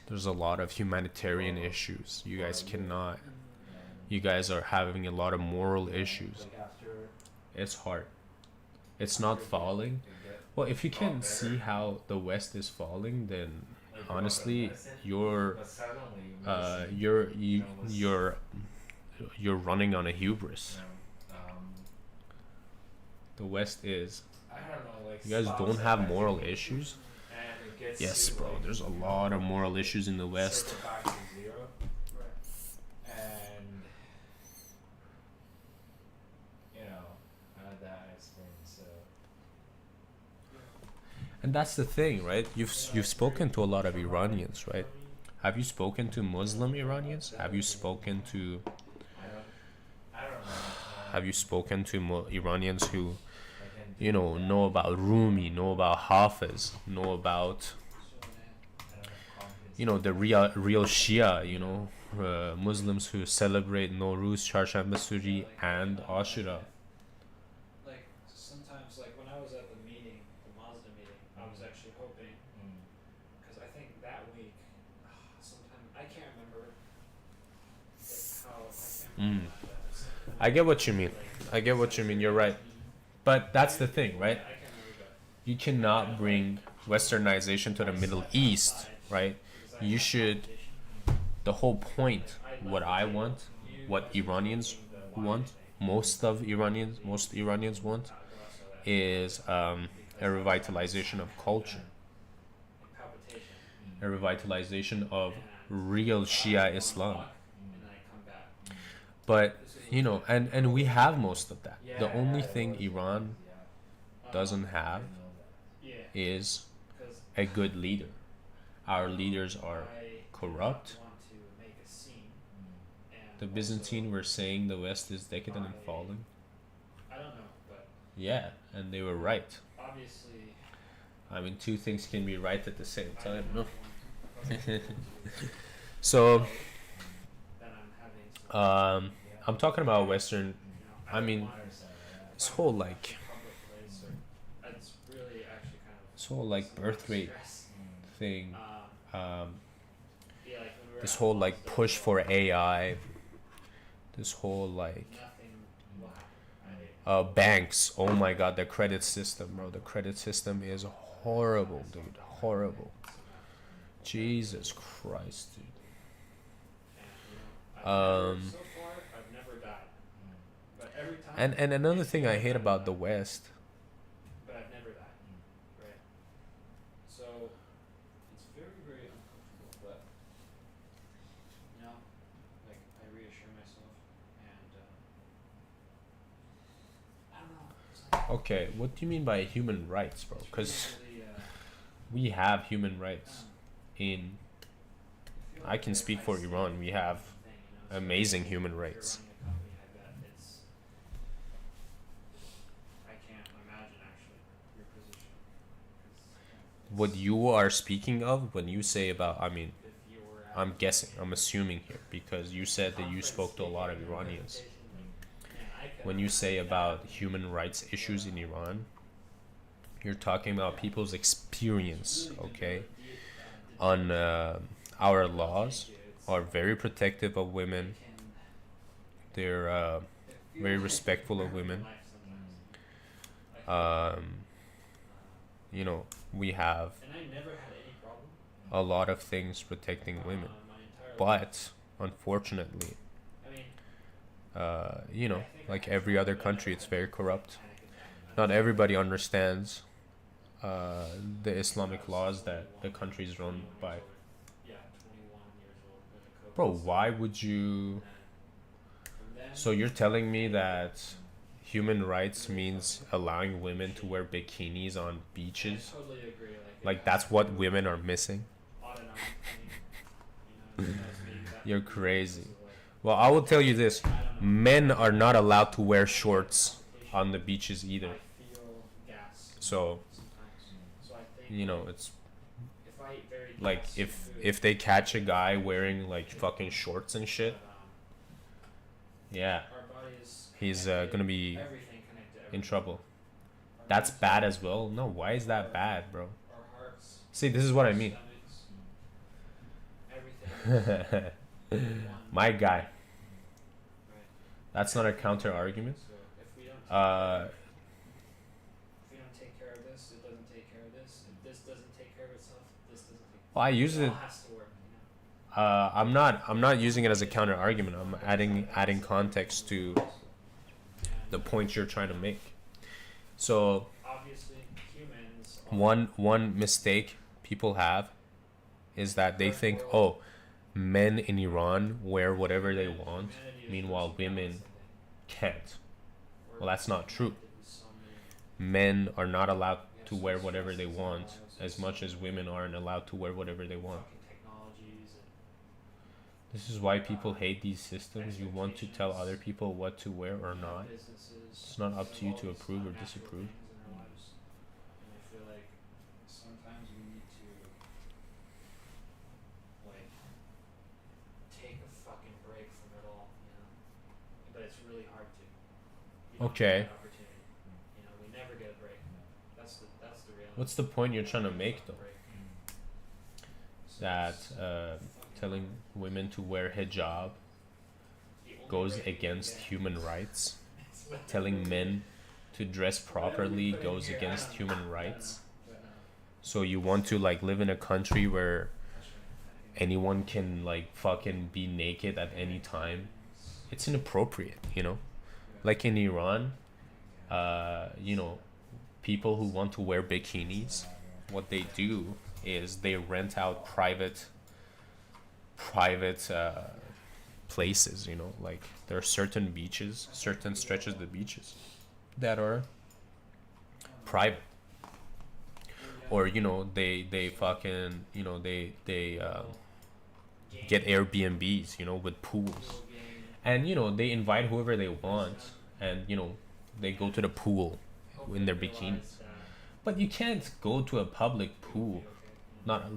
There's a lot of humanitarian issues. You guys cannot. You guys are having a lot of moral issues. It's hard. It's not falling. Well, if you can see how the West is falling, then honestly, you're running on a hubris. The West is. You guys don't have moral issues? Yes, bro. There's a lot of moral issues in the West. And that's the thing, right? You've spoken to a lot of Iranians, right? Have you spoken to Muslim Iranians? Have you spoken to Iranians who, you know about Rumi, know about Hafiz, know about, the real Shia, Muslims who celebrate Nowruz, Charshanbe Suri, and Ashura. Like, sometimes, like, when I was at the meeting, the Mazda meeting, I was actually hoping, because I think that week, sometime, I can't remember I get what you mean. You're right. But that's the thing, right? You cannot bring westernization to the Middle East, right? You should, the whole point, what I want, what Iranians want, most Iranians want, is a revitalization of culture, a revitalization of real Shia Islam. But, and we have most of that. The only thing Iran doesn't have is a good leader. Our leaders are corrupt. The Byzantine were saying the West is decadent and falling. I don't know, but yeah, and they were right. Obviously, I mean, two things can be right at the same time, no? So, I'm talking about Western. I mean, this whole like birth rate thing. This whole like push for AI. This whole like banks. Oh my God, the credit system, bro. The credit system is horrible, dude. Horrible. Jesus Christ, dude. so far I've never died. But every And another thing I hate about the West. But I've never that. Right. So it's very, very uncomfortable, but you know, like I reassure myself and I don't know. It's like Okay, what do you mean by human rights, bro? Because really, we have human rights in. I can speak for Iran. We have amazing human rights. running a company, I bet it's I can't imagine actually your position. 'Cause What you are speaking of when you say about, I mean, if you were at I'm guessing, I'm assuming here because you said that you spoke to a lot of Iranians. When you say about human rights issues in Iran, you're talking about people's experience, okay? On our laws are very protective of women. They're very respectful of women. You know, we have and I never had any problem. a lot of things protecting women, My entire life. but unfortunately, I mean, you know, like every other country, it's very corrupt. Not everybody understands the Islamic laws that the country is run by. yeah, 21 years old with a coke. Bro, why would you? So you're telling me that human rights means allowing women to wear bikinis on beaches? I totally agree. Like that's what women are missing? Autonomic thing, you know, maybe that You're crazy. Well, I will tell you this. Men are not allowed to wear shorts on the beaches either. I feel gas So, sometimes. So I think you know, it's if I eat very like gassy if food, if they catch a guy wearing like fucking shorts and shit, yeah, our body is he's connected, gonna be everything connected, in everything. trouble. Our That's minds, bad as well. No, why is that bad, bro? Our hearts, See, this is what I mean. stomachs, everything. is one. My guy. Right. That's not a counter argument. So if we don't take care of this, it doesn't take care of this. If this doesn't take care of itself, this doesn't take. Well, I use It it. all has to work, you know? I'm not using it as a counter argument. I'm adding context to the point you're trying to make. So Obviously, humans. Are one mistake people have is that they think, oh, men in Iran wear whatever they want, meanwhile women can't. Well, that's not true. Men are not allowed to wear whatever they want as much as women aren't allowed to wear whatever they want. technologies and This is why people hate these systems. You want to tell other people what to wear or not. businesses. It's not up to you to approve or disapprove. Things in our lives. And I feel like sometimes we need to like take a fucking break from it all, you know. But it's really hard to. We don't Okay. get that opportunity. You know, we never get a break. That's the reality. What's the point you're trying to make though? Break. So That it's telling women to wear hijab the only goes break we can against get. human rights. Telling men to dress properly goes against human rights. So you want to like live in a country where anyone can like fucking be naked at any time? It's inappropriate, you know? Like in Iran, you know, people who want to wear bikinis, what they do is they rent out private places, you know, like there are certain beaches, certain stretches of the beaches that are private, or you know they fucking, you know, they get Airbnbs, you know, with pools, and you know they invite whoever they want, and you know they go to the pool in their bikinis. But you can't go to a public pool,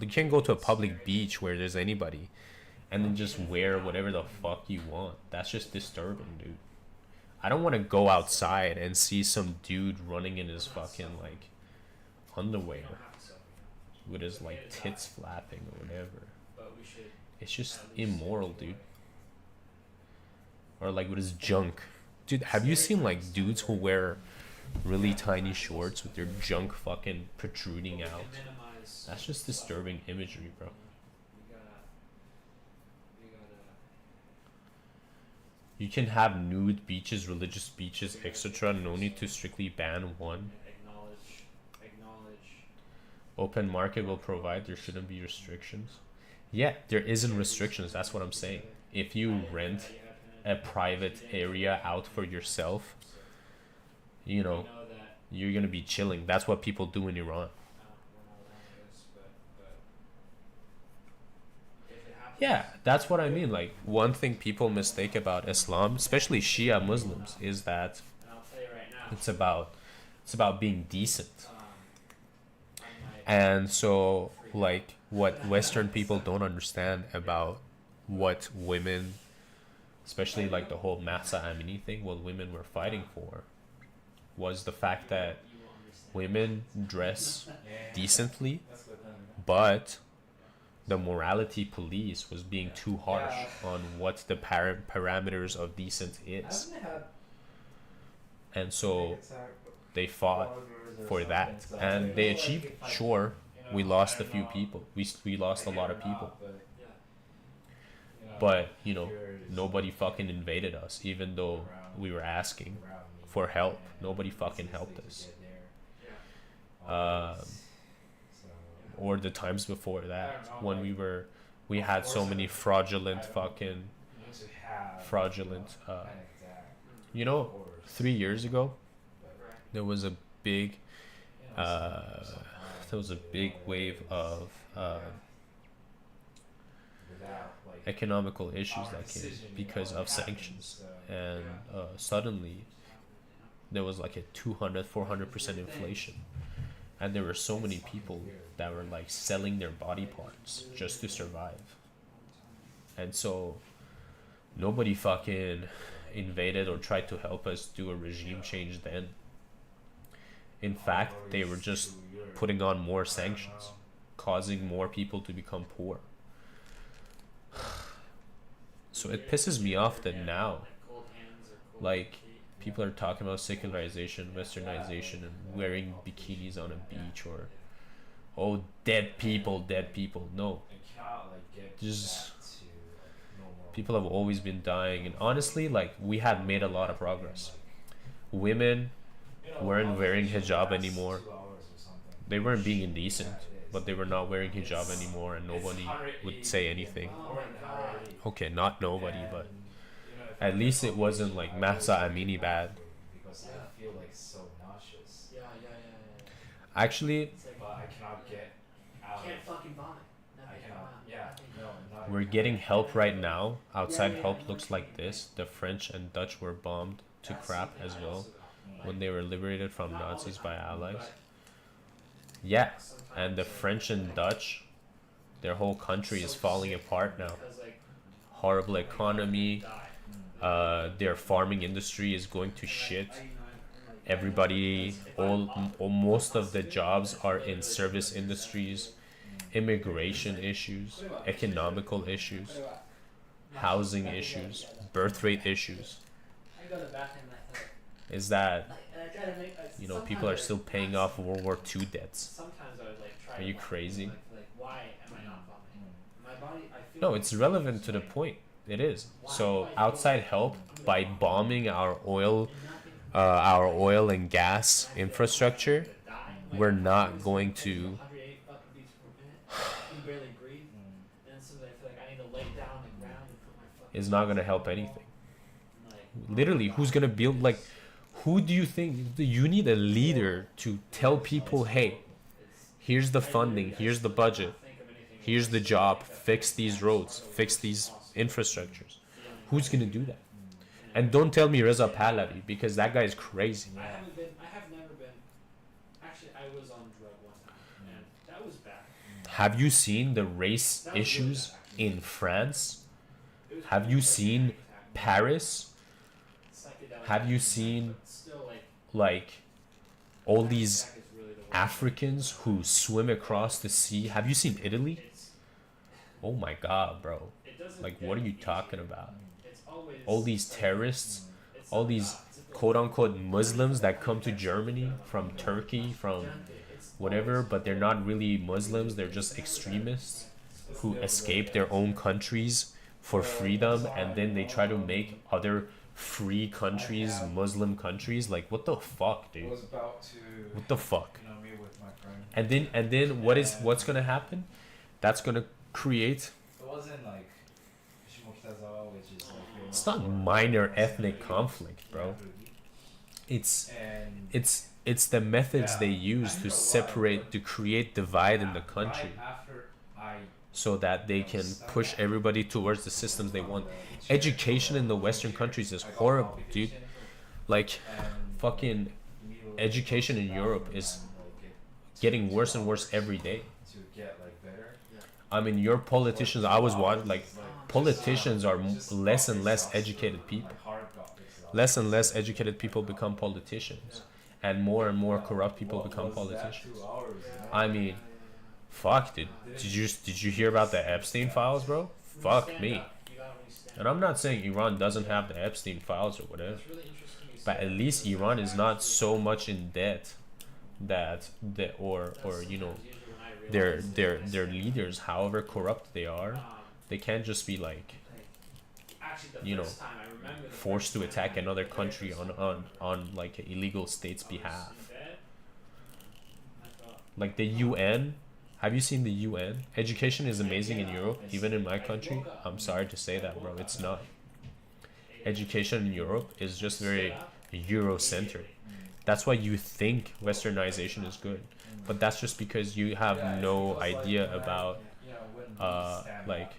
you can't go to a public beach where there's anybody and then just wear whatever the fuck you want. That's just disturbing, dude. I don't want to go outside and see some dude running in his fucking like underwear with his like tits flapping or whatever. It's just immoral, dude. Or like with his junk. Dude, have you seen like dudes who wear really tiny shorts with their junk fucking protruding out? That's just disturbing imagery, bro. You can have nude beaches, religious beaches, etc. No need to strictly ban one. Acknowledge. Open market will provide. There shouldn't be restrictions. Yeah, there isn't restrictions. That's what I'm saying. If you rent a private area out for yourself, you know, you're gonna be chilling. That's what people do in Iran. Yeah, that's what I mean. Like, one thing people mistake about Islam, especially Shia Muslims, is that it's about being decent. And so, like, what Western people don't understand about what women, especially like the whole Masa Amini thing, what women were fighting for was the fact that women dress decently, but the morality police was being too harsh on what the parameters of decent is. And so they fought for that, and they achieved it. Sure, we lost a few people. We lost a lot of people. But, you know, nobody fucking invaded us, even though we were asking for help. Nobody fucking helped us. Or the times before that, when we had so many fraudulent, you know, 3 years ago, there was a big wave of economical issues that came because of sanctions, and suddenly there was like a 200-400% inflation, and there were so many people that were like selling their body parts just to survive. And so nobody fucking invaded or tried to help us do a regime change then. In fact, they were just putting on more sanctions, causing more people to become poor. So it pisses me off that now, like, people are talking about secularization, westernization, and wearing bikinis on a beach, or, oh, dead people. No. Just, people have always been dying, and honestly, like, we had made a lot of progress. Women weren't wearing hijab anymore. They weren't being indecent, but they were not wearing hijab anymore, and nobody would say anything. Okay, not nobody, but at least it wasn't like Mahsa Amini bad. Because I feel like so nauseous. Actually, But I cannot get out. Can't fucking vomit. I cannot. Yeah. No, not. we're getting help right now. Outside help looks like this. The French and Dutch were bombed to crap as well when they were liberated from Nazis by allies. Yeah, and the French and Dutch, their whole country is falling apart now. Horrible economy. Their farming industry is going to shit. Everybody, most of the jobs are in service industries. Immigration issues, economical issues, housing issues, birth rate issues. Is that, you know, people are still paying off World War II debts. Are you crazy? Why am I not vomiting? My body, I feel No, it's relevant to the point. It is. So outside help, by bombing our oil and gas infrastructure, we're not going to. Is not gonna help anything. Literally, who's gonna build, like, who do you think you need a leader to tell people, hey, here's the funding, here's the budget, here's the job, fix these roads, fix these infrastructures? Who's gonna do that? And don't tell me Reza Pahlavi, because that guy is crazy. I have never been. Actually, I was on drug one time, and that was bad. Have you seen the race issues in France? Have you seen Paris? Have you seen, like, all these Africans who swim across the sea? Have you seen Italy? Oh my god, bro. Like, what are you talking about? All these terrorists, all these quote-unquote Muslims that come to Germany from Turkey, from whatever, but they're not really Muslims, they're just extremists who escape their own countries for freedom, and then they try to make other free countries Muslim countries. Like, what the fuck, dude? was about to, What the fuck? meet with my friend. And then what's gonna happen? That's gonna create. It wasn't like Shimokitazawa, which is like It's not minor ethnic conflict, bro. It's the methods they use to separate, to create divide in the country, so that they can push everybody towards the systems they want. Education in the Western countries is horrible, dude. Like, fucking education in Europe is getting worse and worse every day. I mean, your politicians, I was watching, like, politicians are less and less educated people. Less and less educated people become politicians, and more corrupt people become politicians. I mean, fuck, dude. Did you hear about the Epstein files, bro? Fuck me. And I'm not saying Iran doesn't have the Epstein files or whatever, but at least Iran is not so much in debt that or you know, their leaders, however corrupt they are, they can't just be like, you know, forced to attack another country on like an illegal state's behalf. Like the UN, have you seen the UN? Education is amazing in Europe, even in my country. I'm sorry to say that, bro, it's not. Education in Europe is just very Eurocentric. That's why you think westernization is good, but that's just because you have no idea about like,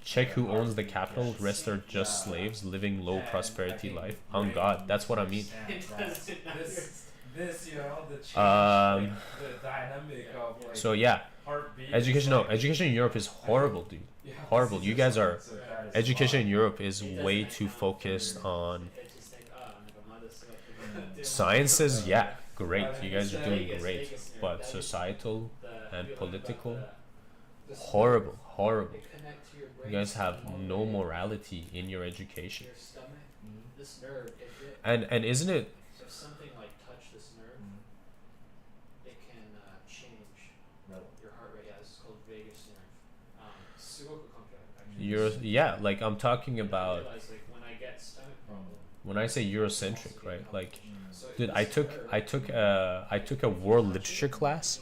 check who owns the capital, rest are just slaves living low prosperity life. On God, that's what I mean. This, you know, the change, the dynamic of like, so yeah, education in Europe is horrible, dude. Horrible. You guys are, education in Europe is way too focused on sciences. Yeah, great, you guys are doing great, but societal and political, horrible. You guys have no morality in your education. And isn't it, If something like touch this nerve, it can change your heart rate. Yeah, this is called vagus nerve. yeah, like I'm talking about, Realize, like, when I get stomach problem, when I say Eurocentric, right? Like, dude, I took a world literature class,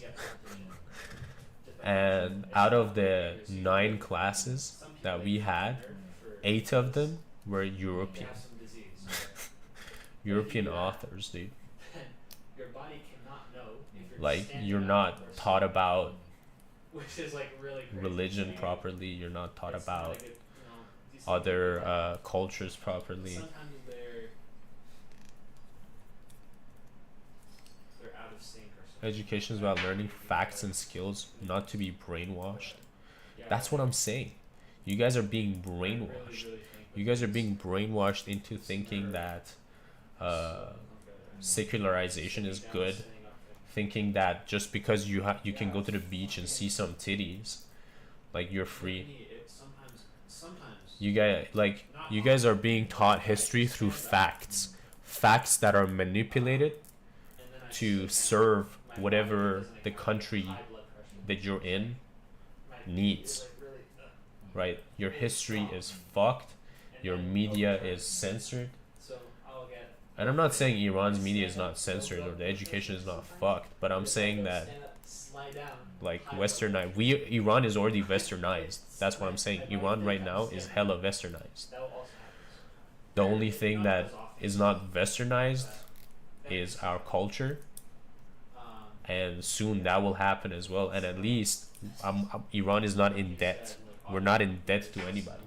and out of the 9 classes that we had, 8 of them were European. European authors, dude. your body cannot know if you're Like, standing you're up not or taught sitting, about which is like really crazy. religion properly. You're not taught It's not about like a, decent other cultures properly. Sometimes they're out of sync or something. Education is about learning facts and skills, not to be brainwashed. That's what I'm saying. You guys are being brainwashed. You guys are being brainwashed into thinking that secularization is good, thinking that just because you can go to the beach and see some titties, like, you're free. You guys are being taught history through facts that are manipulated to serve whatever the country that you're in needs, right? Your history is fucked, your media is censored. And I'm not saying Iran's media is not censored or the education is not fucked, but I'm saying that, like, Iran is already westernized. That's what I'm saying. Iran right now is hella westernized. The only thing that is not westernized is our culture, and soon that will happen as well. And at least Iran is not in debt. We're not in debt to anybody.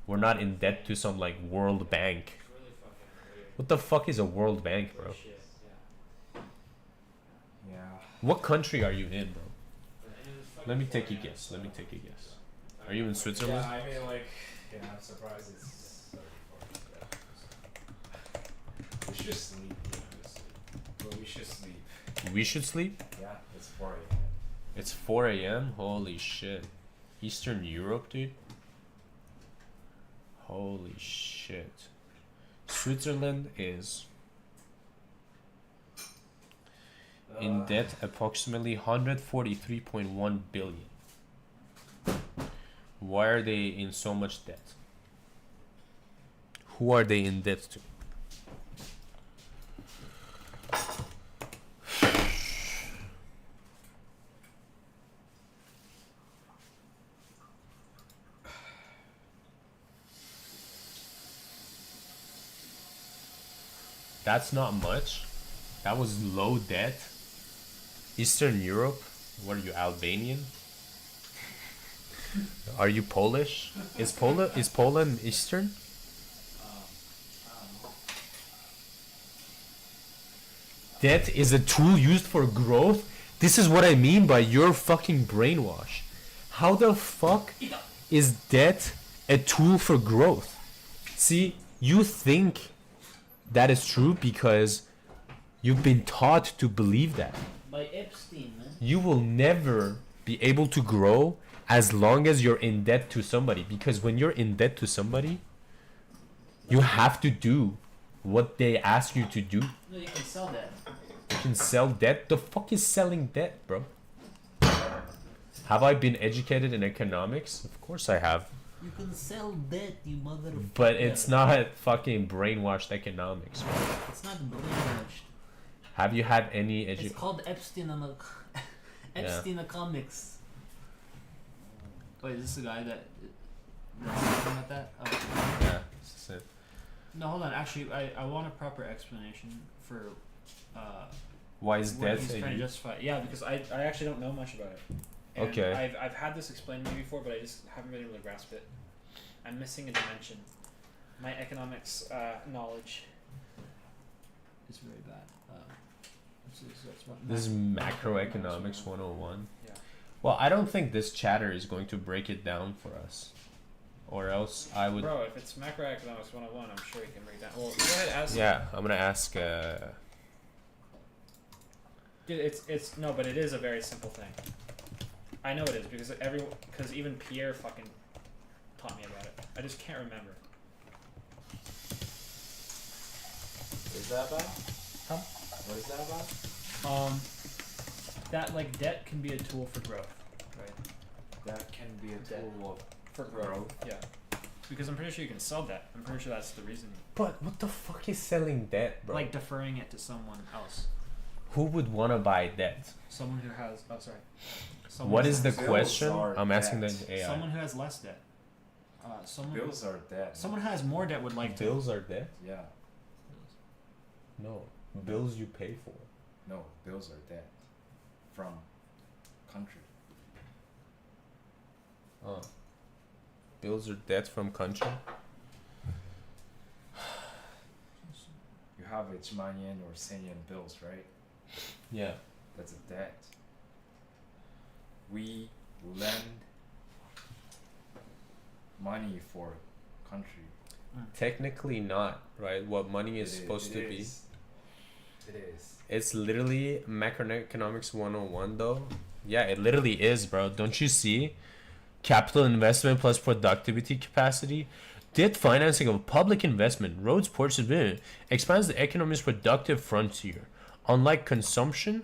We're not in debt to some, like, World Bank. What the fuck is a World Bank, bro? yeah. What country are you in, bro? Let me take a guess. Are you in Switzerland? Yeah, I mean, like, yeah, I'm surprised it's 34. We should sleep, but we should sleep. We should sleep? Yeah, it's 4 a.m. It's 4 a.m? Holy shit. Eastern Europe, dude? Holy shit. Switzerland is in debt approximately 143.1 billion, Why are they in so much debt? Who are they in debt to? That's not much. That was low debt. Eastern Europe? What are you, Albanian? Are you Polish? Is Poland Eastern? Debt is a tool used for growth? This is what I mean by you're fucking brainwashed. How the fuck is debt a tool for growth? See, you think that is true because you've been taught to believe that. By Epstein, man. You will never be able to grow as long as you're in debt to somebody, because when you're in debt to somebody, you have to do what they ask you to do. No, you can sell that. You can sell debt? The fuck is selling debt, bro? Have I been educated in economics? Of course I have. You can sell debt, you motherfucker. But it's not fucking brainwashed economics, bro. It's not brainwashed. Have you had any It's called Epstein Comics. Wait, is this the guy that's talking about that? Oh. Yeah, this is it. No, hold on. Actually, I want a proper explanation for why is what debt he's a trying to use? justify. Yeah, because I actually don't know much about it. And Okay. I've had this explained to me before, but I just haven't been able to grasp it. I'm missing a dimension. My economics knowledge is very bad. This is macroeconomics 101. Yeah. Well, I don't think this chatter is going to break it down for us. Or else I would... Bro, if it's macroeconomics 101, I'm sure you can break that. Well, go ahead, ask. Yeah, I'm gonna ask... Dude, it's no, but it is a very simple thing. I know it is because even Pierre fucking taught me about it. I just can't remember. What is that about? Huh? What is that about? That like debt can be a tool for growth, right? That can be a Debt. tool of For growth. Yeah. Because I'm pretty sure you can sell debt. I'm pretty sure that's the reason. But what the fuck is selling debt, bro? Like deferring it to someone else. Who would want to buy debt? Someone who has. Oh, sorry. What is the Bills question? are I'm asking the debt. AI. Someone who has less debt. Someone. Bills are debt. Someone who has more debt would like to. Bills are debt? Yeah. No. Bills you pay for. No, bills are debt. From country. Bills are debt from country? You have Irannian or Syrian bills, right? Yeah. That's a debt. We lend money for country. Technically not, right? What money is It supposed to be. It is. It's literally macroeconomics 101 though. Yeah, it literally is, bro. Don't you see? Capital investment plus productivity capacity. Debt financing of public investment, roads, ports, and expands the economy's productive frontier. Unlike consumption,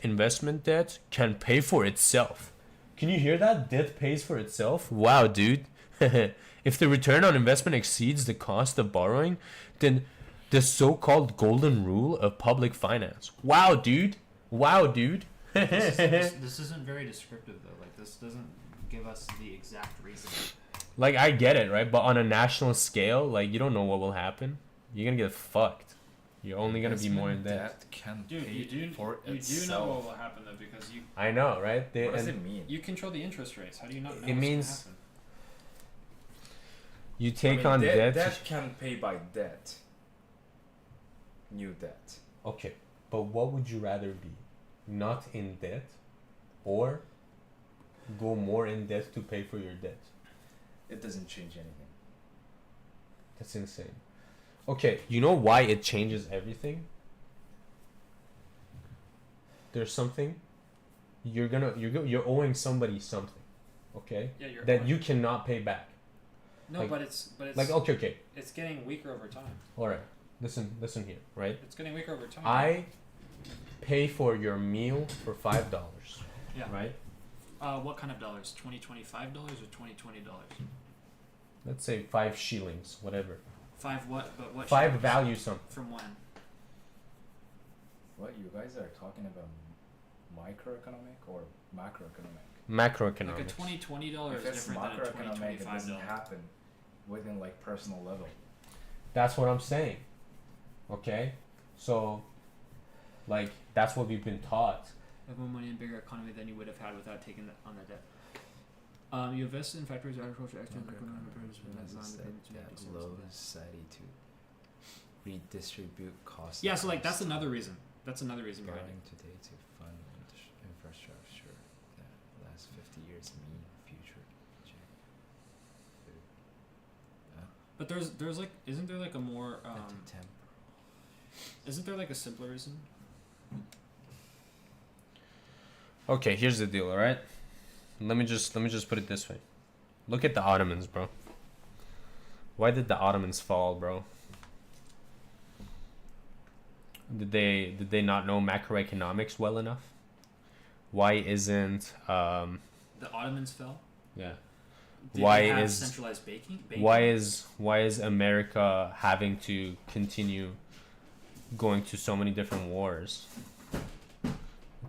investment debt can pay for itself. Can you hear that? Debt pays for itself? Wow, dude. If the return on investment exceeds the cost of borrowing, then the so-called golden rule of public finance. Wow, dude. Wow, dude. This isn't very descriptive though. Like this doesn't give us the exact reason. Like, I get it, right? But on a national scale, like, you don't know what will happen. You're gonna get fucked. You're only gonna be more in debt. Can Dude, pay you do for you itself. do know what will happen though because you I know, right? What does it mean? you control the interest rates. How do you not know? It what's means gonna happen? you take on debt. Debt can pay by debt. New debt. Okay, but what would you rather be? Not in debt, or go more in debt to pay for your debt? It doesn't change anything. That's insane. Okay, you know why it changes everything? There's something you're owing somebody something, okay? Yeah, you're that owing- you cannot pay back. No, like- but it's Like, okay. it's getting weaker over time. All right. Listen here, right? It's getting weaker over time. I pay for your meal for $5, Yeah. right? What kind of dollars? $2025 or $2020? Let's say 5 shillings, whatever. 5 what? But what? 5 shillings? value something. From when? What you guys are talking about, microeconomic or macroeconomic? Macroeconomics. Like a $20 is If it's different than a macroeconomic, it doesn't $2025. happen within like personal level. That's what I'm saying. Okay? So, like, that's what we've been taught. You have more money and bigger economy than you would have had without taking on that debt. You invested in factories, agriculture, external economic That allows society to redistribute costs. Yeah, so like that's another reason. That's another reason behind Borrowing it. today to fund infrastructure that lasts 50 years mean future. But there's like isn't there like a more isn't there like a simpler reason? Okay, here's the deal, alright? Let me just put it this way. Look at the Ottomans, bro. Why did the Ottomans fall, bro? Did they not know macroeconomics well enough? Why isn't The Ottomans fell? yeah. Did Why they have is centralized baking? why is America having to continue going to so many different wars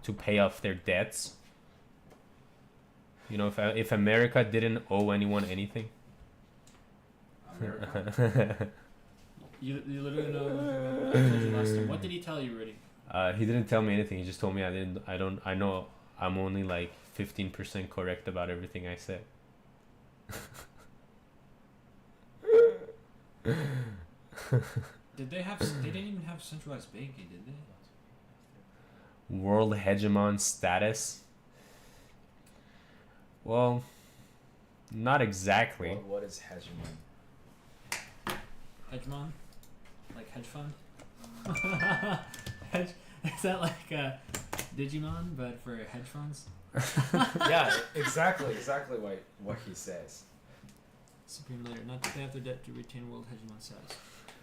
to pay off their debts? You know, if America didn't owe anyone anything. You literally know. I told you last time. What did he tell you, Rudy? He didn't tell me anything. He just told me I know I'm only like 15% correct about everything I said. Did they have? They didn't even have centralized banking, did they? World hegemon status. Well, not exactly. What is hegemon? Hegemon, like hedge fund. Hedge, is that like Digimon, but for hedge funds? Yeah, exactly what he says. Supreme leader, not to pay off their debt to retain world hegemon status.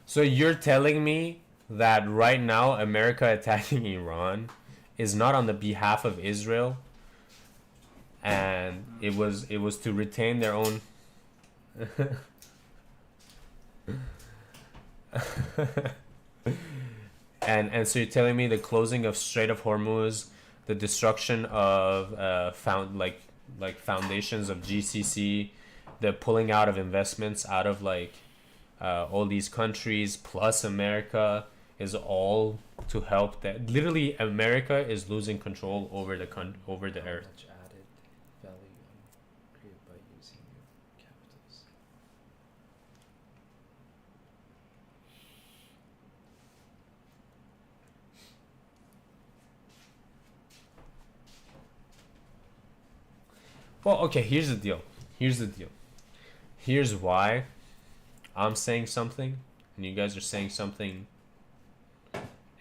So you're telling me that right now America attacking Iran is not on the behalf of Israel, and it was to retain their own. and so you're telling me the closing of Strait of Hormuz, the destruction of foundations of GCC, the pulling out of investments out of all these countries plus America is all to help that. Literally, America is losing control over the earth. Much added value created by using your capitals. Well, okay, here's the deal. Here's why I'm saying something and you guys are saying something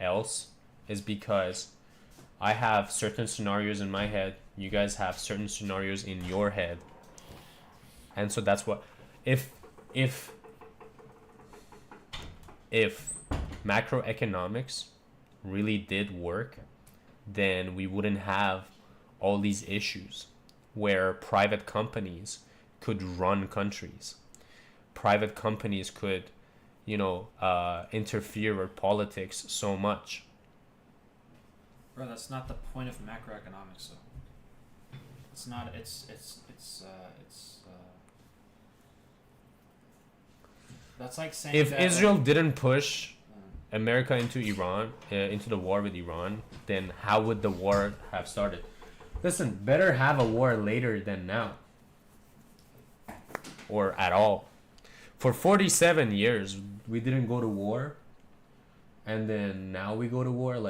else, is because I have certain scenarios in my head, you guys have certain scenarios in your head. And so that's what, if macroeconomics really did work, then we wouldn't have all these issues where private companies could run countries. Private companies could, interfere with politics so much. Bro, that's not the point of macroeconomics, though. It's not. That's like saying if that, Israel didn't push America into Iran, into the war with Iran, then how would the war have started? Listen, better have a war later than now. Or at all. For 47 years, we didn't go to war. And then now we go to war,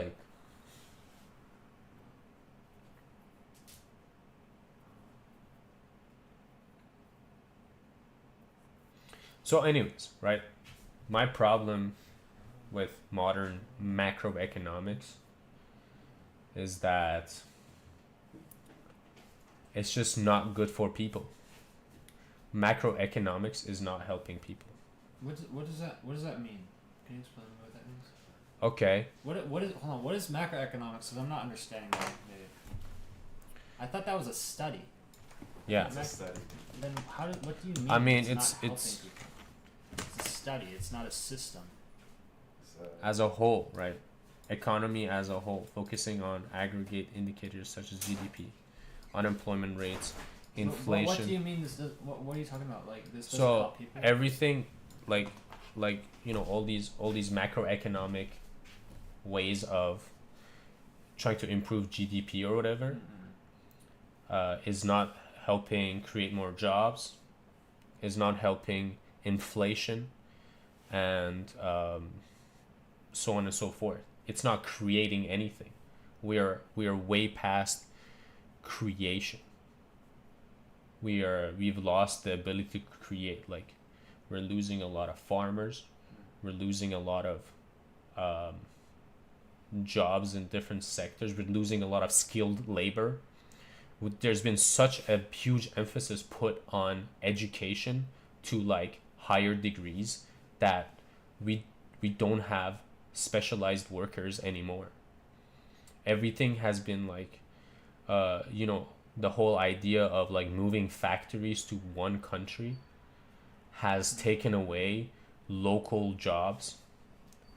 So anyways, right? My problem with modern macroeconomics is that it's just not good for people. Macroeconomics is not helping people. What does that mean? Can you explain what that means? Okay. What is macroeconomics? Because I'm not understanding that. Maybe. I thought that was a study. Yeah. It's a study. Then what do you mean? I mean, not it's helping people? It's a study. It's not a system. So, as a whole, right? Economy as a whole, focusing on aggregate indicators such as GDP, unemployment rates, inflation. What do you mean this does, what are you talking about? Like this doesn't So help people? everything, like you know, all these macroeconomic ways of trying to improve GDP or whatever, is not helping create more jobs, is not helping inflation, and so on and so forth. It's not creating anything. We are way past creation. We've lost the ability to create. Like, we're losing a lot of farmers, we're losing a lot of jobs in different sectors, we're losing a lot of skilled labor. There's been such a huge emphasis put on education to like higher degrees that we don't have specialized workers anymore. Everything has been like you know, the whole idea of like moving factories to one country has taken away local jobs,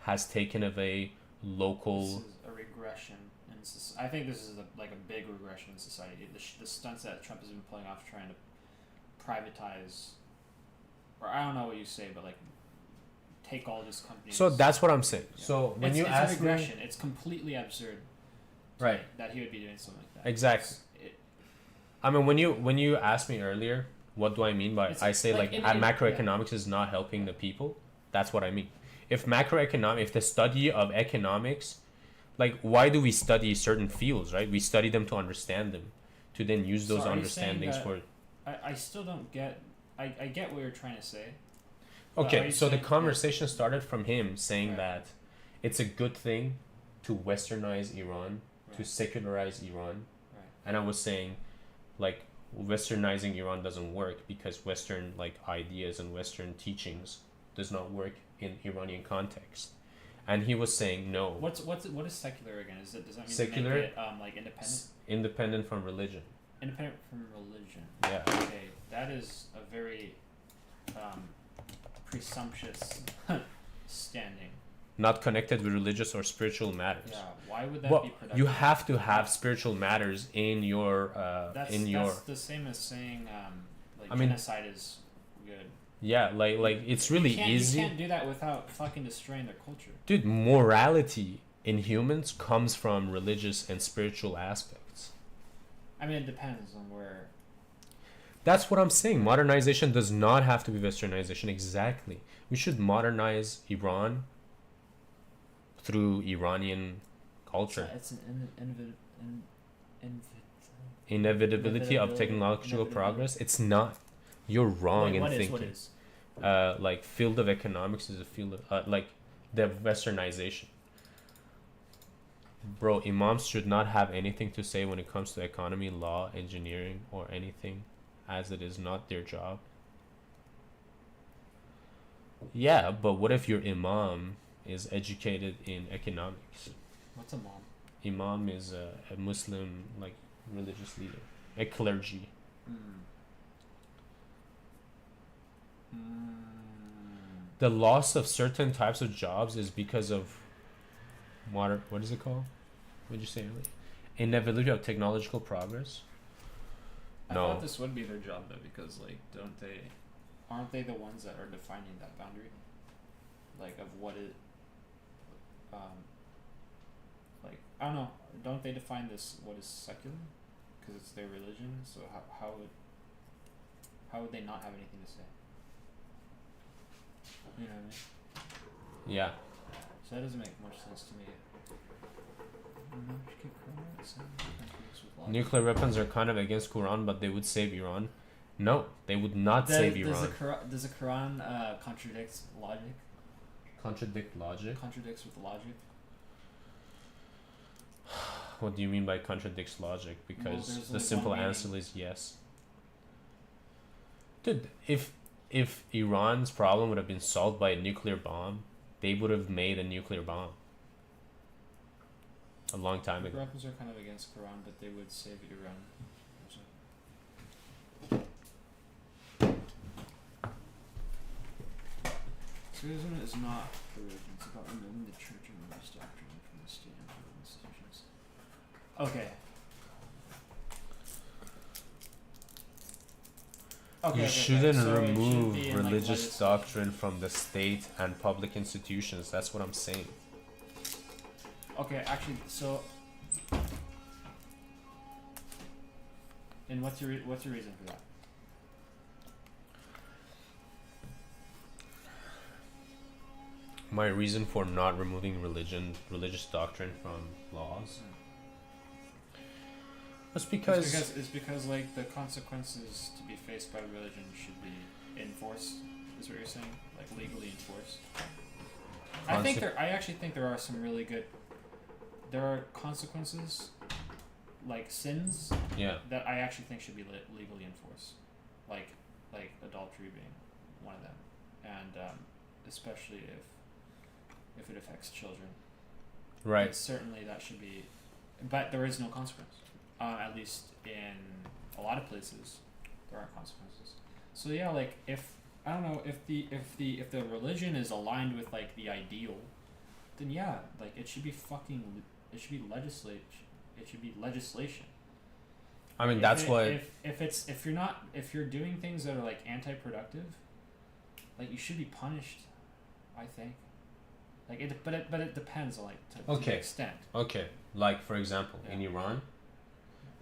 has taken away local. This is a regression, and I think this is like a big regression in society. The stunts that Trump has been pulling off, trying to privatize, or I don't know what you say, but like take all these companies. So that's what I'm saying. Yeah. So when it's you a ask me, regression, it's completely absurd. right? That he would be doing something like that. Exactly. I mean, when you asked me earlier, what do I mean by? I say like macroeconomics is not helping the people. That's what I mean. If the study of economics, like, why do we study certain fields, right? We study them to understand them, to then use those understandings for. I still don't get. I get what you're trying to say. Okay, so the conversation started from him saying that it's a good thing to westernize Iran, to secularize Iran, and I was saying, like, westernizing Iran doesn't work because Western like ideas and Western teachings does not work in Iranian context. And he was saying no. What is secular again? Does that mean secular, make it like independent? Independent from religion. Independent from religion. Yeah. Okay, that is a very presumptuous standing. Not connected with religious or spiritual matters. Yeah, why would that be productive? You have to have spiritual matters in your that's the same as saying like genocide is good. Yeah, like it's really easy. You can't do that without fucking destroying their culture. Dude, morality in humans comes from religious and spiritual aspects. I mean, it depends on where. That's what I'm saying. Modernization does not have to be westernization. Exactly. We should modernize Iran through Iranian culture. It's an inevitability of technological progress. It's not. You're wrong in thinking. What is? Like, field of economics is a field of like the westernization. Bro, imams should not have anything to say when it comes to economy, law, engineering, or anything, as it is not their job. Yeah, but what if your imam is educated in economics? What's a mom? Imam is a Muslim, like, religious leader, a clergy. The loss of certain types of jobs is because of what is it called? What did you say earlier? Inevitability of technological progress. I thought this would be their job though, because like, aren't they the ones that are defining that boundary? Like, of what it, like, I don't know. Don't they define this, what is secular? Because it's their religion. So how would they not have anything to say? You know what I mean? Yeah. So that doesn't make much sense to me. Nuclear weapons are kind of against Quran, but they would save Iran. No, they would not save Iran. Does the Quran contradict logic? Contradict logic? Contradicts with logic. What do you mean by contradicts logic? Because the simple answer is yes. Dude, if Iran's problem would have been solved by a nuclear bomb, they would have made a nuclear bomb a long time ago. Weapons are kind of against Quran, but they would save Iran. Secularism is not religion. It's about removing the church and religious doctrine from the state and political institutions. Okay. You shouldn't so it should remove be in, like, religious legislation. doctrine from the state and public institutions. That's what I'm saying. Okay, actually, so. And what's your reason for that? My reason for not removing religious doctrine from laws was because It's because like the consequences to be faced by religion should be enforced. Is what you're saying? Like legally enforced. I actually think there are some really good. There are consequences, like sins. Yeah. That I actually think should be legally enforced, like adultery being one of them, and especially if it affects children. Right. But certainly that should be, but there is no consequence. At least in a lot of places, there aren't consequences. So yeah, like if I don't know if the religion is aligned with like the ideal, then yeah, like it should be legislation. I mean, that's what. If you're doing things that are like anti-productive, like you should be punished. I think. Like but it depends on like to the extent. Okay, like for example, in Yeah. Iran,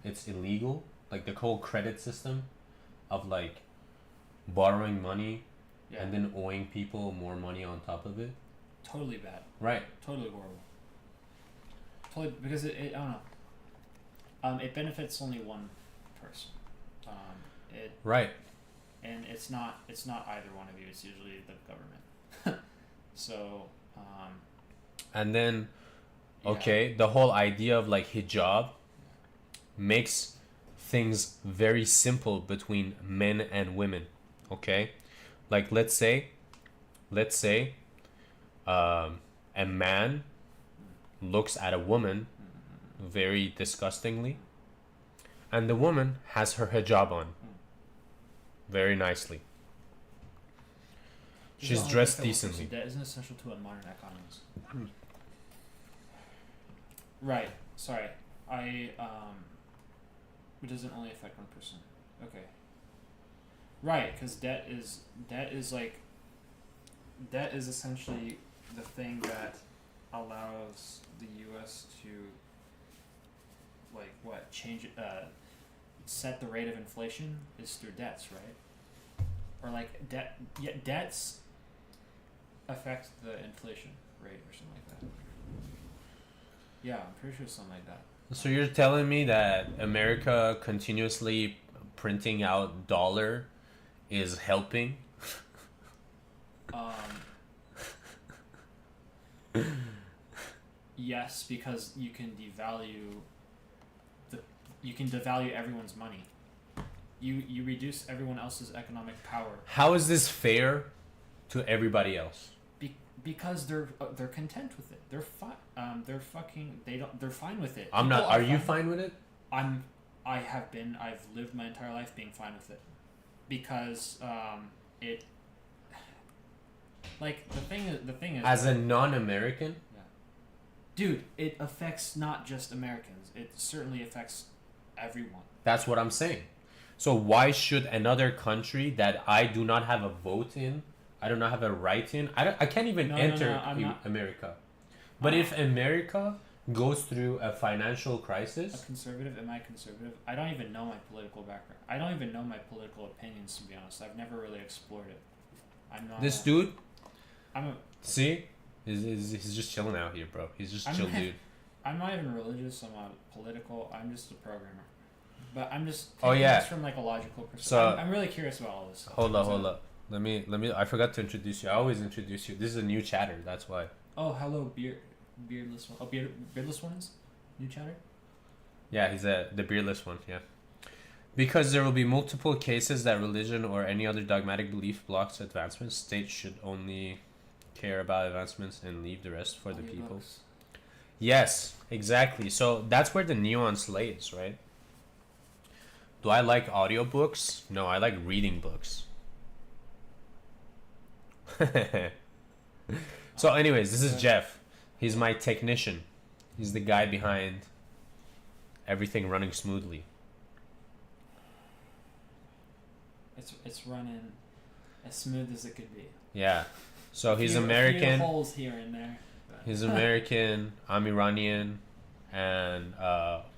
it's illegal. Like the whole credit system, of like borrowing money, Yeah. and then owing people more money on top of it. Totally bad. Right. Totally horrible. Totally because it I don't know. It benefits only one person. Right. And it's not either one of you. It's usually the government. So. And then, Yeah. okay, the whole idea of like hijab makes things very simple between men and women. Okay, like let's say, a man looks at a woman very disgustingly, and the woman has her hijab on very nicely. She's dressed decently. That isn't essential to a modern economies. Right. Sorry. It doesn't only affect one person. Okay. Right, because debt is essentially the thing that allows the U.S. to set the rate of inflation is through debts, right? Or like debts affect the inflation rate or something like that. Yeah, I'm pretty sure something like that. So you're telling me that America continuously printing out dollar is helping? Yes, because you can devalue everyone's money. You reduce everyone else's economic power. How is this fair to everybody else? Because they're content with it. They're fine. They're fine with it. I'm not. Are you fine with it? I've lived my entire life being fine with it, because it. Like the thing is. As a non-American. Yeah. Dude, it affects not just Americans. It certainly affects everyone. That's what I'm saying. So why should another country that I do not have a vote in, I do not have a right in, I can't even enter America. But if America goes through a financial crisis... A conservative? Am I conservative? I don't even know my political background. I don't even know my political opinions, to be honest. I've never really explored it. I'm not... This dude... I'm a... See? He's just chilling out here, bro. He's just chill dude. I'm not even religious. I'm not political. I'm just a programmer. But I'm just this from like a logical perspective. So, I'm really curious about all this stuff. Hold up. Let me. I forgot to introduce you. I always introduce you. This is a new chatter. That's why. Oh, hello, beardless one. Oh, beardless ones? New chatter? Yeah, he's the beardless one. Yeah. Because there will be multiple cases that religion or any other dogmatic belief blocks advancements, states should only care about advancements and leave the rest for the people. Yes, exactly. So that's where the nuance lays, right? Do I like audiobooks? No, I like reading books. So, anyways, this is Jeff. He's my technician. He's the guy behind everything running smoothly. It's running as smooth as it could be. Yeah. So he's A few American. holes here and there. But. He's American. I'm Iranian, and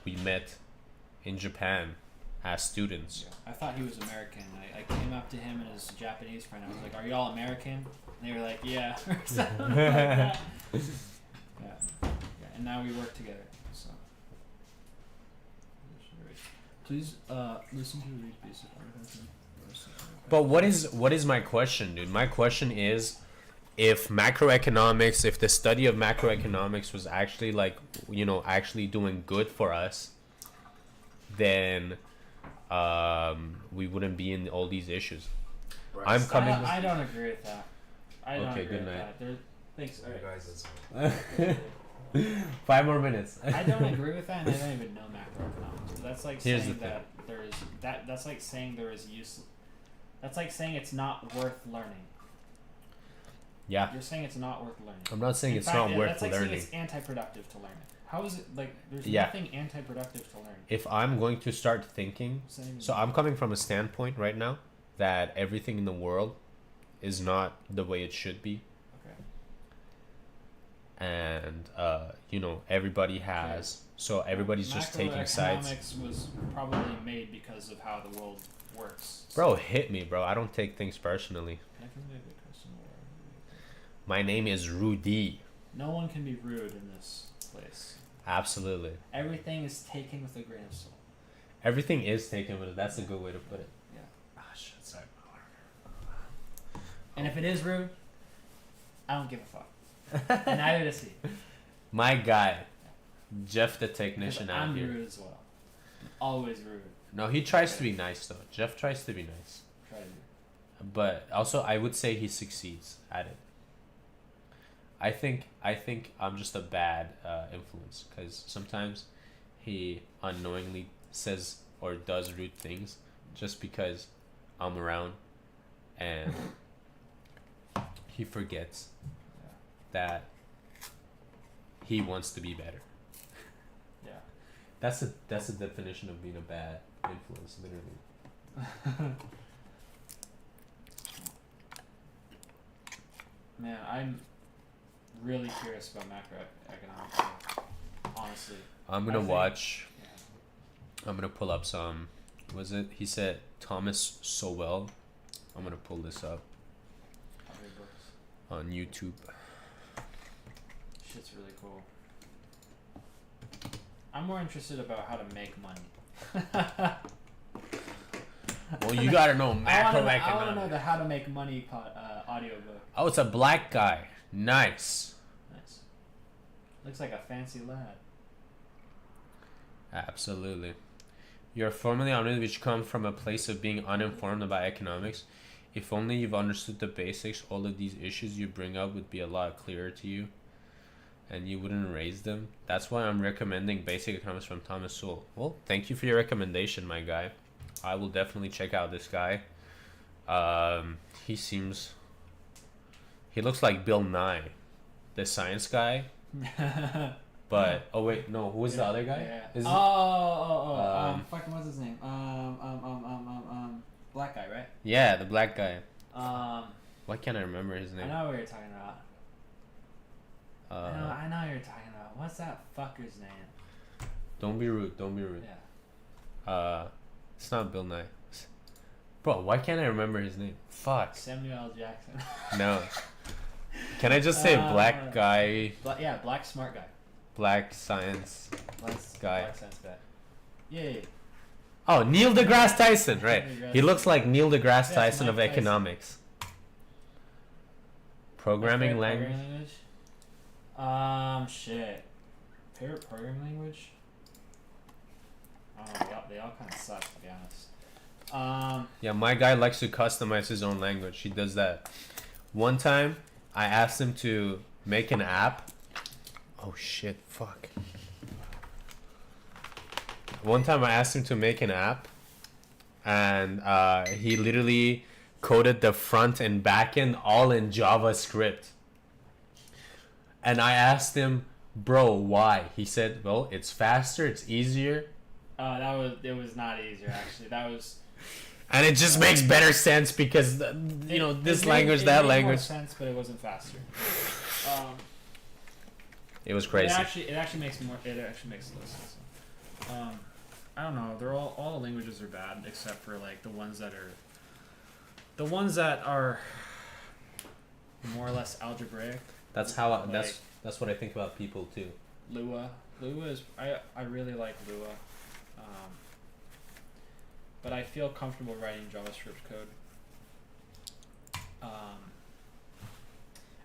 we met in Japan as students. I thought he was American. I came up to him and his Japanese friend. I was like, "Are you all American?" And they were like, "Yeah," or something like that. Yeah. And now we work together. So. Please listen to these basic articles. But what is my question, dude? My question is, if macroeconomics, if the study of macroeconomics was actually like, actually doing good for us, then we wouldn't be in all these issues. Right. I'm coming. I don't agree with that. I don't Okay, agree good with night. that. Thanks. All You right. guys as well. 5 more minutes. I don't agree with that, and I don't even know macroeconomics. But that's like Here's saying the thing. that there is that's like saying there is use. That's like saying it's not worth learning. Yeah. You're saying it's not worth learning. I'm not saying In it's fact, not worth that's like learning. saying it's anti-productive to learn it. How is it like? There's Yeah. nothing anti-productive to learn. If I'm going to start thinking, so I'm coming from a standpoint right now that everything in the world is not the way it should be. Okay. And everybody has, so everybody's just taking sides. Macroeconomics was probably made because of how the world works. Bro, hit me, bro. I don't take things personally. Can I come back with a question? My name is Rudy. No one can be rude in this place. Absolutely. Everything is taken with a grain of salt. Everything is taken with it. That's a good way to put it. Yeah. Ah, shit, sorry. And if it is rude, I don't give a fuck. And neither does he. My guy, Jeff the technician Because out I'm here. rude as well. I'm always rude. No, he tries to be nice though. Jeff tries to be nice. Try to be. But also, I would say he succeeds at it. I think I'm just a bad influence because sometimes he unknowingly says or does rude things just because I'm around, and he forgets that he wants to be better. Yeah. That's the definition of being a bad influence, literally. Man, I'm really curious about macroeconomics stuff, honestly. I'm gonna I think- watch. Yeah. I'm gonna pull up some. Was it? He said Thomas Sowell. I'm gonna pull this up I'll read books. on YouTube. Shit's really cool. I'm more interested about how to make money. Well, you gotta know I want to know macroeconomics. the how to make money audiobook. Oh, it's a black guy. Nice. Nice. Looks like a fancy lad. Absolutely. You're formally honored which come from a place of being uninformed about economics. If only you've understood the basics, all of these issues you bring up would be a lot clearer to you, and you wouldn't raise them. That's why I'm recommending Basic Economics from Thomas Sowell. Well, thank you for your recommendation, my guy. I will definitely check out this guy. He looks like Bill Nye, the science guy. But oh wait, no, who was the other guy? Yeah. Is it- Fucking what's his name? Black guy, right? Yeah, the black guy. Um, Why can't I remember his I name? know what you're talking about. I know what you're talking about. What's that fucker's name? Don't be rude. Don't be rude. Yeah. It's not Bill Nye. Bro, why can't I remember his name? Fuck. Samuel L. Jackson. No. Can I just say black guy, Yeah, black smart guy. black science guy? Black science guy. Yay. Oh, Neil deGrasse Tyson, right? Neil deGrasse He looks like Neil deGrasse Yeah, Tyson of Mike Tyson. economics. Programming Favorite language. Programming language? Shit. Favorite programming language? I don't know. They all kind of suck, to be honest. Yeah, my guy likes to customize his own language. He does that. One time, I asked him to make an app. Oh shit, fuck. One time I asked him to make an app, and he literally coded the front and back end all in JavaScript. And I asked him, bro, why? He said, well, it's faster, it's easier. It was not easier actually. That was. And it just makes better sense because, this language, that made language. More sense, but it wasn't faster. It was crazy. It actually makes less sense. I don't know. They're all the languages are bad except for like the ones that are more or less algebraic. That's how that's what I think about people too. Lua is I really like Lua, but I feel comfortable writing JavaScript code. I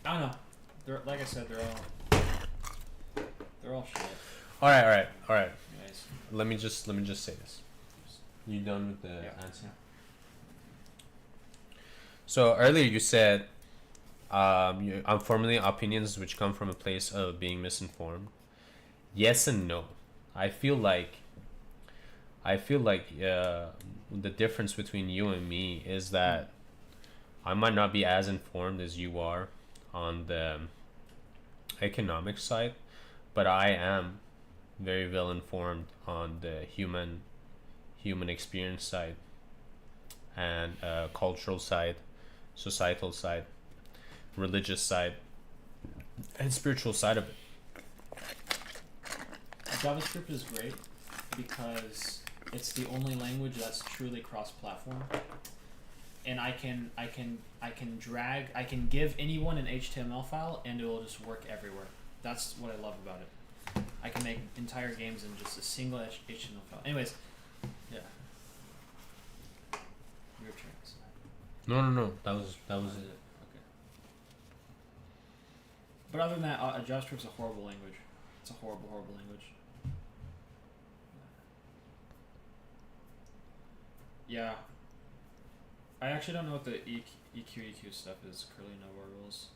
don't know. They're like I said, they're all shit. All right. Nice. Let me just say this. You done with the answer? So earlier you said, I'm formulating opinions which come from a place of being misinformed. Yes and no. I feel like the difference between you and me is that I might not be as informed as you are on the economic side, but I am very well informed on the human experience side and cultural side, societal side, religious side, and spiritual side of it. JavaScript is great because it's the only language that's truly cross-platform, and I can give anyone an HTML file and it will just work everywhere. That's what I love about it. I can make entire games in just a single HTML file. Anyways, yeah. Your turn. No. That was it. Okay. But other than that, JavaScript's a horrible language. It's a horrible language. Yeah. I actually don't know what the EQ stuff is. Curly no rules.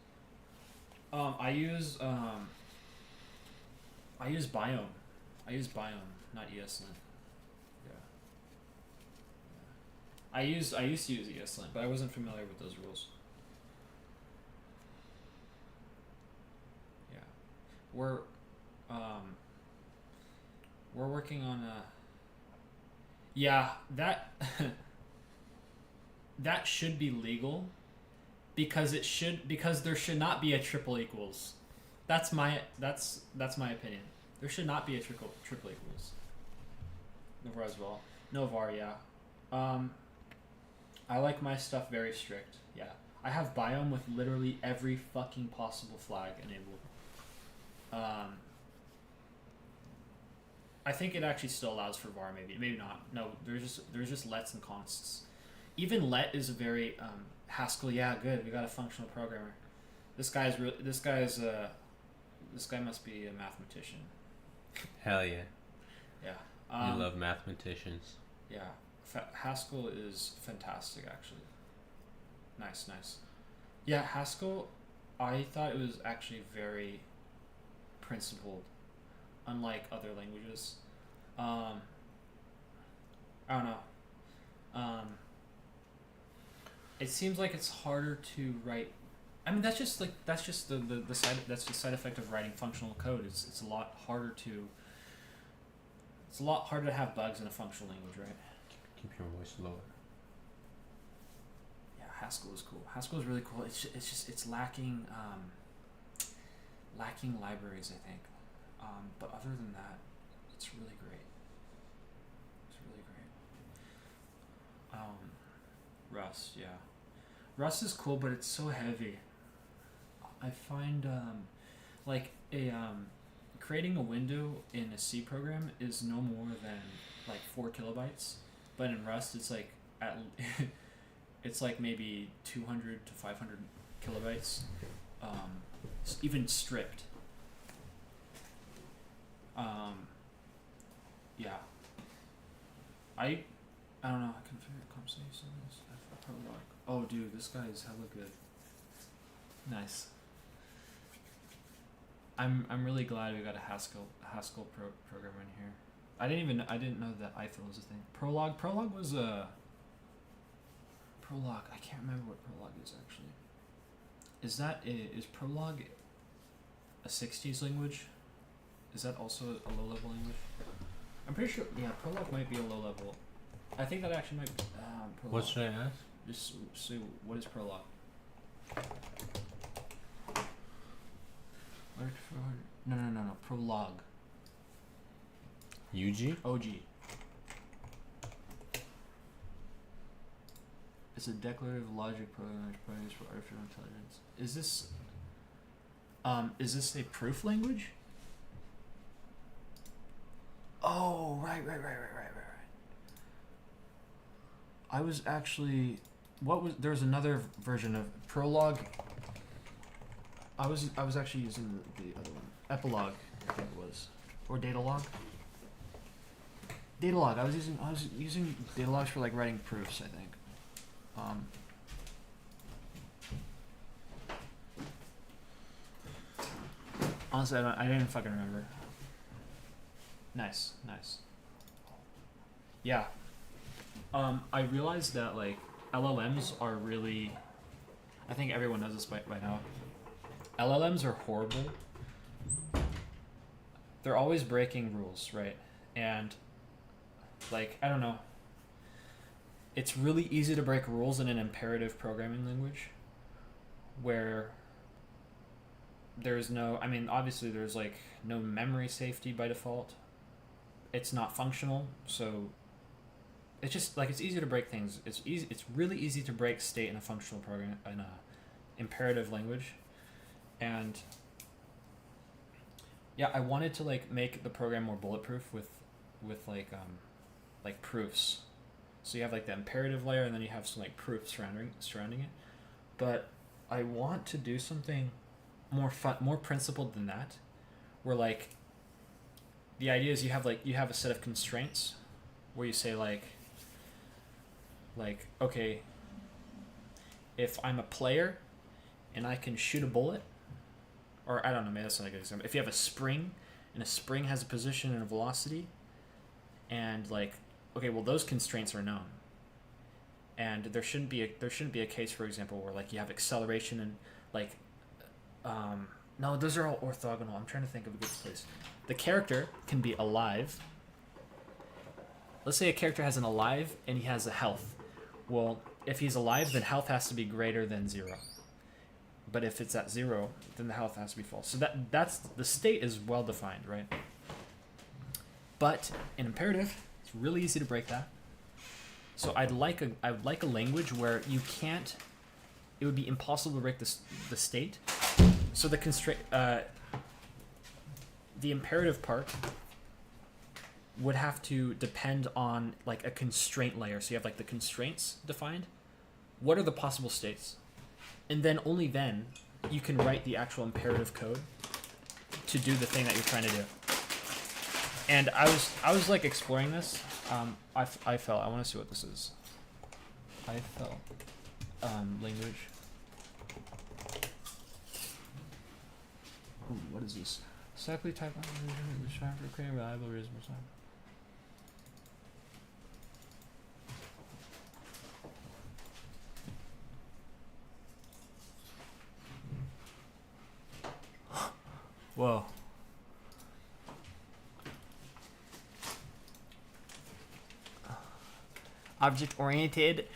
I use Biome. I use Biome, not ESLint. Yeah. I used to use ESLint, but I wasn't familiar with those rules. Yeah. We're working on that that should be legal because there should not be a triple equals. That's my opinion. There should not be a triple equals. No var as well. No var, yeah. I like my stuff very strict. Yeah. I have Biome with literally every fucking possible flag enabled. I think it actually still allows for var, maybe not. No, there's just lets and consts. Even let is a very Haskell. Yeah, good. We got a functional programmer. This guy must be a mathematician. Hell yeah. Yeah. You love mathematicians. Yeah. Haskell is fantastic, actually. Nice. Yeah, Haskell, I thought it was actually very principled, unlike other languages. I don't know. It seems like it's harder to write. I mean, that's just the side effect of writing functional code. It's a lot harder to have bugs in a functional language, right? Keep your voice lower. Yeah, Haskell is cool. Haskell is really cool. It's lacking libraries, I think. But other than that, it's really great. Rust, yeah. Rust is cool, but it's so heavy. I find creating a window in a C program is no more than like 4 kilobytes, but in Rust it's like it's like maybe 200 to 500 kilobytes, even strict. Yeah. I don't know. I can figure conversations. I probably like. Oh, dude, this guy is hella good. Nice. I'm really glad we got a Haskell programmer in here. I didn't know that Eiffel was a thing. Prolog was a. Prolog. I can't remember what Prolog is actually. Is Prolog a 60s language. Is that also a low-level language? I'm pretty sure. Yeah, Prolog might be a low-level. I think that actually might. Prolog. What should I ask? Just say what is Prolog? No. Prolog. UG? OG. It's a declarative logic program used for artificial intelligence. Is this a proof language? Oh, right. I was actually, there's another version of Prolog. I was actually using the other one, Epilogue, I think it was, or Datalog. Datalog. I was using Datalogs for like writing proofs, I think. Honestly, I didn't fucking remember. Nice. Yeah. I realized that like LLMs are really, I think everyone knows this by now. LLMs are horrible. They're always breaking rules, right? And like, I don't know. It's really easy to break rules in an imperative programming language where there's no, I mean, obviously there's like no memory safety by default. It's not functional, so it's just like, it's easy to break things. It's really easy to break state in a functional program, in a imperative language. And yeah, I wanted to like make the program more bulletproof with like proofs. So you have like the imperative layer, and then you have some like proofs surrounding it. But I want to do something more fun, more principled than that, where like the idea is you have a set of constraints where you say like okay, if I'm a player and I can shoot a bullet, or I don't know, maybe that's not a good example. If you have a spring and a spring has a position and a velocity, and like, okay, well those constraints are known, and there shouldn't be a case, for example, where like you have acceleration and like no, those are all orthogonal. I'm trying to think of a good place. The character can be alive. Let's say a character has an alive and he has a health. Well, if he's alive, then health has to be greater than 0. But if it's at 0, then the health has to be false. So that's the state is well defined, right? But in imperative, it's really easy to break that. So I would like a language where you can't. It would be impossible to break the state. So the constraint, the imperative part would have to depend on like a constraint layer. So you have like the constraints defined. What are the possible states? And then only then you can write the actual imperative code to do the thing that you're trying to do. And I was like exploring this. I felt, I want to see what this is. I felt language. Ooh, what is this? Statically type language for creating reliable reasonable time. Whoa. Object oriented.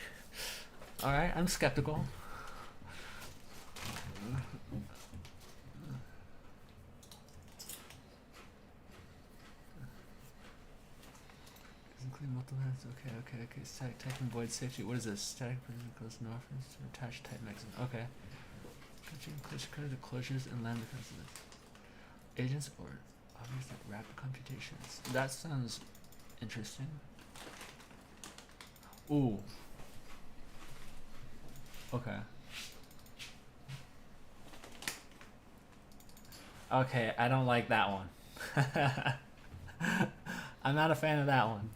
Alright, I'm skeptical. Include multiple hands. Okay. Static type and void safety. What is this? Static position close no reference to attached type mechanism. Okay. Credit the closures and land defenses. Agents or objects like rapid computations. That sounds interesting. Ooh. Okay. Okay, I don't like that one. I'm not a fan of that one.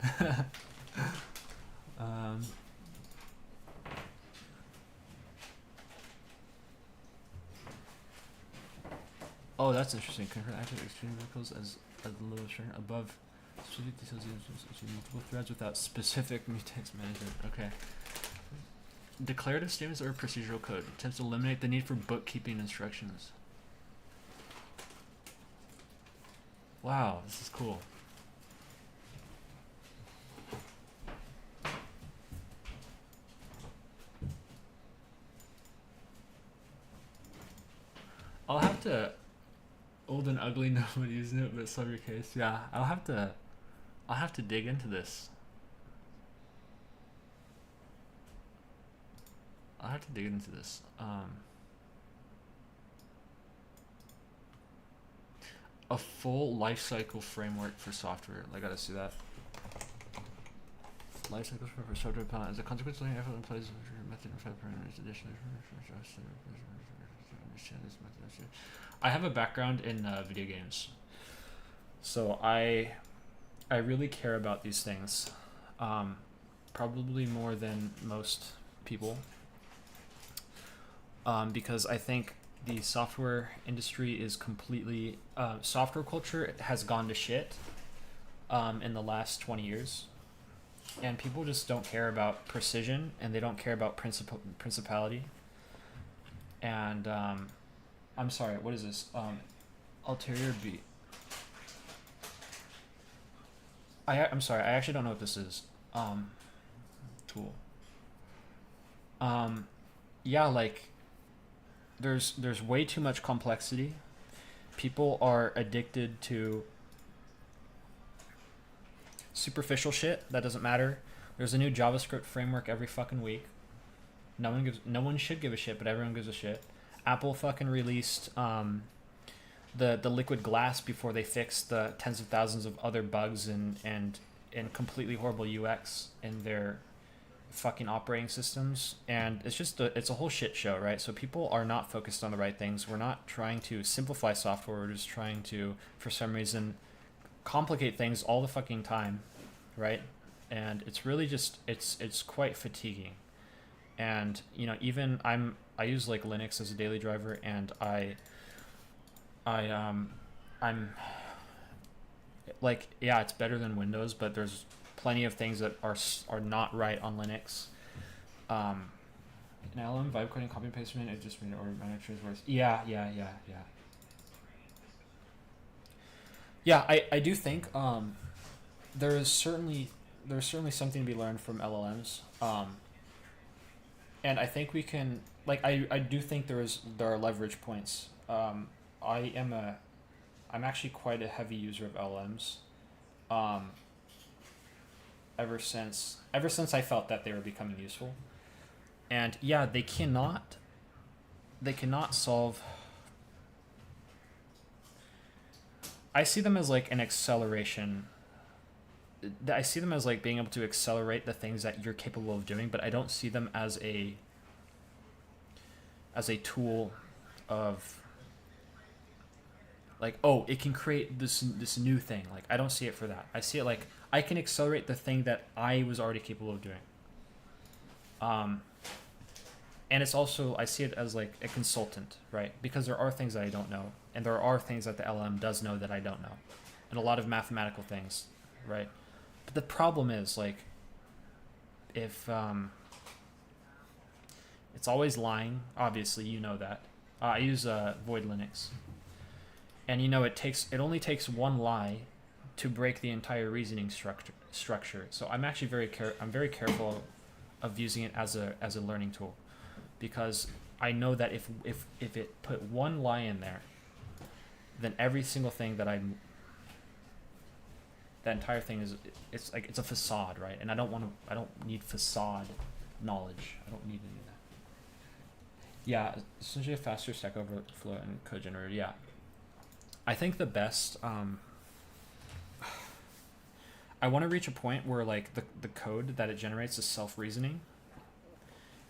Oh, that's interesting. Concurrent active extreme vehicles as the little string above specific details using multiple threads without specific mutex management. Okay. Declarative statements or procedural code attempts to eliminate the need for bookkeeping instructions. Wow, this is cool. I'll have to. Old and ugly, no one using it, but solve your case. Yeah, I'll have to dig into this. I'll have to dig into this. A full life cycle framework for software. I gotta see that. Life cycle for software development as a consequence of effort employs method of parameters additionally understand this method. I have a background in video games, so I really care about these things, probably more than most people, because I think the software industry is completely software culture has gone to shit in the last 20 years, and people just don't care about precision, and they don't care about principality. And I'm sorry, what is this? Ulterior beat. I'm sorry, I actually don't know what this is. Tool. Yeah, like there's way too much complexity. People are addicted to superficial shit that doesn't matter. There's a new JavaScript framework every fucking week. No one should give a shit, but everyone gives a shit. Apple fucking released the liquid glass before they fixed the tens of thousands of other bugs and completely horrible UX in their fucking operating systems, and it's a whole shit show, right? So people are not focused on the right things. We're not trying to simplify software. We're just trying to, for some reason, complicate things all the fucking time, right? And it's really just it's quite fatiguing. And even I use like Linux as a daily driver, and I'm like, yeah, it's better than Windows, but there's plenty of things that are not right on Linux. An LM vibe coding copy and paste it just made it order managers worse. Yeah. Yeah, I do think there's certainly something to be learned from LLMs. And I think we can, like, I do think there are leverage points. I'm actually quite a heavy user of LLMs. Ever since I felt that they were becoming useful. And yeah, they cannot solve. I see them as like an acceleration. I see them as like being able to accelerate the things that you're capable of doing, but I don't see them as a tool of like, oh, it can create this new thing. Like, I don't see it for that. I see it like I can accelerate the thing that I was already capable of doing. And it's also, I see it as like a consultant, right? Because there are things that I don't know, and there are things that the LM does know that I don't know, and a lot of mathematical things, right? But the problem is, like, if it's always lying. Obviously, you know that. I use Void Linux, and it only takes one lie to break the entire reasoning structure. So I'm actually very careful of using it as a learning tool, because I know that if it put one lie in there, then every single thing that entire thing it's a facade, right? And I don't need facade knowledge. I don't need any of that. Yeah, essentially a faster Stack Overflow and code generator. Yeah, I think the best. I want to reach a point where like the code that it generates is self-reasoning,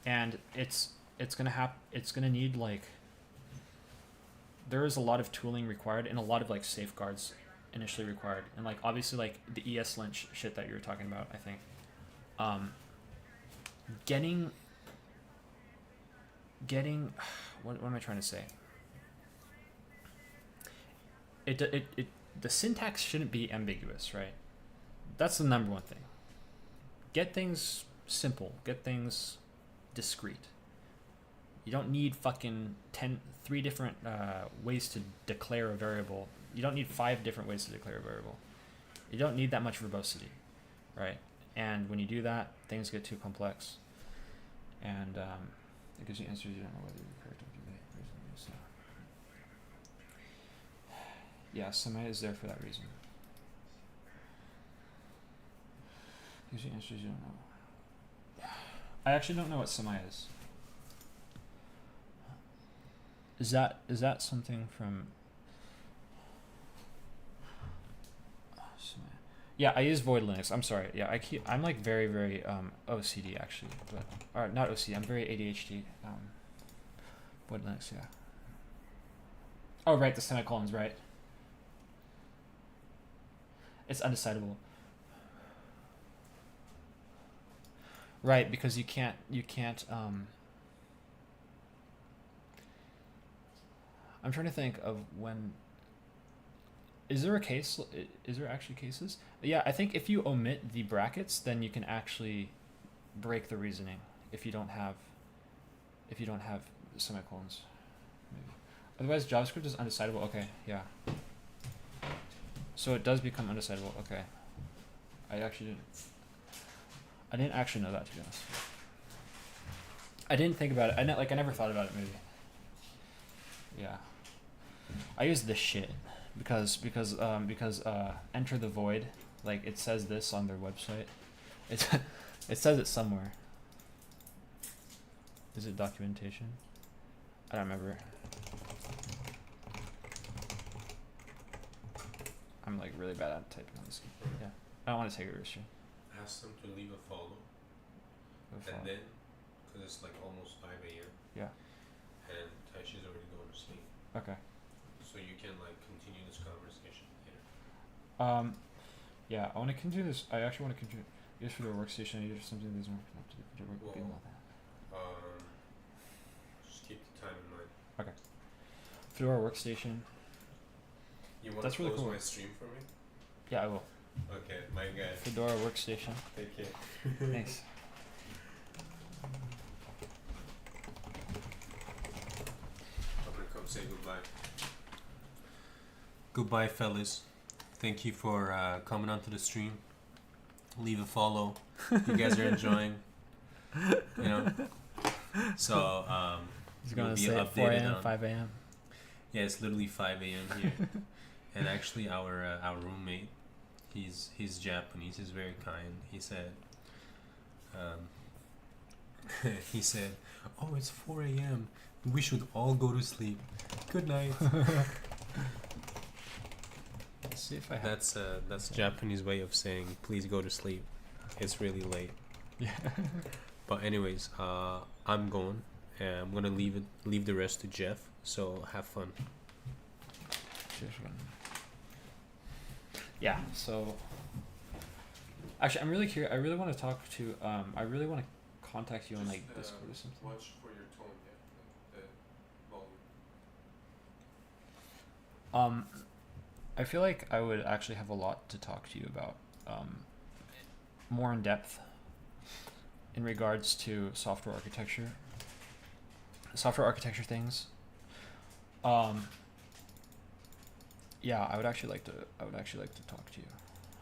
and it's gonna need like, there is a lot of tooling required and a lot of like safeguards initially required, and like obviously like the ESLint shit that you were talking about. I think getting what am I trying to say? The syntax shouldn't be ambiguous, right? That's the number one thing. Get things simple. Get things discrete. You don't need fucking 3 different ways to declare a variable You don't need 5 different ways to declare a variable. You don't need that much verbosity, right? And when you do that, things get too complex. And it gives you answers you don't know whether you're correct or not. So. Yeah, semi is there for that reason. Gives you answers you don't know. I actually don't know what semi is. Is that something from? Semi. Yeah, I use Void Linux. I'm sorry. Yeah, I'm like very OCD actually, but or not OCD. I'm very ADHD. Void Linux, yeah. Oh right, the semicolons, right. It's undecidable. Right, because you can't I'm trying to think of when. Is there actually cases? Yeah, I think if you omit the brackets, then you can actually break the reasoning if you don't have semicolons. Maybe. Otherwise, JavaScript is undecidable. Okay, yeah. So it does become undecidable. Okay. I didn't actually know that, to be honest. I didn't think about it. I never thought about it. Maybe. Yeah. I use this shit because enter the void, like it says this on their website. It says it somewhere. Is it documentation? I don't remember. I'm like really bad at typing on this. Yeah. I don't want to take a risk. Ask them to leave a follow. And then, because it's like almost 5 a.m. Yeah. And Taishi's already going to sleep. Okay. So you can like continue this conversation later. Yeah, I want to continue this. I actually want to continue. Use for their workstation. I use something that doesn't work to the work. Just keep the time in mind. Okay. Fedora workstation. You want That's to really close cool. my stream for me? Yeah, I will. Okay, my guy. Fedora workstation. Take care. Thanks. I'm gonna come say goodbye. Goodbye, fellas. Thank you for coming onto the stream. Leave a follow. You guys are enjoying. You know. So He's gonna you'll be say updated 4 a.m., on- 5 a.m. Yeah, it's literally 5 a.m. here. And actually, our roommate, he's Japanese. He's very kind. He said, "Oh, it's 4 a.m. We should all go to sleep. Good night." Let's see if I have. That's Japanese way of saying please go to sleep. It's really late. Yeah. But anyways, I'm going. And I'm gonna leave the rest to Jeff. So have fun. Yeah. So. Actually, I'm really curious. I really want to talk to. I really want to contact you on like Discord or something. Watch for your tone, yeah, the volume. I feel like I would actually have a lot to talk to you about, more in depth, in regards to software architecture things. Yeah, I would actually like to talk to you,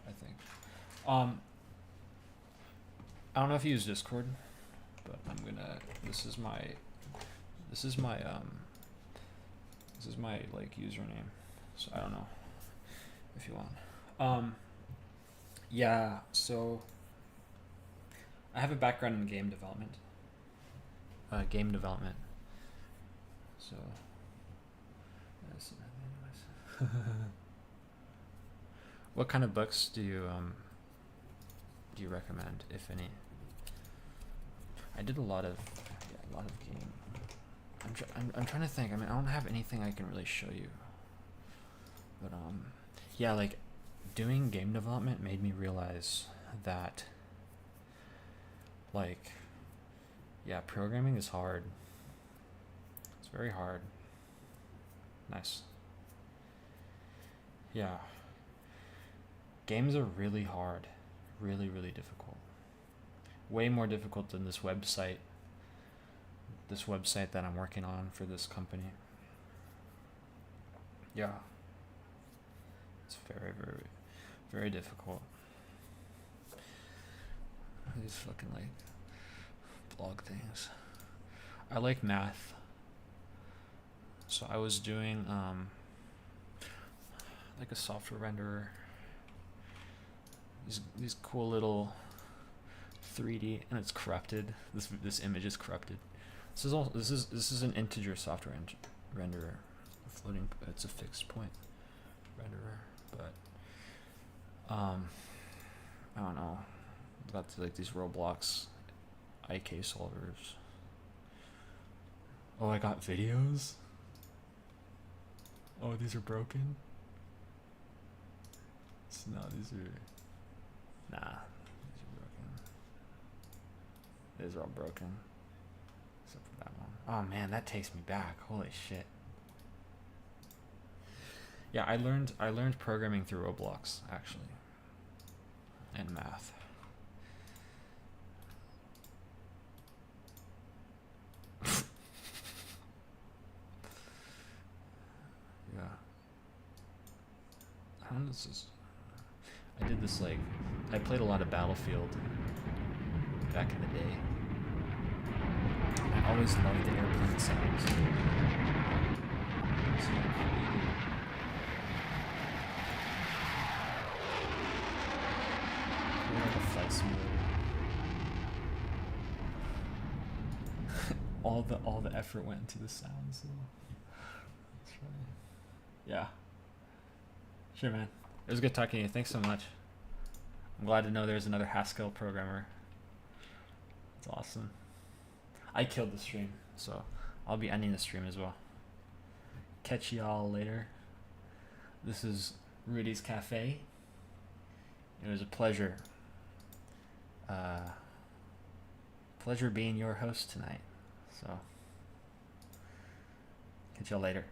I think. I don't know if you use Discord, but this is my like username, so I don't know if you want. Yeah, so I have a background in game development. So what kind of books do you recommend, if any? I did a lot of game. I'm trying to think. I mean, I don't have anything I can really show you. But yeah, like doing game development made me realize that like yeah, programming is hard. It's very hard. Nice. Yeah. Games are really hard. Really, really difficult. Way more difficult than this website that I'm working on for this company. Yeah. It's very, very, very difficult. These fucking like blog things. I like math. So I was doing like a software renderer. These cool little 3D, and it's corrupted. This image is corrupted. This is an integer software renderer. Floating, it's a fixed point renderer, but I don't know. Got like these Roblox IK solvers. Oh, I got videos. Oh, these are broken. No, these are broken. These are all broken, except for that one. Oh man, that takes me back. Holy shit. Yeah, I learned programming through Roblox actually, and math. Yeah. How does this? I did this like I played a lot of Battlefield back in the day. I always loved the airplane sounds. So I created like a flight simulator. all the effort went into the sounds. So. That's funny. Yeah. Sure, man. It was good talking to you. Thanks so much. I'm glad to know there's another Haskell programmer. It's awesome. I killed the stream, so I'll be ending the stream as well. Catch y'all later. This is Rudy's Cafe. It was a pleasure. Pleasure being your host tonight. So, catch y'all later.